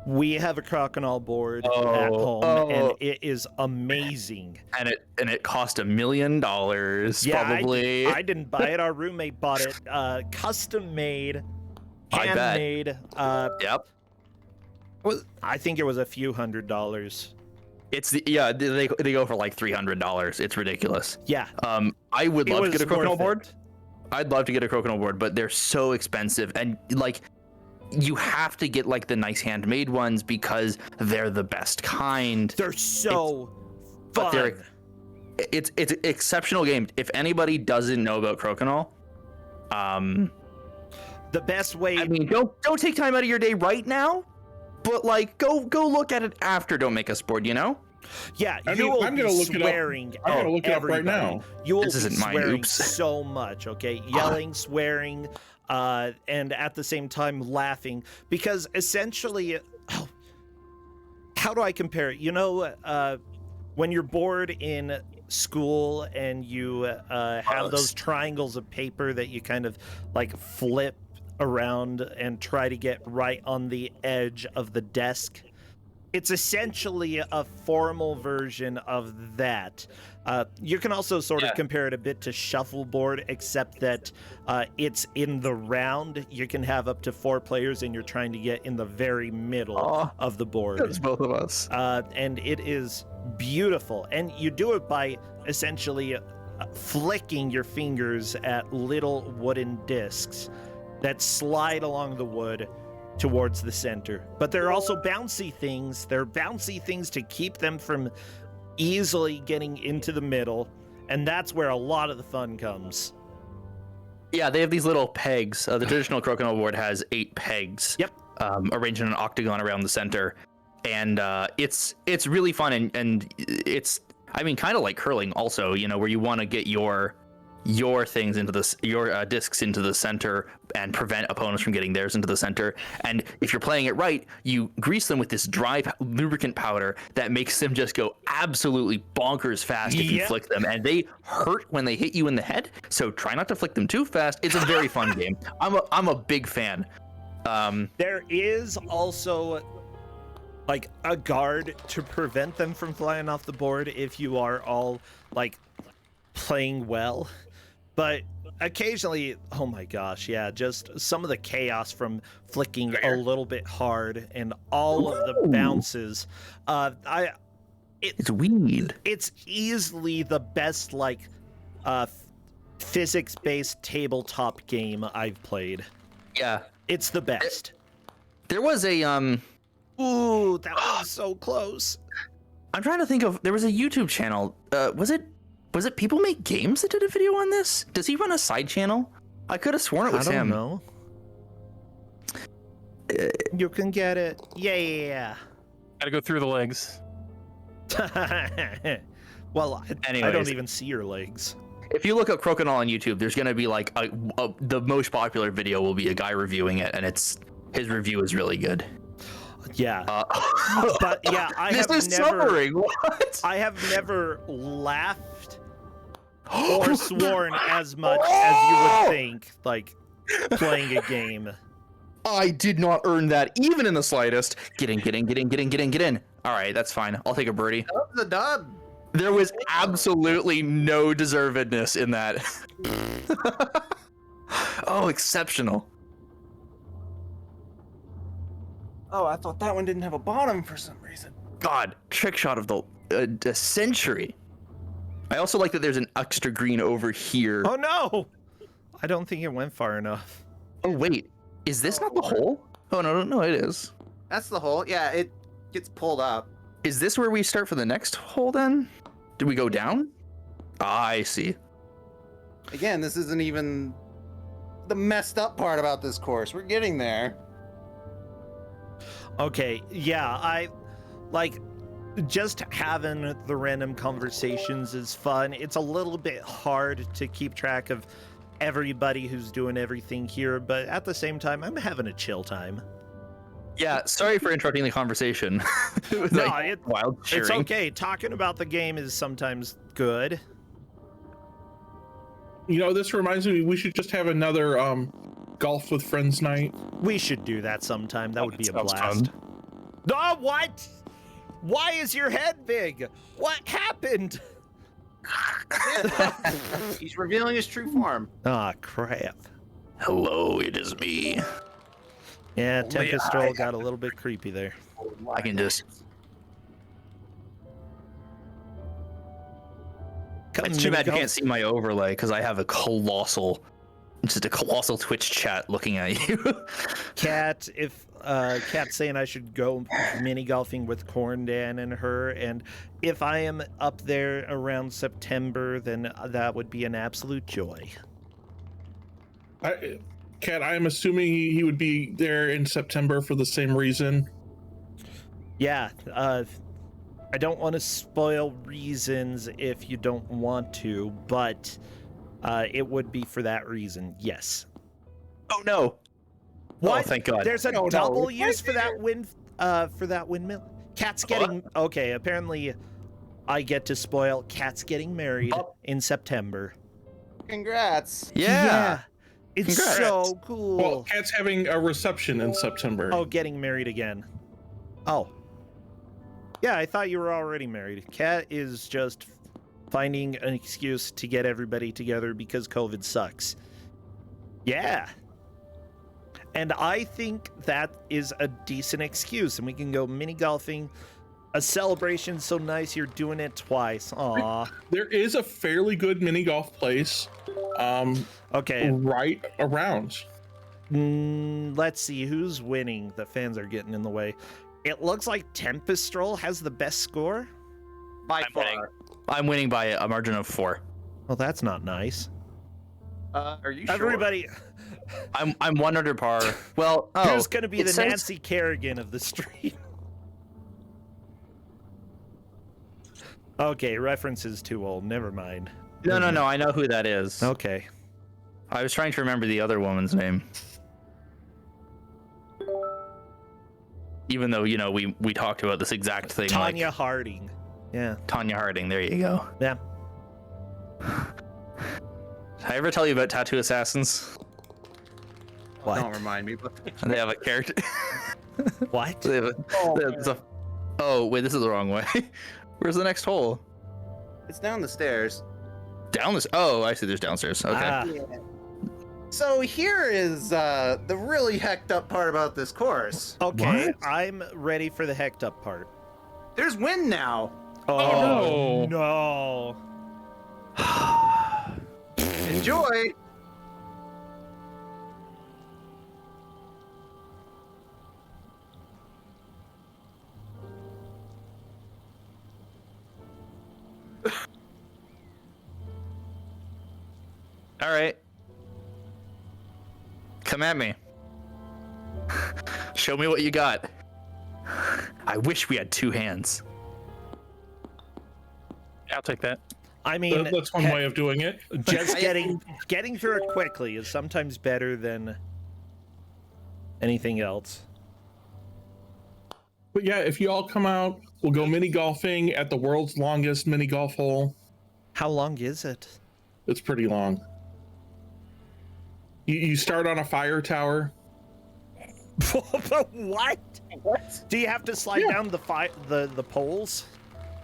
We have a Crokinole board at home, and it is amazing. And it cost $1 million, probably. I didn't buy it. Our roommate bought it. Custom made, I bet. handmade. Yep. I think it was a few $100s. It's they go for like $300. It's ridiculous. Yeah. I would love to get a Crokinole worth board. it. I'd love to get a Crokinole board, but they're so expensive, and like you have to get like the nice handmade ones because they're the best kind. They're so but fun. It's an exceptional game. If anybody doesn't know about Crokinole, The best way. I mean, don't take time out of your day right now, but like go look at it after. Don't make us bored, you know? Yeah, I you mean, will I'm be gonna look it up. swearing I'm gonna at look it up right everybody. now. You will This be isn't mine, swearing oops. so much, okay? Yelling, swearing, and at the same time laughing, because essentially, how do I compare it? You know, when you're bored in school and you have those triangles of paper that you kind of like flip around and try to get right on the edge of the desk. It's essentially a formal version of that. You can also sort of compare it a bit to shuffleboard, except that it's in the round. You can have up to 4 players, and you're trying to get in the very middle of the board. That's both of us. And it is beautiful. And you do it by essentially flicking your fingers at little wooden discs that slide along the wood towards the center. But there are also bouncy things. There are bouncy things to keep them from easily getting into the middle, and that's where a lot of the fun comes. Yeah, they have these little pegs. The traditional crokinole board has 8 pegs. Yep. Arranged in an octagon around the center, and it's really fun, and it's, I mean, kind of like curling also, you know, where you want to get your things into this, your discs into the center and prevent opponents from getting theirs into the center. And if you're playing it right, you grease them with this dry lubricant powder that makes them just go absolutely bonkers fast if you flick them, and they hurt when they hit you in the head. So try not to flick them too fast. It's a very fun game. I'm a big fan. There is also like a guard to prevent them from flying off the board if you are all like playing well. But occasionally, oh my gosh, yeah, just some of the chaos from flicking a little bit hard and all of the bounces. It's weird. It's easily the best like physics-based tabletop game I've played. Yeah, it's the best. There was a Ooh, that was so close. I'm trying to think of. There was a YouTube channel. Was it People Make Games that did a video on this? Does he run a side channel? I could have sworn it was him. I don't know. You can get it. Yeah. Gotta go through the legs. Well, anyways, I don't even see your legs. If you look up Crokinole on YouTube, there's gonna be like the most popular video will be a guy reviewing it, and his review is really good. Yeah. But yeah, I have never laughed or sworn as much as you would think, like playing a game. I did not earn that even in the slightest. Get in. All right, that's fine. I'll take a birdie. That was a dub. There was absolutely no deservedness in that. Oh, exceptional. Oh, I thought that one didn't have a bottom for some reason. God, trick shot of the century. I also like that there's an extra green over here. Oh no! I don't think it went far enough. Oh wait, is this not the hole? Oh no, it is. That's the hole. Yeah, it gets pulled up. Is this where we start for the next hole then? Do we go down? Ah, I see. Again, this isn't even the messed up part about this course. We're getting there. Okay, yeah, I like just having the random conversations is fun. It's a little bit hard to keep track of everybody who's doing everything here, but at the same time, I'm having a chill time. Yeah, sorry for interrupting the conversation. It's okay. Talking about the game is sometimes good. You know, this reminds me, we should just have another golf with friends night. We should do that sometime. That would be a blast. Oh, what? Why is your head big? What happened? He's revealing his true form. Ah, crap. Hello, it is me. Yeah, Tempestroll got a little bit creepy there. I can just... It's too bad you can't see my overlay because I have a colossal Twitch chat looking at you. Kat, if Kat's saying I should go mini golfing with Corndan and her, and if I am up there around September, then that would be an absolute joy. Kat, I'm assuming he would be there in September for the same reason. Yeah, I don't want to spoil reasons if you don't want to, but it would be for that reason, yes. Oh no! What? Oh, thank God! There's a double use for that windmill. Kat's getting okay. Apparently, I get to spoil. Kat's getting married in September. Congrats! Yeah. It's Congrats. So cool. Well, Kat's having a reception in September. Oh, getting married again. Oh. Yeah, I thought you were already married. Kat is just finding an excuse to get everybody together because COVID sucks. Yeah. And I think that is a decent excuse, and we can go mini golfing. A celebration so nice you're doing it twice. Aw. There is a fairly good mini golf place Okay. right around. Let's see who's winning. The fans are getting in the way. It looks like Tempest Stroll has the best score. By I'm far. winning. I'm winning by a margin of 4. Well, that's not nice. Are you sure? Everybody, I'm 1 under par. Well, who's going to be it the says- Nancy Kerrigan of the stream? Okay, reference is too old. Never mind. No. I know who that is. Okay. I was trying to remember the other woman's name. Even though, we talked about this exact thing. Tanya Harding. Yeah. Tanya Harding. There you go. Yeah. Did I ever tell you about Tattoo Assassins? What? Don't remind me. But They have a character. What? They have oh, wait, this is the wrong way. Where's the next hole? it's down the stairs. Down this. Oh, I see. There's downstairs. Okay. Ah, So here is the really hecked up part about this course. okay, What? I'm ready for the hecked up part. There's wind now. Oh, no. Enjoy. All right. Come at me. Show me what you got. I wish we had 2 hands. I'll take that. I mean, That's one way of doing it. just getting through it quickly is sometimes better than anything else. But yeah, if you all come out, we'll go mini golfing at the world's longest mini golf hole. How long is it? It's pretty long. You start on a fire tower. What? Do you have to slide down the poles?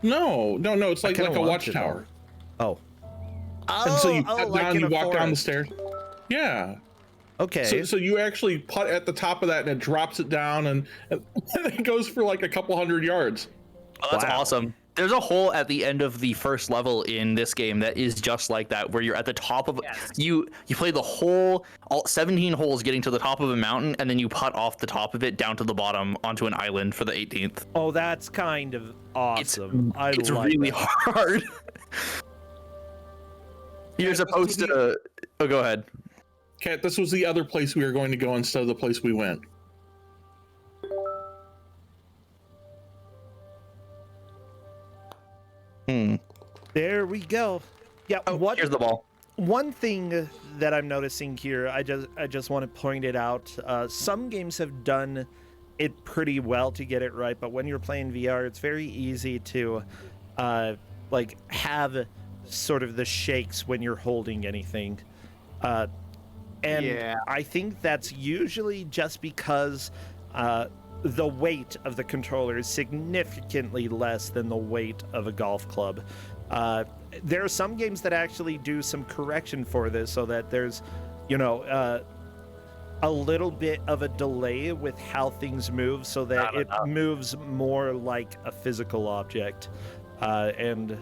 No. It's like kinda a want to, watchtower. Oh. And so you Oh, putt like down, in you a walk down the forest. stairs. Yeah. Okay. So you actually putt at the top of that and it drops it down and it goes for like a couple hundred yards. Oh, that's Wow. awesome. There's a hole at the end of the first level in this game that is just like that, where you're at the top of you play the whole all 17 holes getting to the top of a mountain, and then you putt off the top of it down to the bottom onto an island for the 18th. Oh, that's kind of awesome. It's like really that. hard. You're supposed to. Oh, go ahead. Kat, this was the other place we were going to go instead of the place we went. There we go. Yeah. What? Here's the ball. One thing that I'm noticing here, I just want to point it out. Some games have done it pretty well to get it right, but when you're playing VR, it's very easy to like have sort of the shakes when you're holding anything. And Yeah. I think that's usually just because the weight of the controller is significantly less than the weight of a golf club. There are some games that actually do some correction for this so that there's, a little bit of a delay with how things move so that it moves more like a physical object. And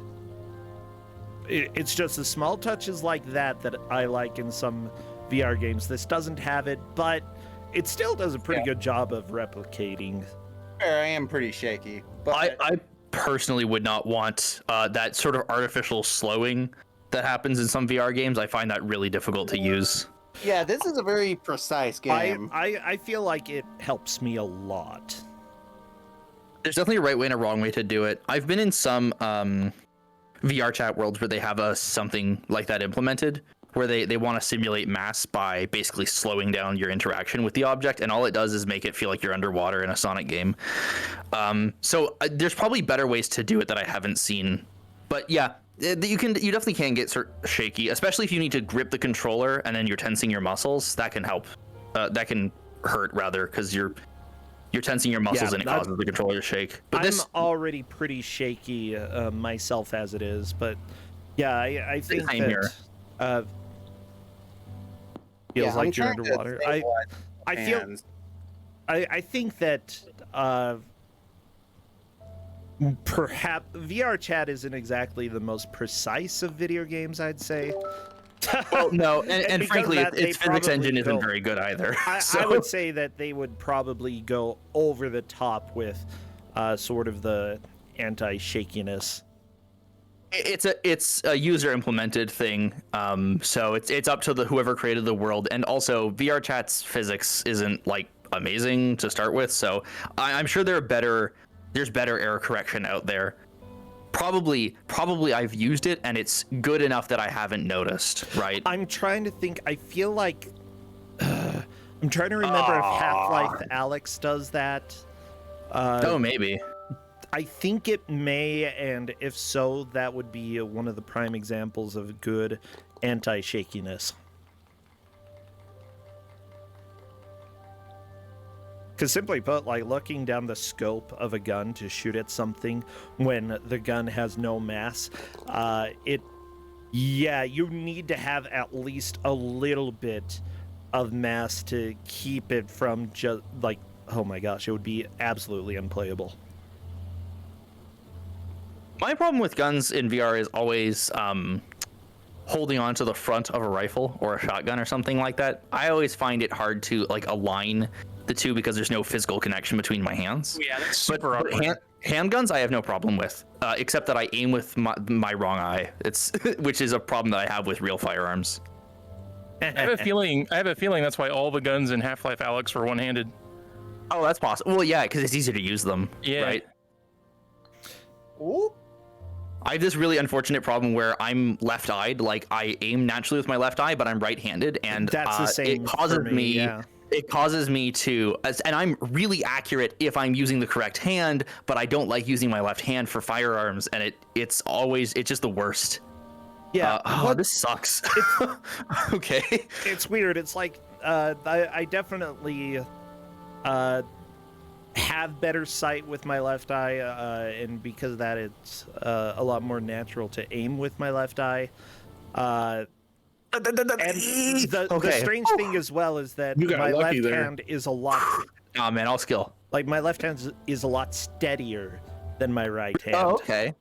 it's just the small touches like that that I like in some VR games. This doesn't have it, but it still does a pretty good job of replicating. Fair, I am pretty shaky. But I personally would not want that sort of artificial slowing that happens in some VR games. I find that really difficult to use. yeah, this is a very precise game. I feel like it helps me a lot. There's definitely a right way and a wrong way to do it. I've been in some VR chat worlds where they have something like that implemented, where they want to simulate mass by basically slowing down your interaction with the object, and all it does is make it feel like you're underwater in a Sonic game. So there's probably better ways to do it that I haven't seen, but yeah, you definitely can get shaky, especially if you need to grip the controller and then you're tensing your muscles. That can help. That can hurt rather, because you're You're tensing your muscles Yeah, and it causes the controller to shake. But I'm this already pretty shaky myself as it is, but yeah, I think Same here. that feels I'm like you're trying to underwater. stabilize I feel hands. I think that perhaps VR chat isn't exactly the most precise of video games, I'd say. well, no, and because frankly, that, they its physics probably engine isn't go- very good either. I so would say that they would probably go over the top with sort of the anti-shakiness. it's a user implemented thing. So it's up to the whoever created the world, and also VR chat's physics isn't like amazing to start with. So I'm sure there's better error correction out there. Probably I've used it and it's good enough that I haven't noticed, right? I'm trying to think. I feel like I'm trying to remember if Half-Life Alyx does that. Oh, maybe. I think it may, and if so, that would be one of the prime examples of good anti-shakiness. Because simply put, like looking down the scope of a gun to shoot at something when the gun has no mass, you need to have at least a little bit of mass to keep it from just like, oh my gosh, it would be absolutely unplayable. My problem with guns in VR is always holding on to the front of a rifle or a shotgun or something like that. I always find it hard to like align the two because there's no physical connection between my hands. Yeah, that's But super awkward. handguns I have no problem with, except that I aim with my wrong eye. It's which is a problem that I have with real firearms. I have a feeling that's why all the guns in Half-Life Alyx were one-handed. Oh, that's possible. Well, yeah, because it's easier to use them. Yeah. Right. Ooh. I have this really unfortunate problem where I'm left-eyed. Like I aim naturally with my left eye, but I'm right-handed, and That's the same it causes for me, yeah. It causes me to, and I'm really accurate if I'm using the correct hand, but I don't like using my left hand for firearms, and it's just the worst. Yeah, this sucks. Okay. it's weird. It's like I definitely have better sight with my left eye, and because of that, it's a lot more natural to aim with my left eye. And the strange thing as well is that You got my lucky left there. hand is a lot Oh man, all skill. like my left hand is a lot steadier than my right hand. Oh, okay.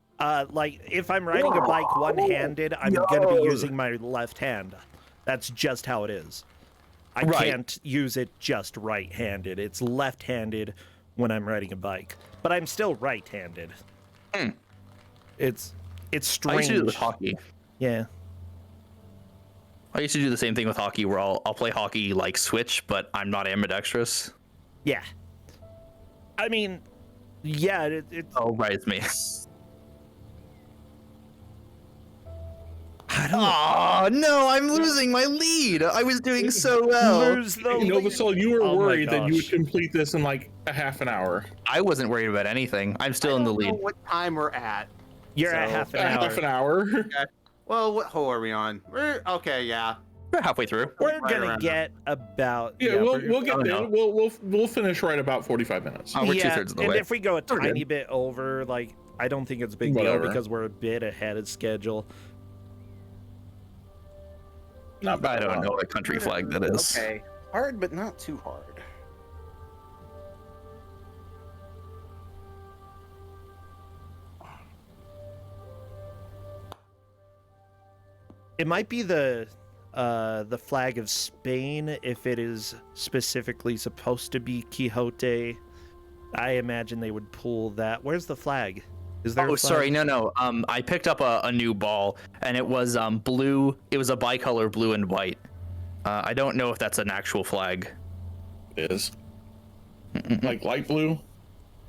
Like if I'm riding a bike one-handed, I'm gonna be using my left hand. That's just how it is. I Right. can't use it just right-handed. It's left-handed when I'm riding a bike, but I'm still right-handed. It's I strange. used to do it with hockey. Yeah. I used to do the same thing with hockey, where I'll play hockey like switch, but I'm not ambidextrous. Yeah. I mean, yeah, it's Oh, right, it's me. I don't Oh no, I'm losing my lead. I was doing so well. lose the lead. Novasol, you were Oh my worried that you would gosh. complete this in like a half an hour. I wasn't worried about anything. I'm still in the I don't know lead. what time we're at. You're at So- half an Half an hour. hour. Well, what hole are we on? We're okay. Yeah. We're halfway through. We're Right gonna around get about Yeah, we'll get Oh, there. no. We'll finish right about 45 minutes. Oh, we're yeah, 2/3 of the and way. if we go a We're tiny good. bit over, like I don't think it's a big deal Whatever. because we're a bit ahead of schedule. Not I bad. don't know what country flag that is. Okay. Hard, but not too hard. It might be the flag of Spain if it is specifically supposed to be Quixote. I imagine they would pull that. Where's the flag? Is there? Oh, a flag? sorry, no. I picked up a new ball, and it was blue. It was a bicolor blue and white. I don't know if that's an actual flag. It is. Like light blue.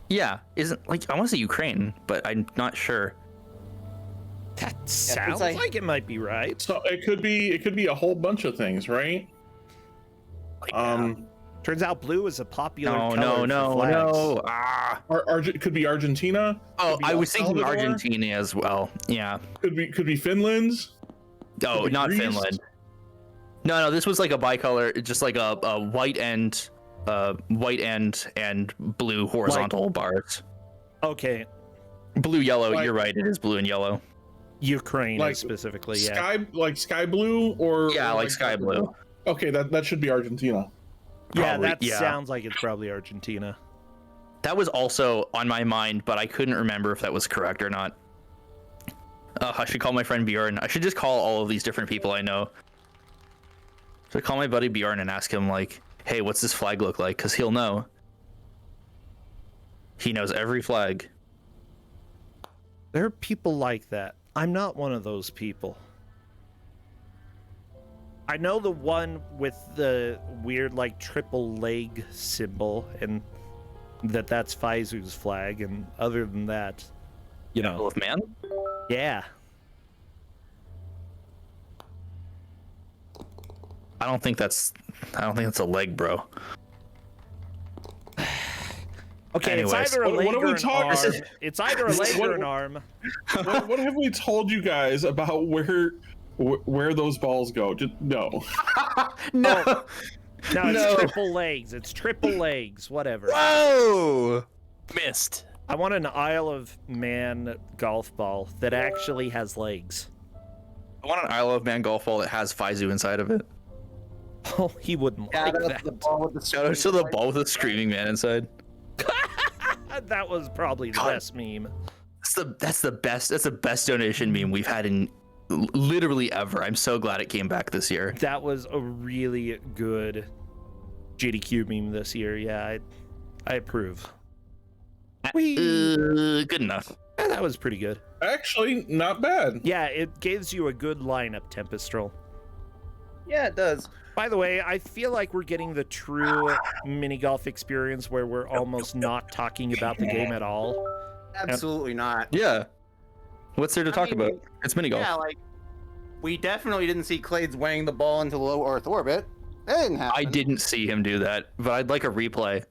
Yeah, isn't like I want to say Ukraine, but I'm not sure. That sounds like- like it might be right. So it could be a whole bunch of things, right? Turns out blue is a popular color for No. flags. Ah. Could be Argentina. Oh, Could be I El was thinking Salvador, Argentina as well. Yeah. Could be Finland's. Oh, Could be not Greece. Finland. No, this was like a bicolor, just like a white and white and blue horizontal bars. Okay, Blue, yellow. Like- You're right. It is blue and yellow. Ukraine Like specifically, yeah. sky blue or Yeah, or like sky blue. Okay, that should be Argentina. Yeah, Probably, that yeah. sounds like it's probably Argentina. That was also on my mind, but I couldn't remember if that was correct or not. I should call my friend Bjorn. I should just call all of these different people I know. So I call my buddy Bjorn and ask him, like, hey, what's this flag look like? Because he'll know. He knows every flag. There are people like that. I'm not one of those people. I know the one with the weird, like, triple leg symbol, and that's Faizu's flag, and other than that, you know. Wolf man? Yeah. I don't think that's a leg, bro. Okay, Anyways, it's either a what leg are we or an talking- arm. It's either a leg What- or an arm. What have we told you guys about where those balls go? Just, no. No. No, it's No. triple legs. It's triple legs. Whatever. Whoa! Missed. I want an Isle of Man golf ball that actually has legs. I want an Isle of Man golf ball that has Faizu inside of it. Oh, he wouldn't like that. the ball with the Shout out to the ball with a screaming man inside. That was probably the God. best meme. That's the best donation meme we've had in literally ever. I'm so glad it came back this year. That was a really good GDQ meme this year. Yeah, I approve. Good enough. Yeah, that was pretty good. Actually, not bad. Yeah, it gives you a good lineup, Tempestrel. Yeah, it does. By the way, I feel like we're getting the true mini golf experience where we're almost not talking about the game at all. Absolutely not. Yeah. What's there to talk mean, about? It's mini golf. Yeah, like we definitely didn't see Clades weighing the ball into low Earth orbit. That didn't happen. I didn't see him do that, but I'd like a replay.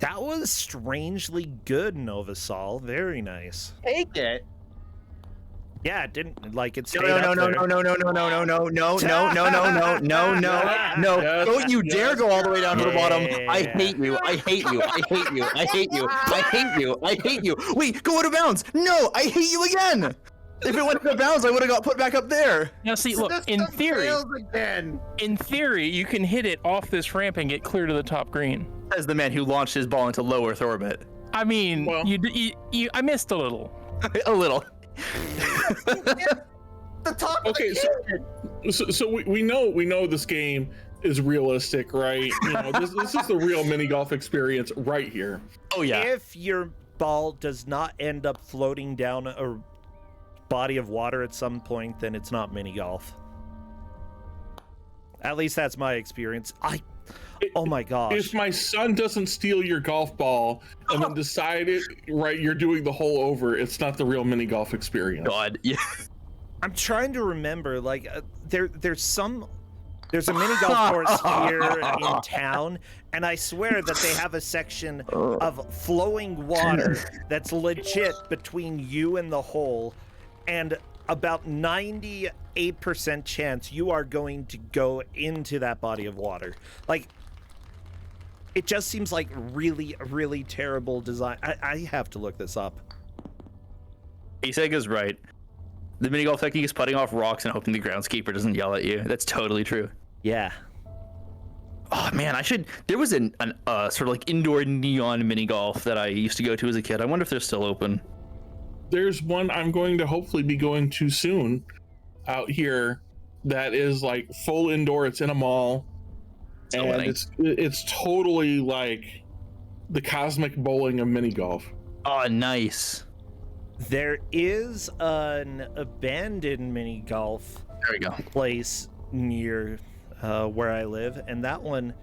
That was strangely good, Novasol. Very nice. take it. Yeah, it didn't like it stayed No, up there. No. Don't you dare go all the way down to the bottom. I Yeah. hate you. Wait, go out of bounds. No, I hate you again. If it went out of bounds, I would have got put back up there. Now see, look, in System theory, fails again. you can hit it off this ramp and get clear to the top green. As the man who launched his ball into low Earth orbit. I mean, Well- I missed a little. A little. The top of Okay, the so we know this game is realistic, right? You know, this is the real mini golf experience right here. Oh yeah. If your ball does not end up floating down a body of water at some point, then it's not mini golf. At least that's my experience. Oh my gosh. If my son doesn't steal your golf ball and then decide it, right, you're doing the whole over, it's not the real mini golf experience. God. Yeah. I'm trying to remember, like, there's a mini golf course here in town, and I swear that they have a section of flowing water that's legit between you and the hole, and about 98% chance you are going to go into that body of water. Like, it just seems like really, really terrible design. I have to look this up. Asega's right. The mini golf technique is putting off rocks and hoping the groundskeeper doesn't yell at you. That's totally true. Yeah. Oh man, there was an sort of like indoor neon mini golf that I used to go to as a kid. I wonder if they're still open. There's one I'm going to hopefully be going to soon out here that is like full indoor. It's in a mall. So And winning. it's totally like the cosmic bowling of mini golf. Oh, nice. There is an abandoned mini golf There we go. place near where I live, and that one.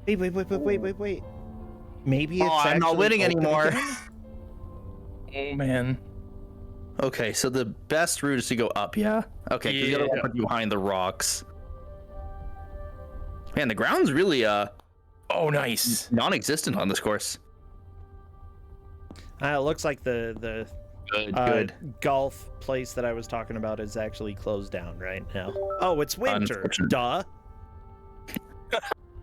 Wait. Maybe it's. Oh, I'm not actually winning open anymore. again? Oh man. Okay, so the best route is to go up, yeah? Okay, because the other one Yeah. put you behind the rocks. Man, the ground's really Oh, nice. non-existent on this course. It looks like the Good. Golf place that I was talking about is actually closed down right now. Oh, it's winter. Unfortunate. Duh. You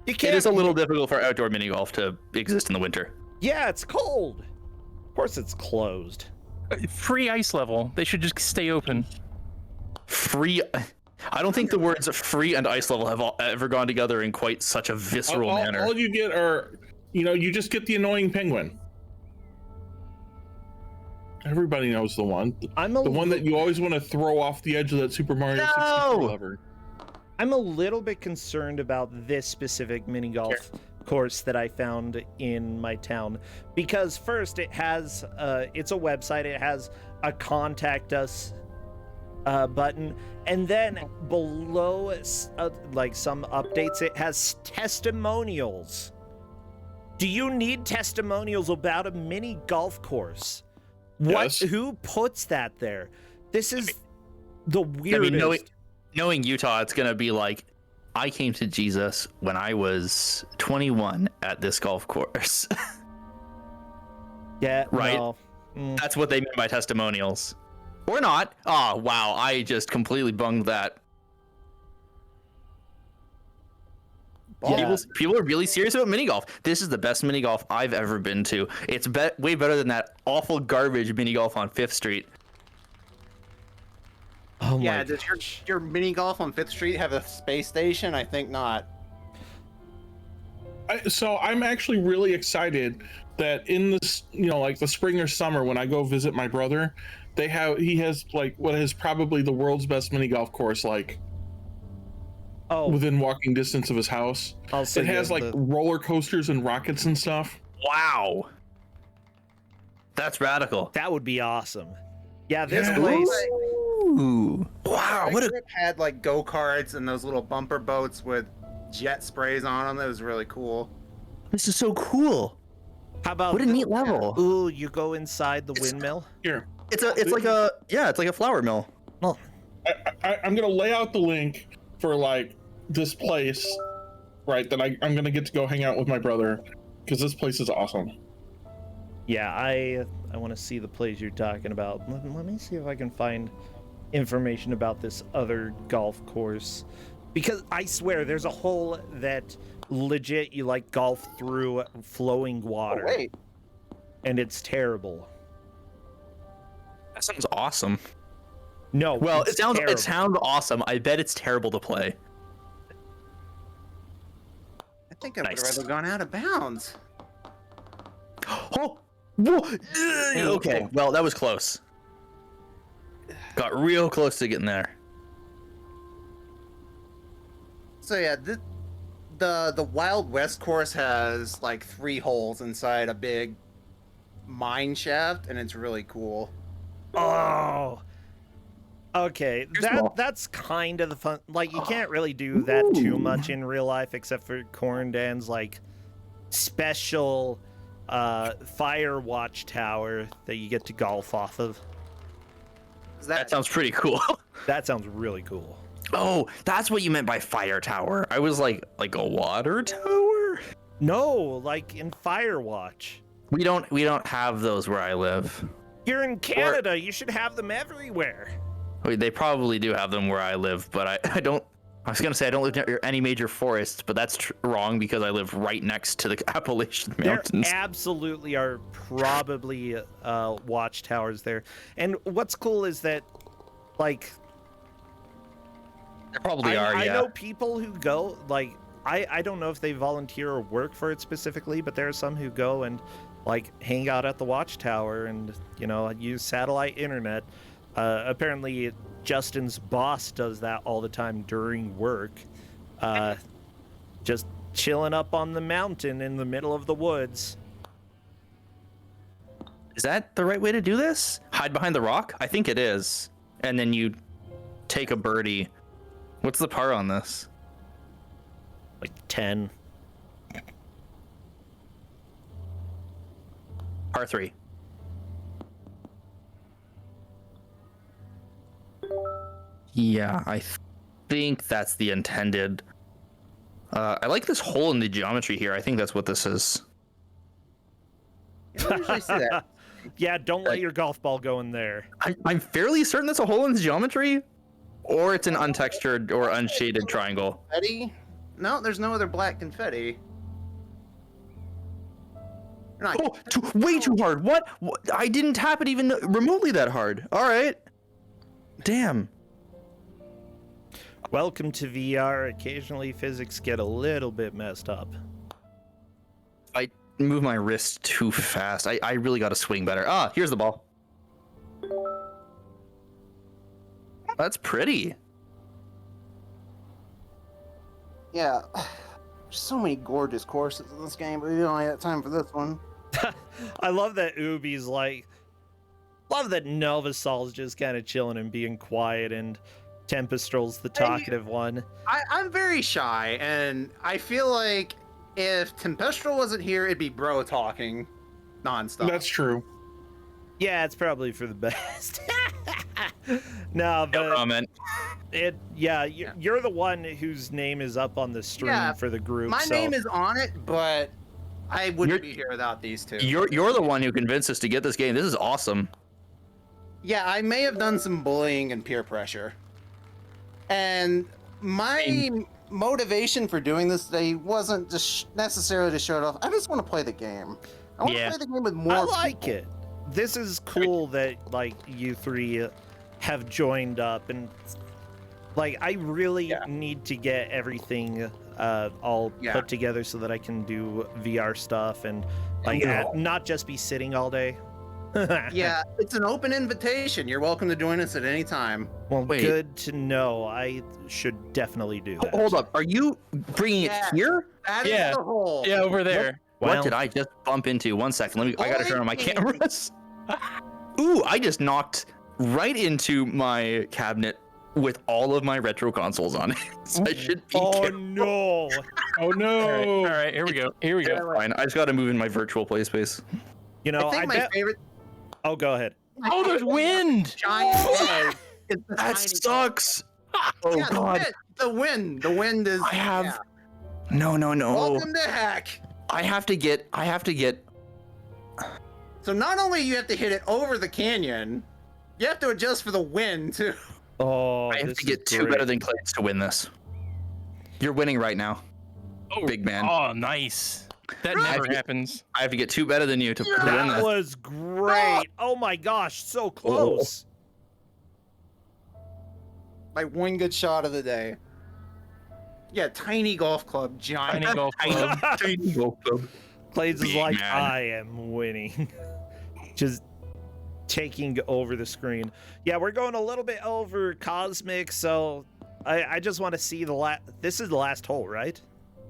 It can't. is a little difficult for outdoor mini golf to exist in the winter. Yeah, it's cold. Of course, it's closed. Free ice level. They should just stay open. Free. I don't think the words free and ice level have ever gone together in quite such a visceral manner. All you get are, you just get the annoying penguin. Everybody knows the one. The one that you always want to throw off the edge of that Super Mario 64 lever. I'm a little bit concerned about this specific mini golf course that I found in my town, because first it's a website. It has a contact us button, and then below like some updates, it has testimonials. Do you need testimonials about a mini golf course? Yes. Who puts that there? This is the weirdest. Knowing Utah, it's gonna be like, I came to Jesus when I was 21 at this golf course. Yeah, right. No. That's what they mean by testimonials, or not. Oh wow, I just completely bunged that. Yeah. People are really serious about mini golf. This is the best mini golf I've ever been to. It's way better than that awful garbage mini golf on 5th Street. Oh Yeah, my does gosh. your mini golf on 5th Street have a space station? I think not. So I'm actually really excited that in this, like the spring or summer when I go visit my brother, he has like what is probably the world's best mini golf course, like within walking distance of his house. Also, it has like roller coasters and rockets and stuff. Wow, that's radical. That would be awesome. Yeah, this Yeah. place. Ooh, wow, What had like go-karts and those little bumper boats with jet sprays on them. That was really cool. this is so cool. How about What a neat level. Ooh, you go inside the windmill. Here, It's like a flour mill. Well, I'm gonna lay out the link for like this place, right? That I'm gonna get to go hang out with my brother, because this place is awesome. yeah, I want to see the place you're talking about. Let me see if I can find information about this other golf course, because I swear there's a hole that legit you like golf through flowing water. Oh, wait. And it's terrible. That sounds awesome. No, Well, it's it terrible. sounds awesome. I bet it's terrible to play. I think I would have Nice. rather gone out of bounds. Oh, whoa. Okay. Well, that was close. Got real close to getting there. So yeah, the Wild West course has like 3 holes inside a big mine shaft, and it's really cool. Oh. Okay, that's kind of the fun. Like, you can't really do that too much in real life, except for Corndan's like special fire watchtower that you get to golf off of. That sounds pretty cool. That sounds really cool. Oh, that's what you meant by fire tower. I was like a water tower? No, like in Firewatch. We don't have those where I live. You're in Canada. You should have them everywhere. Wait, they probably do have them where I live, but I don't. I was gonna say I don't live near any major forests, but that's wrong because I live right next to the Appalachian Mountains. There absolutely are probably watchtowers there. And what's cool is that, like, There probably are. I Yeah. know people who go, like, I don't know if they volunteer or work for it specifically, but there are some who go and like hang out at the watchtower and use satellite internet. Apparently Justin's boss does that all the time during work, just chilling up on the mountain in the middle of the woods. Is that the right way to do this? Hide behind the rock? I think it is. And then you take a birdie. What's the par on this? Like 10. Par 3. Yeah, I think that's the intended. I like this hole in the geometry here. I think that's what this is. You don't usually see that. Yeah, don't let your golf ball go in there. I'm fairly certain that's a hole in the geometry, or it's an untextured or unshaded triangle. Confetti? No, there's no other black confetti. You're not- Oh, way too hard. What? I didn't tap it even remotely that hard. All right. Damn. Welcome to VR. Occasionally physics get a little bit messed up. I move my wrist too fast. I really got to swing better. Ah, here's the ball. That's pretty. Yeah. There's so many gorgeous courses in this game, but we don't have time for this one. I love that Ubi's like, love that Novasol's just kind of chilling and being quiet, and Tempestral's the talkative one. I'm very shy, and I feel like if Tempestral wasn't here, it'd be bro talking nonstop. That's true. Yeah, it's probably for the best. No, No but comment. you're the one whose name is up on the stream Yeah, for the group. My so. name is on it, but I wouldn't be here without these two. You're the one who convinced us to get this game. This is awesome. Yeah, I may have done some bullying and peer pressure. And my motivation for doing this today wasn't just necessarily to show it off. I just want to play the game. I want to play the game with more I like people. it. This is cool that like you three have joined up, and like I really need to get everything all put together so that I can do VR stuff and like not just be sitting all day. Yeah, it's an open invitation. You're welcome to join us at any time. Well, Wait. good to know. I should definitely do that. Hold up. Are you bringing it here? That is Yeah. the hole. Yeah, over there. What did I just bump into? 1 second. I gotta turn on my cameras. Ooh, I just knocked right into my cabinet with all of my retro consoles on it. So I should be careful. no! Oh no! All right, here we go. Here we go. Fine. I just gotta move in my virtual play space. You know, I think my bet. favorite Oh, go ahead. Oh, there's wind. giant head is the That tiny sucks. Oh Yeah, god. The wind. The wind is. I have yeah. no. Welcome to heck. I have to get So not only you have to hit it over the canyon, you have to adjust for the wind too. Oh, I have this to is get two great. better than Clays to win this. You're winning right now. Oh, Big man. Oh, nice. That never happens. I have to get two better than you to win That this. was great. Oh my gosh, so close. Like one good shot of the day. Yeah, tiny golf club, giant. Tiny golf club. Tiny golf club. Plays is Big like, man. I am winning. Just taking over the screen. Yeah, we're going a little bit over Cosmic, so I just want to see this is the last hole, right?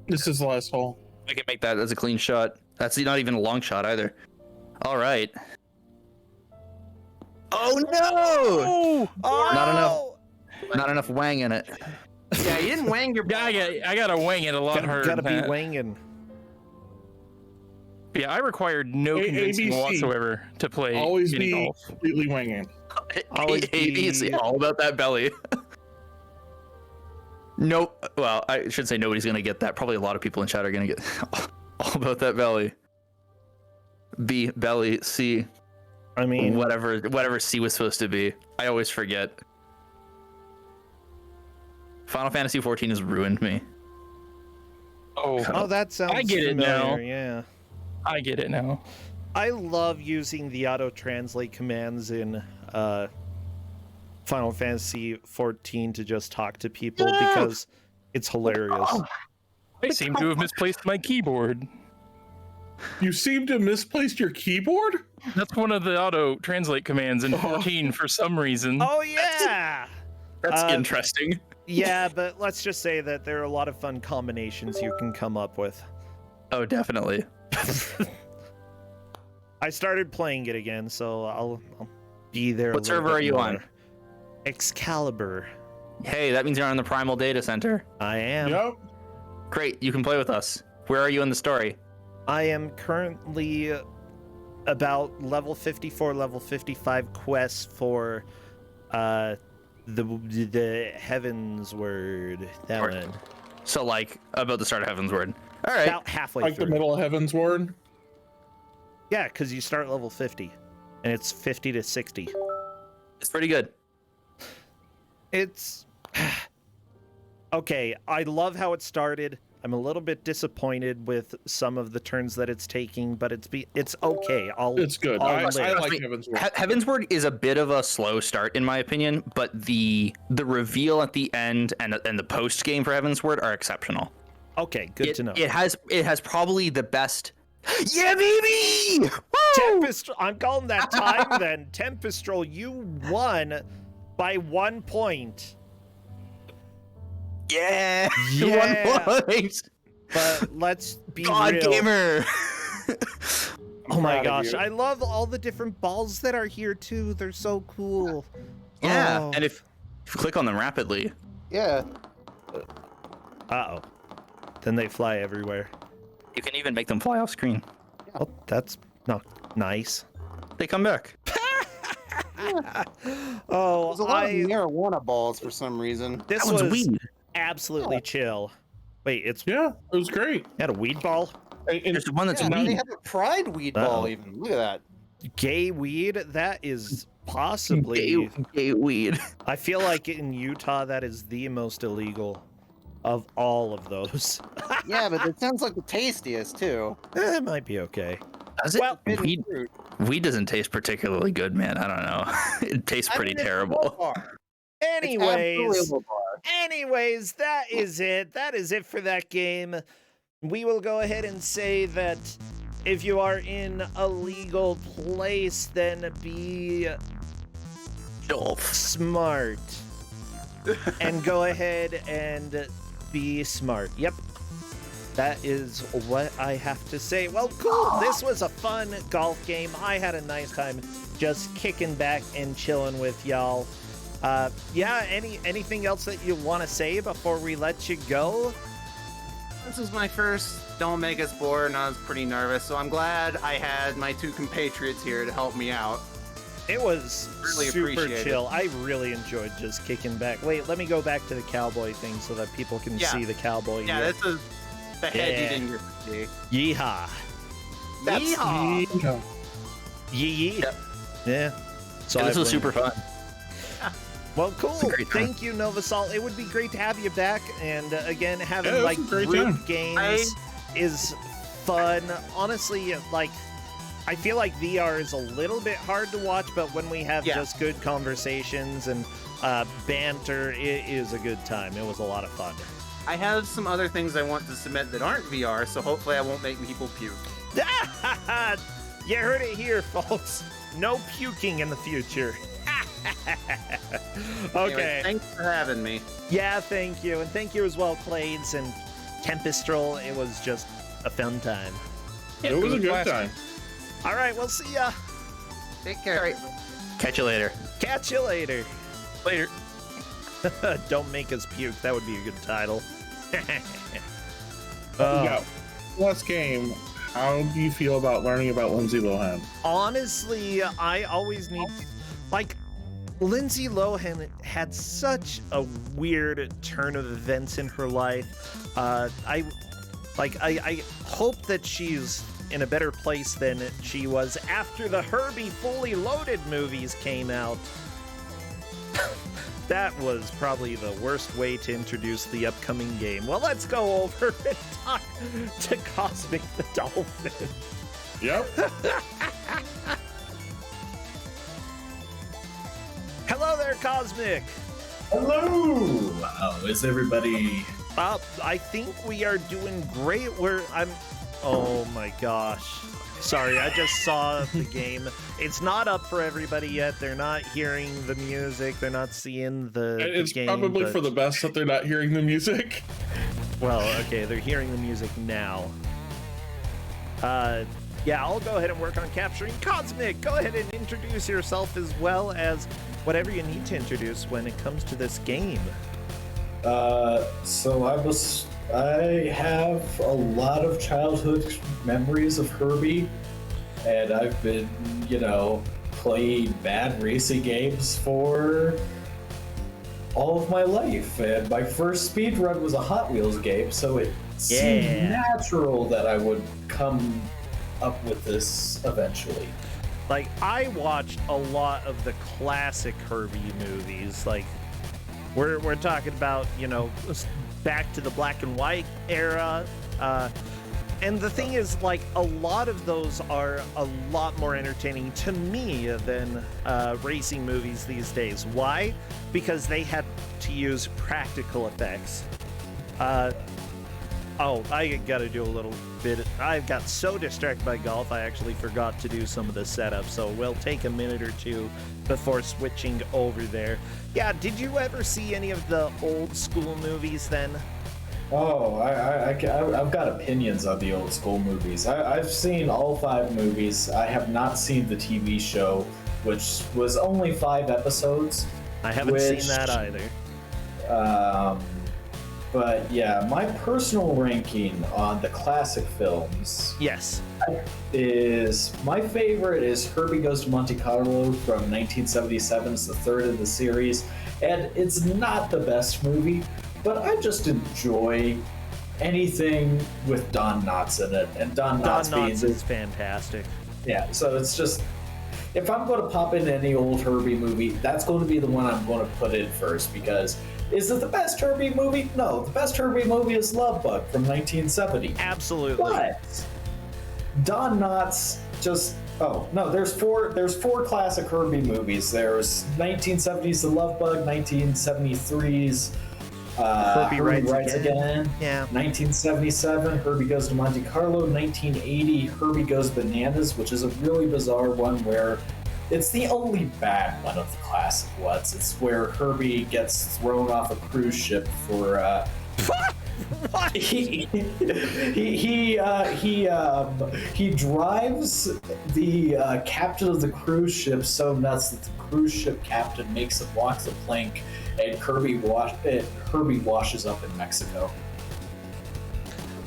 This is the last hole. I can make that as a clean shot. That's not even a long shot either. All right. Oh no! Oh, Not enough wang in it. Yeah, you didn't wang your ball. I gotta wing it a lot harder. Gotta be than that. winging. Yeah, I required no convincing ABC. whatsoever to play Always mini be golf. completely winging. Always It's be- all about that belly. Nope. Well, I should say nobody's gonna get that. Probably a lot of people in chat are gonna get all about that belly. B belly C. I mean, Whatever C was supposed to be. I always forget. Final Fantasy 14 has ruined me. Oh, that sounds I get it familiar, now. Yeah. I get it now. I love using the auto-translate commands in Final Fantasy 14 to just talk to people because it's hilarious. I seem to have misplaced my keyboard. You seem to have misplaced your keyboard? That's one of the auto translate commands in 14 for some reason. Oh, yeah! That's interesting. Yeah, but let's just say that there are a lot of fun combinations you can come up with. Oh, definitely. I started playing it again, so I'll be there. What server are you on? Excalibur. Hey, that means you're on the Primal Data Center. I am. Yep. Great, you can play with us. Where are you in the story? I am currently about level 54, level 55 quests for the Heaven's Word. That Or- one. So, like, about the start of Heaven's Word. All right. About halfway Like through. the middle of Heaven's Word. Yeah, because you start level 50. and it's 50 to 60. It's pretty good. It's okay. I love how it started. I'm a little bit disappointed with some of the turns that it's taking, but it's okay. It's good. I like Heavensward. Heavensward is a bit of a slow start in my opinion, but the reveal at the end and the post game for Heavensward are exceptional. Okay, good to know. It has probably the best. Yeah, baby! Tempest, I'm calling that time then. Tempestral, you won by 1 point. Yeah, Yeah. 1 point. But let's be God real. gamer. Oh my proud of gosh, you. I love all the different balls that are here too. They're so cool. Yeah, Oh. and if you click on them rapidly, Yeah. Uh-oh. Then they fly everywhere. you can even make them fly off screen. Oh, that's not nice. They come back. Oh, There's a lot of marijuana balls for some reason. this That one's was weed. absolutely chill. Wait, it's Yeah, it was great. had a weed ball? And There's one that's Yeah, they weed. have a pride weed Uh-oh. ball even. Look at that. Gay weed? That is possibly... Gay weed. I feel like in Utah that is the most illegal of all of those. Yeah, but it sounds like the tastiest too. It might be okay. Does it? Well, Hidden weed, fruit. weed doesn't taste particularly good, man. I don't know. It tastes pretty It's a terrible. low bar. It's absolutely a Anyways, low bar. that is it. That is it for that game. We will go ahead and say that if you are in a legal place, then be Dolph. smart. And go ahead and be smart. Yep. That is what I have to say. Well, cool. This was a fun golf game. I had a nice time just kicking back and chilling with y'all. Yeah, anything else that you want to say before we let you go? This was my first Don't Make Us Bored, and I was pretty nervous, so I'm glad I had my two compatriots here to help me out. It was Really super appreciate it. chill. I really enjoyed just kicking back. Wait, let me go back to the cowboy thing so that people can Yeah. see the cowboy Yeah, here. this is the head Yeah. you didn't get to see. Yeehaw. That's Yeehaw! Yeah. yee. Yep. Yeah. So Yeah, this I was blame super you. fun. Well, cool. a great time. Thank you, Novasol. It would be great to have you back. And again, having Yeah, it was like a great group time. games is fun. Honestly, like I feel like VR is a little bit hard to watch, but when we have Yeah. just good conversations and banter, it is a good time. It was a lot of fun. I have some other things I want to submit that aren't VR, so hopefully I won't make people puke. You heard it here, folks. No puking in the future. Okay. Anyway, thanks for having me. Yeah, thank you. And thank you as well, Clades and Tempestral. It was just a fun time. It was a good blast. time. All right, we'll see ya. Take care. Catch you later. Catch you later. Later. Don't make us puke. That would be a good title. Oh, Yeah. Last game. How do you feel about learning about Lindsay Lohan? honestly, I always need, like, Lindsay Lohan had such a weird turn of events in her life. I hope that she's in a better place than she was after the Herbie Fully Loaded movies came out. That was probably the worst way to introduce the upcoming game. Well, let's go over and talk to Cosmic the Dolphin. Yep. Hello there, Cosmic. Hello! How is everybody? I think we are doing great. Oh my gosh. Sorry, I just saw the game. It's not up for everybody yet. They're not hearing the music. They're not seeing the It's game. probably but- for the best that they're not hearing the music. Well, okay, they're hearing the music now. Yeah, I'll go ahead and work on capturing Cosmic. Go ahead and introduce yourself as well as whatever you need to introduce when it comes to this game. So I have a lot of childhood memories of Herbie, and I've been, playing bad racing games for all of my life. And my first speed run was a Hot Wheels game, so it seemed Yeah. natural that I would come up with this eventually. Like, I watched a lot of the classic Herbie movies. Like, we're talking about, you know, back to the black and white era. And the thing is, like, a lot of those are a lot more entertaining to me than racing movies these days. Why? Because they had to use practical effects. Oh, I gotta do a little bit. I got so distracted by golf, I actually forgot to do some of the setup. So we'll take a minute or two before switching over there. Yeah, did you ever see any of the old school movies then? Oh, I've got opinions on the old school movies. I've seen all 5 movies. I have not seen the TV show, which was only 5 episodes. I haven't seen that either. But yeah, my personal ranking on the classic films. Yes. Is my favorite is Herbie Goes to Monte Carlo from 1977. It's the 3rd in the series, and it's not the best movie, but I just enjoy anything with Don Knotts in it, and Don Knotts is fantastic. Yeah, so it's just, if I'm going to pop in any old Herbie movie, that's going to be the one I'm going to put in first, because is it the best Herbie movie? No, the best Herbie movie is Love Bug from 1970. Absolutely. But Don Knotts just, oh no, there's four classic Herbie movies. There's 1970s The Love Bug, 1973's Herbie Rides Again. Yeah. 1977, Herbie Goes to Monte Carlo. 1980, Herbie Goes Bananas, which is a really bizarre one where it's the only bad one of the classic ones. It's where Herbie gets thrown off a cruise ship for What? He drives the captain of the cruise ship so nuts that the cruise ship captain makes him walk the plank, and Herbie washes up in Mexico.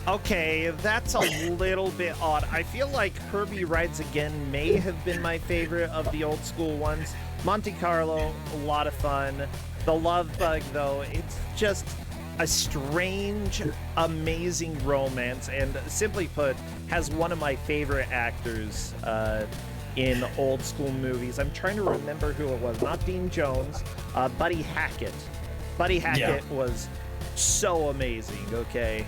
Okay, that's a little bit odd. I feel like Herbie Rides Again may have been my favorite of the old school ones. Monte Carlo, a lot of fun. The Love Bug, though, it's just a strange, amazing romance, and simply put, has one of my favorite actors in old school movies. I'm trying to remember who it was. Not Dean Jones, Buddy Hackett. Buddy Hackett was so amazing, okay?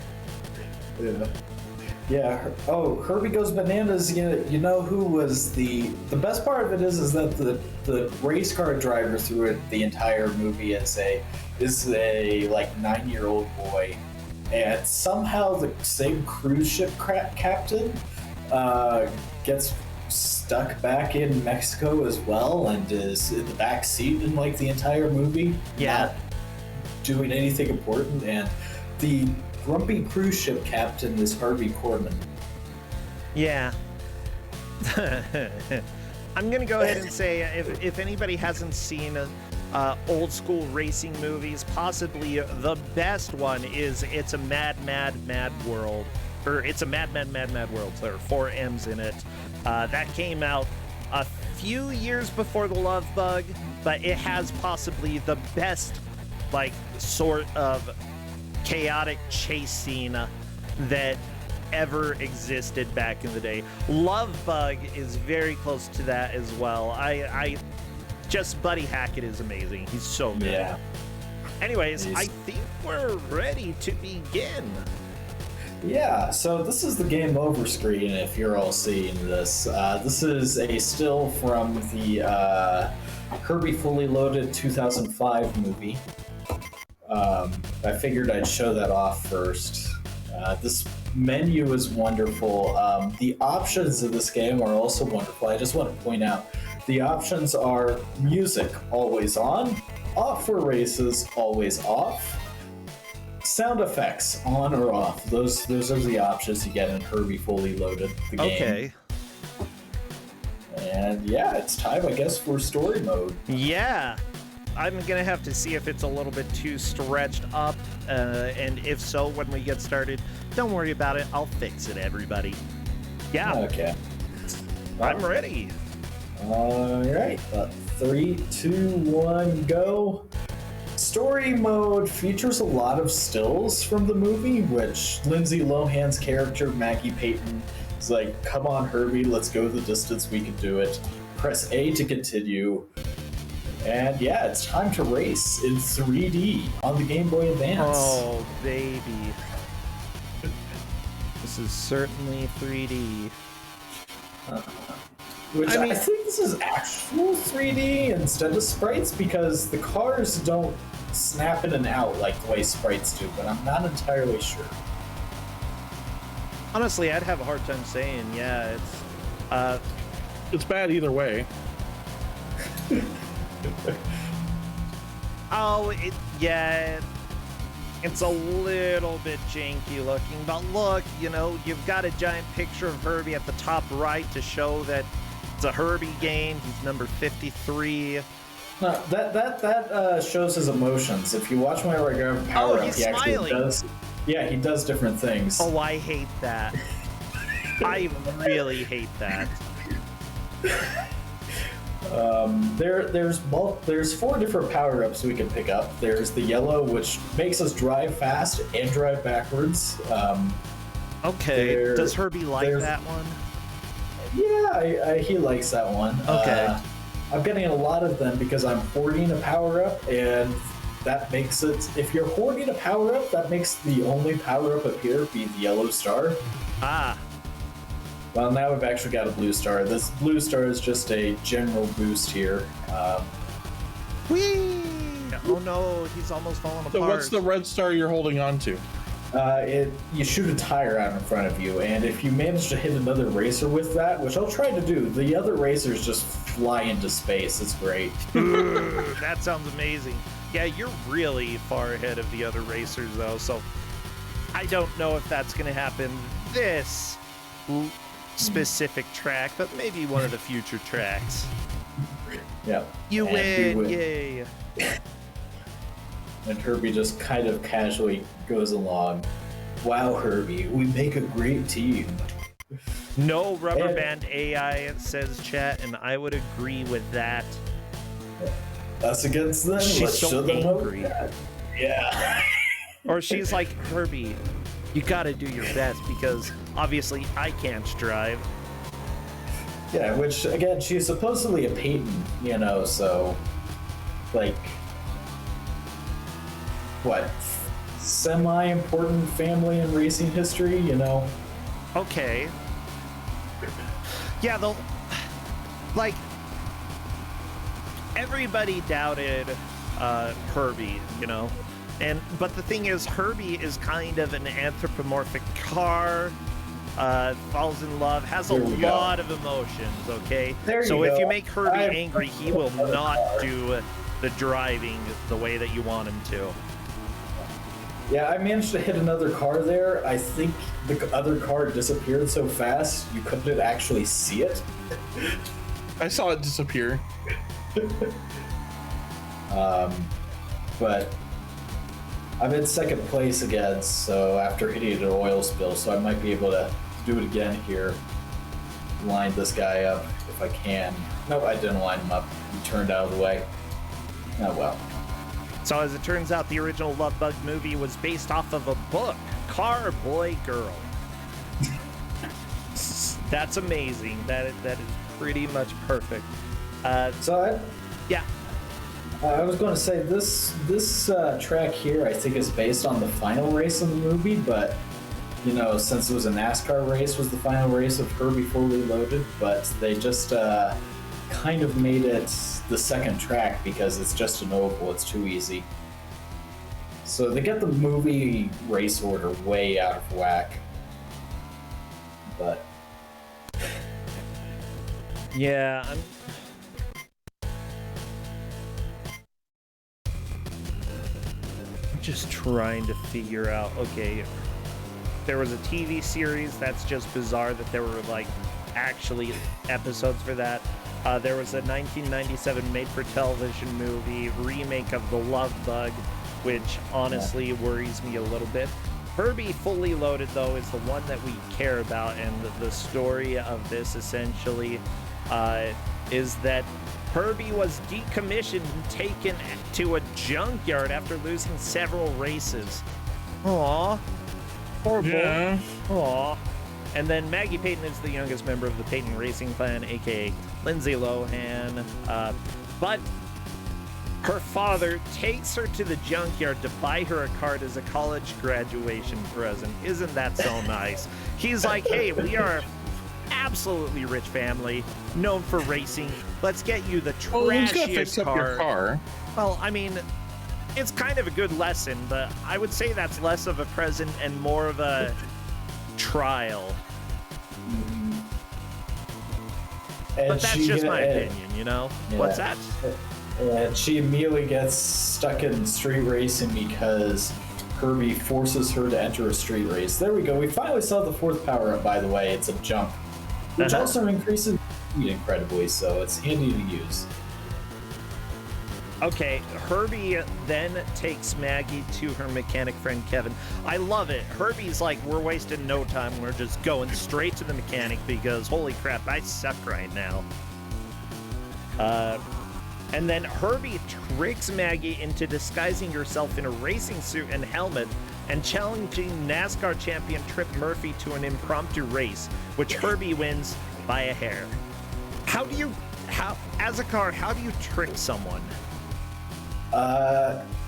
Yeah. Oh, Herbie Goes Bananas. You know who was the best part of it is that the race car driver through it the entire movie is a like 9-year-old boy, and somehow the same cruise ship captain gets stuck back in Mexico as well, and is in the back seat in like the entire movie. Yeah. Not doing anything important, and the grumpy cruise ship captain is Harvey Korman. Yeah. I'm gonna go ahead and say if anybody hasn't seen old school racing movies, possibly the best one is It's a Mad World, or It's a Mad World. There are 4 M's in it. That came out a few years before The Love Bug, but it has possibly the best, like, sort of chaotic chase scene that ever existed back in the day. Love Bug is very close to that as well. I just, Buddy Hackett is amazing. He's so good. Yeah. Anyways, I think we're ready to begin. Yeah, so this is the game over screen if you're all seeing this. This is a still from the Herbie Fully Loaded 2005 movie. I figured I'd show that off first. This menu is wonderful. The options of this game are also wonderful. I just want to point out the options are music always on, off for races, always off, sound effects on or off. Those are the options you get in Herbie Fully Loaded, the game. Okay. And yeah, it's time, I guess, for story mode. Yeah. I'm gonna have to see if it's a little bit too stretched up, and if so, when we get started, don't worry about it. I'll fix it, everybody. Yeah. Okay. I'm ready. All right. 3, 2, 1, go. Story mode features a lot of stills from the movie, which Lindsay Lohan's character, Maggie Payton, is like, come on, Herbie, let's go the distance, we can do it. press A to continue. And yeah, it's time to race in 3D on the Game Boy Advance. Oh, baby. This is certainly 3D. Which I mean- I think this is actual 3D instead of sprites because the cars don't snap in and out like the way sprites do, but I'm not entirely sure. Honestly, I'd have a hard time saying, yeah, It's bad either way. it's a little bit janky looking, but look, you know, you've got a giant picture of Herbie at the top right to show that it's a Herbie game. He's number 53. No, that shows his emotions. If you watch whenever I grab a power up, he's he actually smiling. does. Yeah, he does different things. Oh, I hate that. I really hate that. There's 4 different power ups we can pick up. There's the yellow, which makes us drive fast and drive backwards. Okay, does Herbie like that one? Yeah, he likes that one. Okay. I'm getting a lot of them because I'm hoarding a power up, and that makes it. If you're hoarding a power up, that makes the only power up here be the yellow star. Ah. Well, now we've actually got a blue star. This blue star is just a general boost here. Whee! Oh no, he's almost falling apart. So what's the red star you're holding on to? You shoot a tire out in front of you, and if you manage to hit another racer with that, which I'll try to do, the other racers just fly into space. It's great. That sounds amazing. Yeah, you're really far ahead of the other racers, though, so I don't know if that's going to happen this specific track, but maybe one of the future tracks. Yeah. You And win! Yay! And Herbie just kind of casually goes along. Wow, Herbie, we make a great team. No rubber band AI, says chat, and I would agree with that. Us against them? She's Let's so show them how angry. bad. Yeah. Or she's like, Herbie, you gotta do your best because obviously I can't drive. Yeah, which, again, she's supposedly a Peyton, you know, so, like, what, semi-important family in racing history, you know? Okay. Yeah, like, everybody doubted Herbie, you know? But the thing is, Herbie is kind of an anthropomorphic car, falls in love, has a lot of emotions, okay? So if you make Herbie angry, he will not do the driving the way that you want him to. Yeah, I managed to hit another car there. I think the other car disappeared so fast you couldn't actually see it. I saw it disappear. But I'm in second place again, so after hitting an oil spill, so I might be able to do it again here. Line this guy up if I can. Nope, I didn't line him up. He turned out of the way. Oh well. So as it turns out, the original Love Bug movie was based off of a book, Car Boy Girl. That's amazing. That is pretty much perfect. I was going to say this track here I think is based on the final race of the movie, but you know, since it was a NASCAR race, was the final race of Herbie Fully Loaded, but they just kind of made it the second track because it's just an oval. It's too easy. So they get the movie race order way out of whack. But yeah, I'm just trying to figure out, okay, there was a TV series. That's just bizarre that there were like actually episodes for that. There was a 1997 made-for-television movie remake of The Love Bug, which honestly worries me a little bit. Herbie Fully Loaded, though, is the one that we care about, and the story of this essentially is that Herbie was decommissioned and taken to a junkyard after losing several races. Aww. Poor boy. Yeah. Aww. And then Maggie Payton is the youngest member of the Payton Racing Clan, aka Lindsay Lohan. But her father takes her to the junkyard to buy her a card as a college graduation present. Isn't that so nice? He's like, hey, we are absolutely rich family, known for racing. Let's get you the trashiest fix up your car. Well, I mean, it's kind of a good lesson, but I would say that's less of a present and more of a trial. And But that's just my opinion, you know? Yeah. What's that? And she immediately gets stuck in street racing because Herbie forces her to enter a street race. There we go. We finally saw the fourth power-up, by the way. It's a jump, which also increases speed incredibly, so it's handy to use. Okay, Herbie then takes Maggie to her mechanic friend Kevin. I love it. Herbie's like, we're wasting no time. We're just going straight to the mechanic because, holy crap, I suck right now. And then Herbie tricks Maggie into disguising herself in a racing suit and helmet and challenging NASCAR champion Trip Murphy to an impromptu race, which Herbie wins by a hair. As a car, how do you trick someone?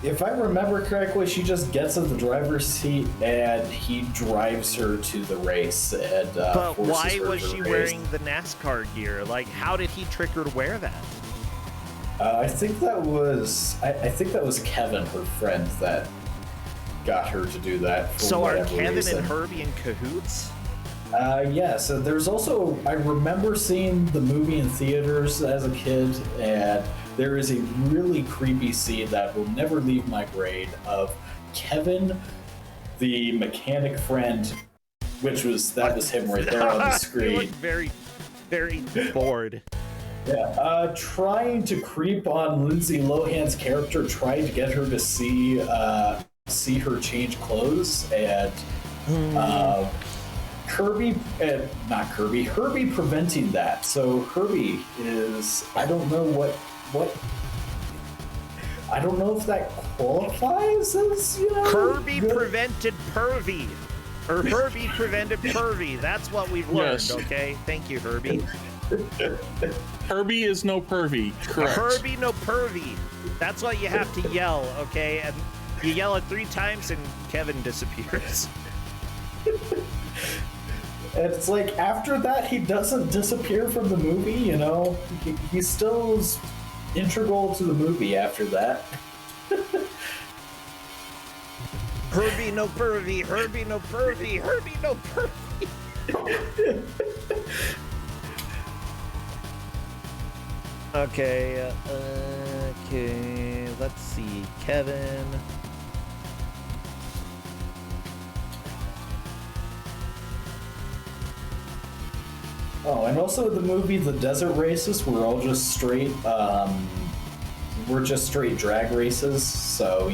If I remember correctly, she just gets in the driver's seat and he drives her to the race. And, but why forces her was to she race. wearing the NASCAR gear? Like, how did he trick her to wear that? I think that was Kevin, her friend, that got her to do that. For So are whatever Kevin reason. and Herbie in cahoots? Yeah, so there's also, I remember seeing the movie in theaters as a kid, and there is a really creepy scene that will never leave my brain of Kevin, the mechanic friend, which was him right there on the He screen. looked very, very bored. Yeah, trying to creep on Lindsay Lohan's character, trying to get her to see her change clothes, and Herbie preventing that. So Herbie is, I don't know if that qualifies as, Herbie good. prevented pervy. Or Herbie prevented pervy. That's what we've learned, Yes. okay? Thank you, Herbie. Herbie is no pervy. Correct. Herbie, no pervy. That's what you have to yell, okay? And you yell it 3 times and Kevin disappears. And it's like, after that, he doesn't disappear from the movie, He still is integral to the movie after that. Herbie, no pervy. Herbie, no pervy. Herbie, no pervy. Okay, let's see. Kevin. Oh, and also the movie The Desert Races were all just straight, drag races, so,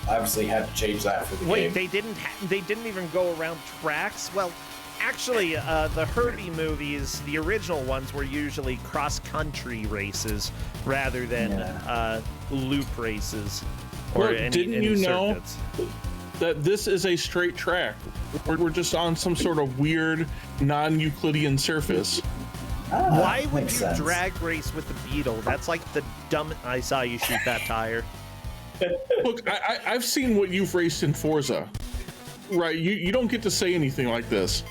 obviously had to change that for the game. Wait, they didn't even go around tracks? Well, actually, the Herbie movies, the original ones, were usually cross-country races rather than loop races or Well, any didn't you know circuits. that this is a straight track? We're just on some sort of weird non-Euclidean surface. Why would you makes sense. drag race with the Beetle? That's like the dumb. I saw you shoot that tire. Look, I've seen what you've raced in Forza. Right, you don't get to say anything like this.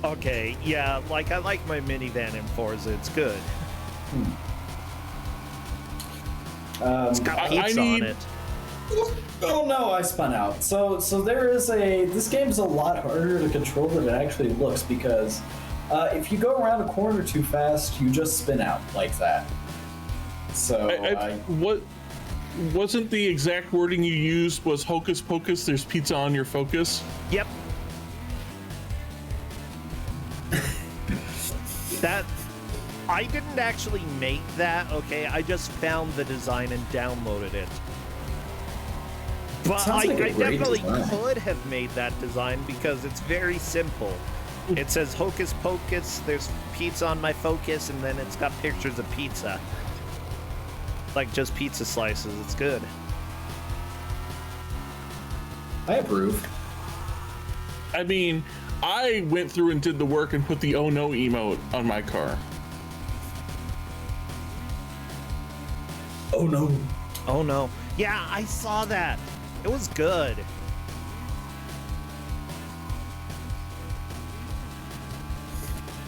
Okay, yeah, like I like my minivan in Forza. It's good. It's got pizza on it. Oh no, I spun out. So there is this game's a lot harder to control than it actually looks, because if you go around a corner too fast, you just spin out like that. So what wasn't the exact wording you used was hocus pocus, there's pizza on your focus? Yep. That I didn't actually make that, okay? I just found the design and downloaded it. But Sounds like a I great definitely design. could have made that design because it's very simple. It says hocus pocus, there's pizza on my focus, and then it's got pictures of pizza. Like just pizza slices, it's good. I approve. I mean, I went through and did the work and put the "oh no" emote on my car. Oh no. Oh no. Yeah, I saw that. It was good.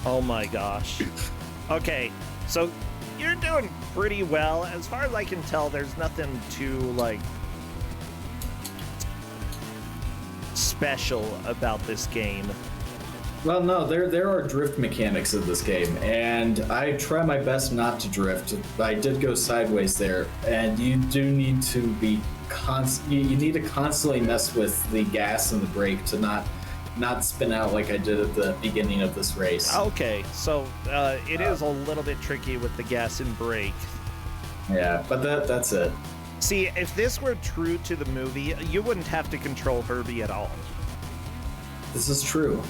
Oh my gosh. Okay, so you're doing pretty well. As far as I can tell, there's nothing too, like, special about this game. Well, no, there are drift mechanics in this game, and I try my best not to drift. I did go sideways there, and you do need to be you need to constantly mess with the gas and the brake to not spin out like I did at the beginning of this race. Okay, so it is a little bit tricky with the gas and brake. Yeah, but that's it. See, if this were true to the movie, you wouldn't have to control Herbie at all. This is true.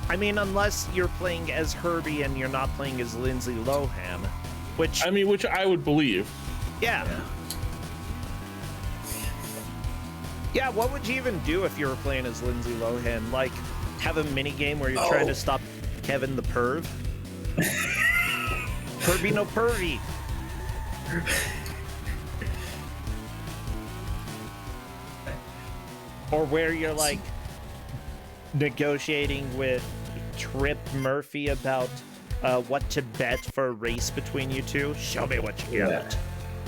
I mean, unless you're playing as Herbie and you're not playing as Lindsay Lohan, which I would believe. Yeah. Yeah, what would you even do if you were playing as Lindsay Lohan? Like, have a mini game where you're trying to stop Kevin the perv? Herbie no pervy. Or where you're like negotiating with Trip Murphy about what to bet for a race between you two. Show me what you got.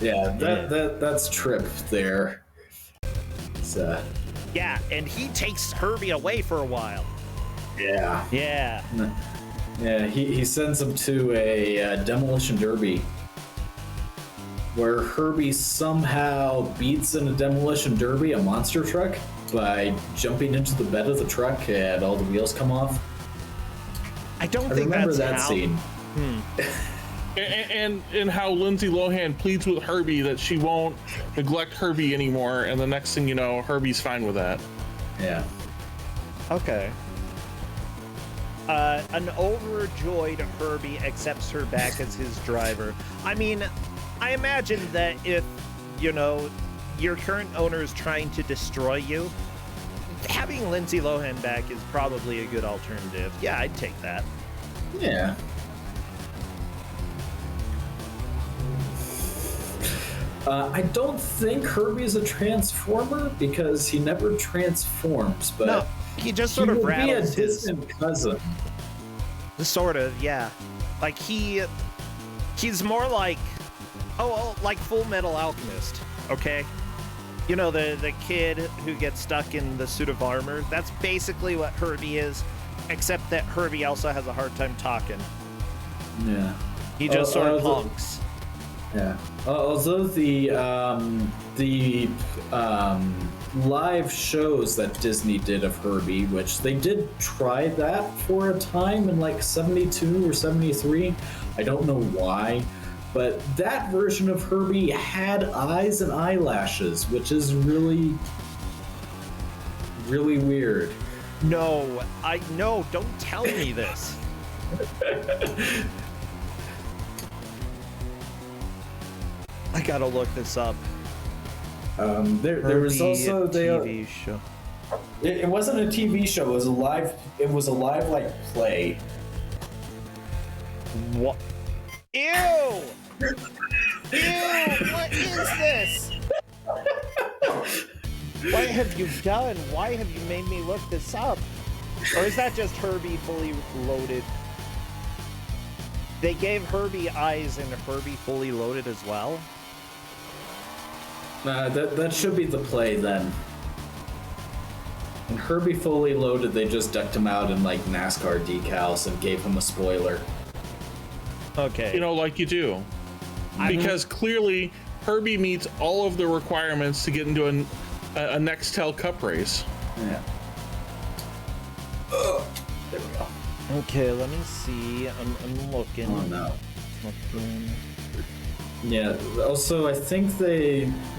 Yeah, that's Trip there. So. Yeah, and he takes Herbie away for a while. Yeah. Yeah. Yeah, he sends him to a demolition derby where Herbie somehow beats in a demolition derby a monster truck by jumping into the bed of the truck and all the wheels come off. I don't I think remember that's that scene. And how Lindsay Lohan pleads with Herbie that she won't neglect Herbie anymore, and the next thing you know, Herbie's fine with that. Yeah. Okay. An overjoyed Herbie accepts her back as his driver. I mean, I imagine that if, you know, your current owner is trying to destroy you, having Lindsay Lohan back is probably a good alternative. Yeah, I'd take that. Yeah. I don't think Herbie's a transformer because he never transforms, but no, he just sort of rattles be a distant cousin. Sort of, yeah. Like he's more like like Full Metal Alchemist, okay? You know, the kid who gets stuck in the suit of armor. That's basically what Herbie is, except that Herbie also has a hard time talking. Yeah. He just sort of honks. Yeah. Although the live shows that Disney did of Herbie, which they did try that for a time in like 72 or 73. I don't know why, but that version of Herbie had eyes and eyelashes, which is really, really weird. No, don't tell me this. I gotta look this up. There was also the TV show. It wasn't a TV show. It was a live. It was a live like play. What? Ew! Ew! What is this? What have you done? Why have you made me look this up? Or is that just Herbie fully loaded? They gave Herbie eyes and Herbie fully loaded as well? That should be the play then. And Herbie fully loaded, they just decked him out in like NASCAR decals and gave him a spoiler. Okay. You know, like you do. Because clearly Herbie meets all of the requirements to get into a Nextel Cup race. Yeah. There we go. Okay, let me see. I'm looking. Oh no. Looking. Yeah, also I think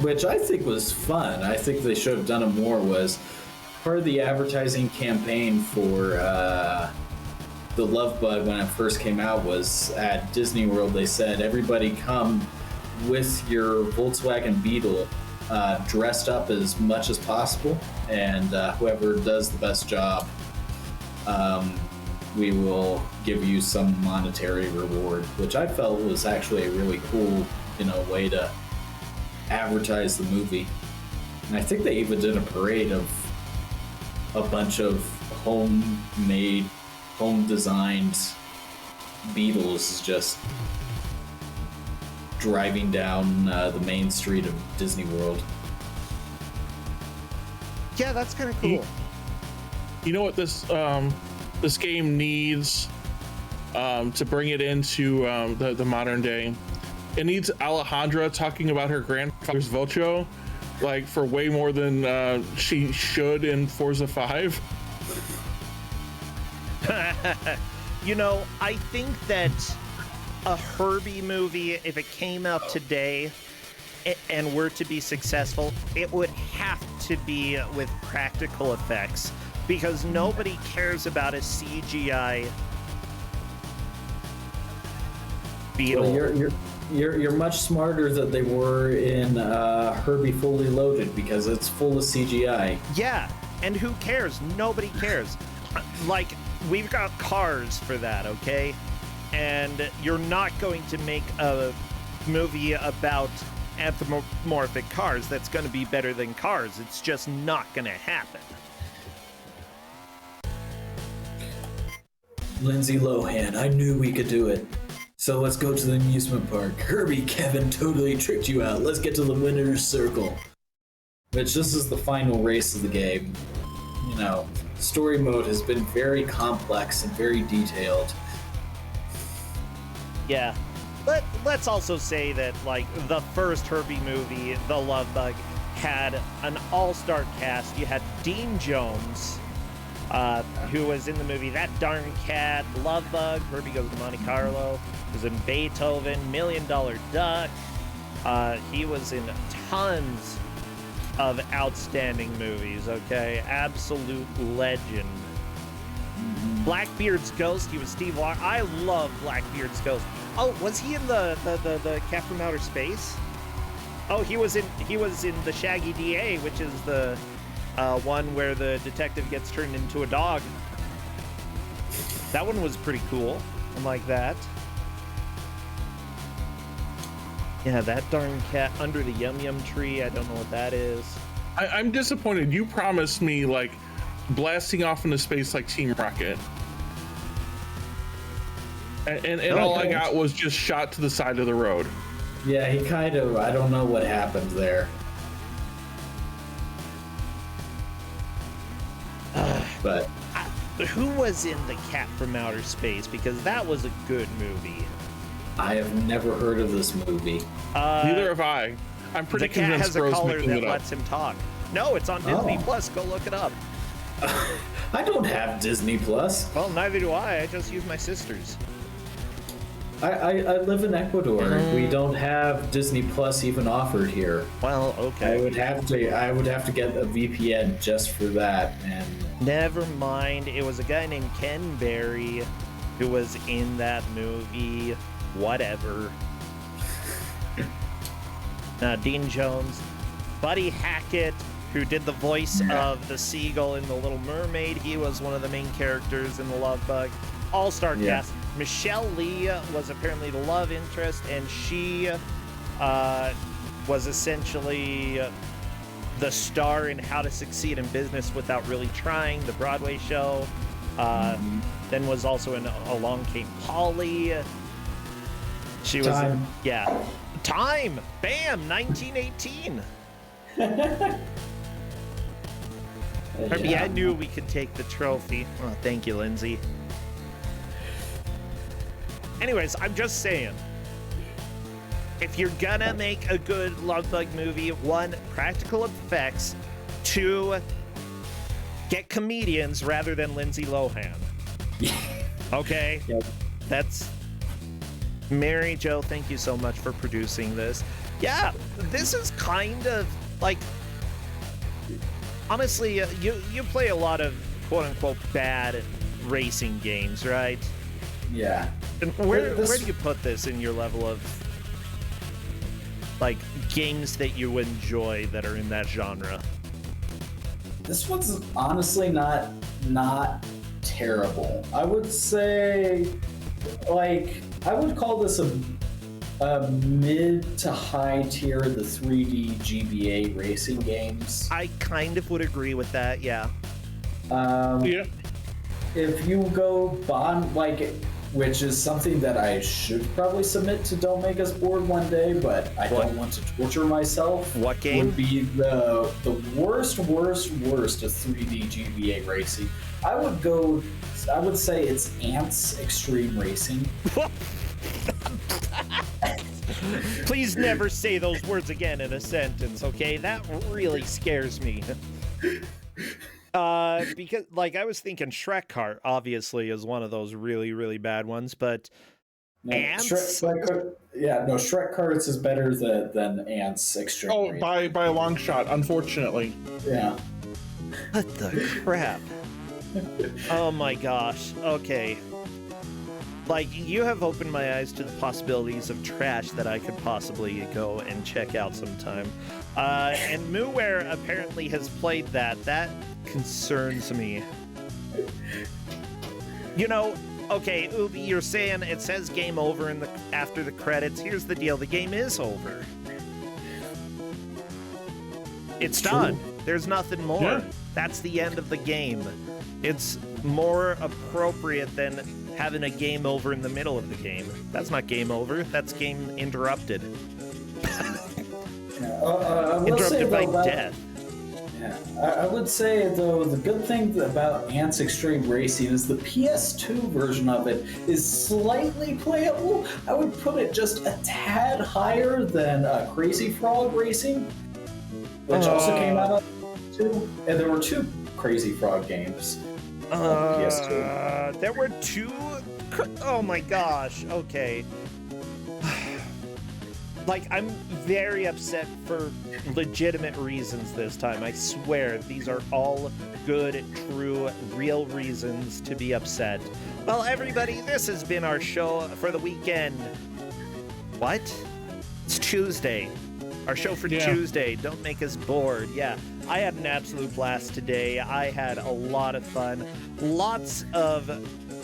which I think was fun, I think they should have done it more, was part of the advertising campaign for the Love Bud when it first came out was at Disney World. They said, everybody come with your Volkswagen Beetle dressed up as much as possible, and whoever does the best job, we will give you some monetary reward, which I felt was actually a really cool, way to advertise the movie. And I think they even did a parade of a bunch of homemade, home-designed Beatles just driving down the main street of Disney World. Yeah, that's kind of cool. You know what this game needs to bring it into the modern day? It needs Alejandra talking about her grandfather's Vocho, like for way more than she should in Forza 5. I think that a Herbie movie, if it came out today and were to be successful, it would have to be with practical effects, because nobody cares about a CGI beetle. Well, you're much smarter than they were in Herbie Fully Loaded, because it's full of CGI. Yeah, and who cares? Nobody cares. Like, we've got cars for that, okay? And you're not going to make a movie about anthropomorphic cars that's going to be better than Cars. It's just not going to happen. Lindsay Lohan, I knew we could do it. So let's go to the amusement park. Herbie, Kevin totally tricked you out. Let's get to the winner's circle. Which, this is the final race of the game. Story mode has been very complex and very detailed. Yeah. Let's also say that, like, the first Herbie movie, The Love Bug, had an all-star cast. You had Dean Jones, who was in the movie That Darn Cat, Love Bug, Herbie Goes to Monte Carlo, was in Beethoven, $1 Million Duck. He was in tons of outstanding movies, okay? Absolute legend. Blackbeard's Ghost, he was Steve Walker. I love Blackbeard's Ghost. Oh, was he in the Cat from Outer Space? Oh, he was in the Shaggy DA, which is the one where the detective gets turned into a dog. That one was pretty cool. I like that. Yeah, That Darn Cat, Under the Yum Yum Tree. I don't know what that is. I'm disappointed. You promised me like blasting off into space like Team Rocket. And all I got was just shot to the side of the road. Yeah, he kind of, I don't know what happened there. But who was in The Cat from Outer Space? Because that was a good movie. I have never heard of this movie. Neither have I. I'm pretty the cat convinced has a Rose collar making that it up. lets him talk. No, it's on Disney Plus. Go look it up. I don't have Disney Plus. Well, neither do I. I just use my sister's. I live in Ecuador. We don't have Disney Plus even offered here. Well, okay. I would have to get a VPN just for that. And never mind. It was a guy named Ken Berry who was in that movie. Whatever. Dean Jones, Buddy Hackett, who did the voice of the seagull in The Little Mermaid. He was one of the main characters in The Love Bug. All-star cast. Michelle Lee was apparently the love interest, and she was essentially the star in How to Succeed in Business Without Really Trying, the Broadway show. Then was also in Along Came Polly. She was Time. Time! Bam! 1918! Herbie, I knew we could take the trophy. Oh, thank you, Lindsay. Anyways, I'm just saying, if you're gonna make a good Love Bug movie, 1, practical effects, 2, get comedians rather than Lindsay Lohan. Okay? Yep. That's... Mary Jo, thank you so much for producing this. Yeah, this is kind of like... Honestly, you play a lot of quote-unquote bad racing games, right? Yeah. And where do you put this in your level of Like games that you enjoy that are in that genre. This one's honestly not terrible. I would say, like, I would call this a mid to high tier of the 3D GBA racing games. I kind of would agree with that, yeah. Yeah. If you go bond, like, which is something that I should probably submit to Don't Make Us Bored one day, but I don't want to torture myself. What game? Would be the worst of 3D GBA racing. I would say it's Ants Extreme Racing. Please never say those words again in a sentence, okay? That really scares me. Because, like, I was thinking Shrek Kart, obviously, is one of those really, really bad ones, but No, Ants? Shrek Karts is better than Ants Extreme. Oh, Racing. by a long shot, unfortunately. Yeah. What the crap? Oh my gosh. Okay. Like, you have opened my eyes to the possibilities of trash that I could possibly go and check out sometime. And mooware apparently has played that. That concerns me. You know, okay, Ubi, you're saying it says game over after the credits. Here's the deal. The game is over. It's done. There's nothing more. Yeah. That's the end of the game. It's more appropriate than having a game over in the middle of the game. That's not game over. That's game interrupted. Interrupted by death. Yeah, I would say, though, the good thing about Ants Extreme Racing is the PS2 version of it is slightly playable. I would put it just a tad higher than Crazy Frog Racing, which also came out on PS2. And there were 2 Crazy Frog games on PS2. There were 2? Oh my gosh, okay. Like, I'm very upset for legitimate reasons this time. I swear, these are all good, true, real reasons to be upset. Well, everybody, this has been our show for the weekend. What? It's Tuesday. Our show for Tuesday. Don't make us bored. Yeah, I had an absolute blast today. I had a lot of fun. Lots of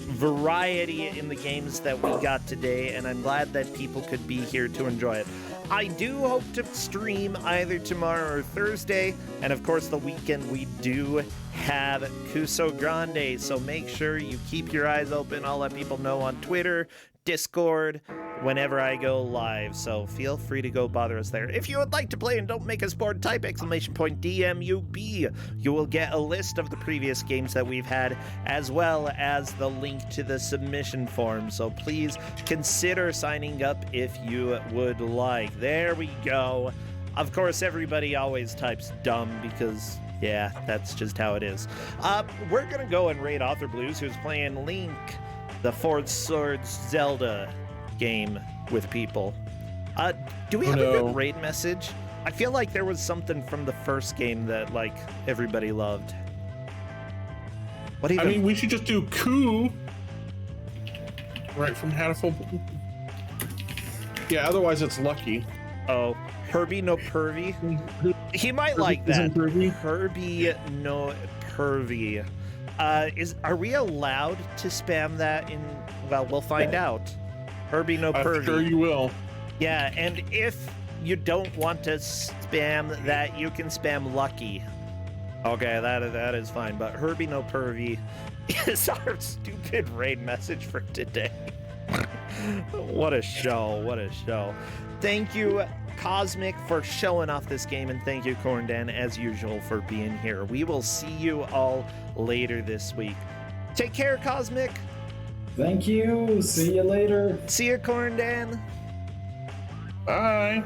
variety in the games that we got today, and I'm glad that people could be here to enjoy it. I do hope to stream either tomorrow or Thursday, and of course the weekend we do have Cuso Grande, so make sure you keep your eyes open. I'll let people know on Twitter, Discord, whenever I go live, so feel free to go bother us there. If you would like to play and don't make us bored, type !DMUB. You will get a list of the previous games that we've had, as well as the link to the submission form, so please consider signing up if you would like. There we go. Of course, everybody always types dumb because, yeah, that's just how it is. We're gonna go and raid Author Blues, who's playing Link, the Forged Swords Zelda game with people. Do we have a good raid message? I feel like there was something from the first game that, like, everybody loved. What even? I mean, we should just do Coup right from Hatoful. Yeah, otherwise it's Lucky. Oh, Herbie no pervy. He might Herbie like that. isn't pervy? Herbie no pervy. Are we allowed to spam that in? Well, we'll find out. Herbie no pervy. I'm sure you will. Yeah, and if you don't want to spam that, you can spam Lucky. Okay, that is fine. But Herbie no pervy is our stupid raid message for today. What a show! What a show! Thank you, Cosmic, for showing off this game, and thank you, Corndan, as usual, for being here. We will see you all later this week. Take care, Cosmic. Thank you. See you later. See you, Corndan. Bye.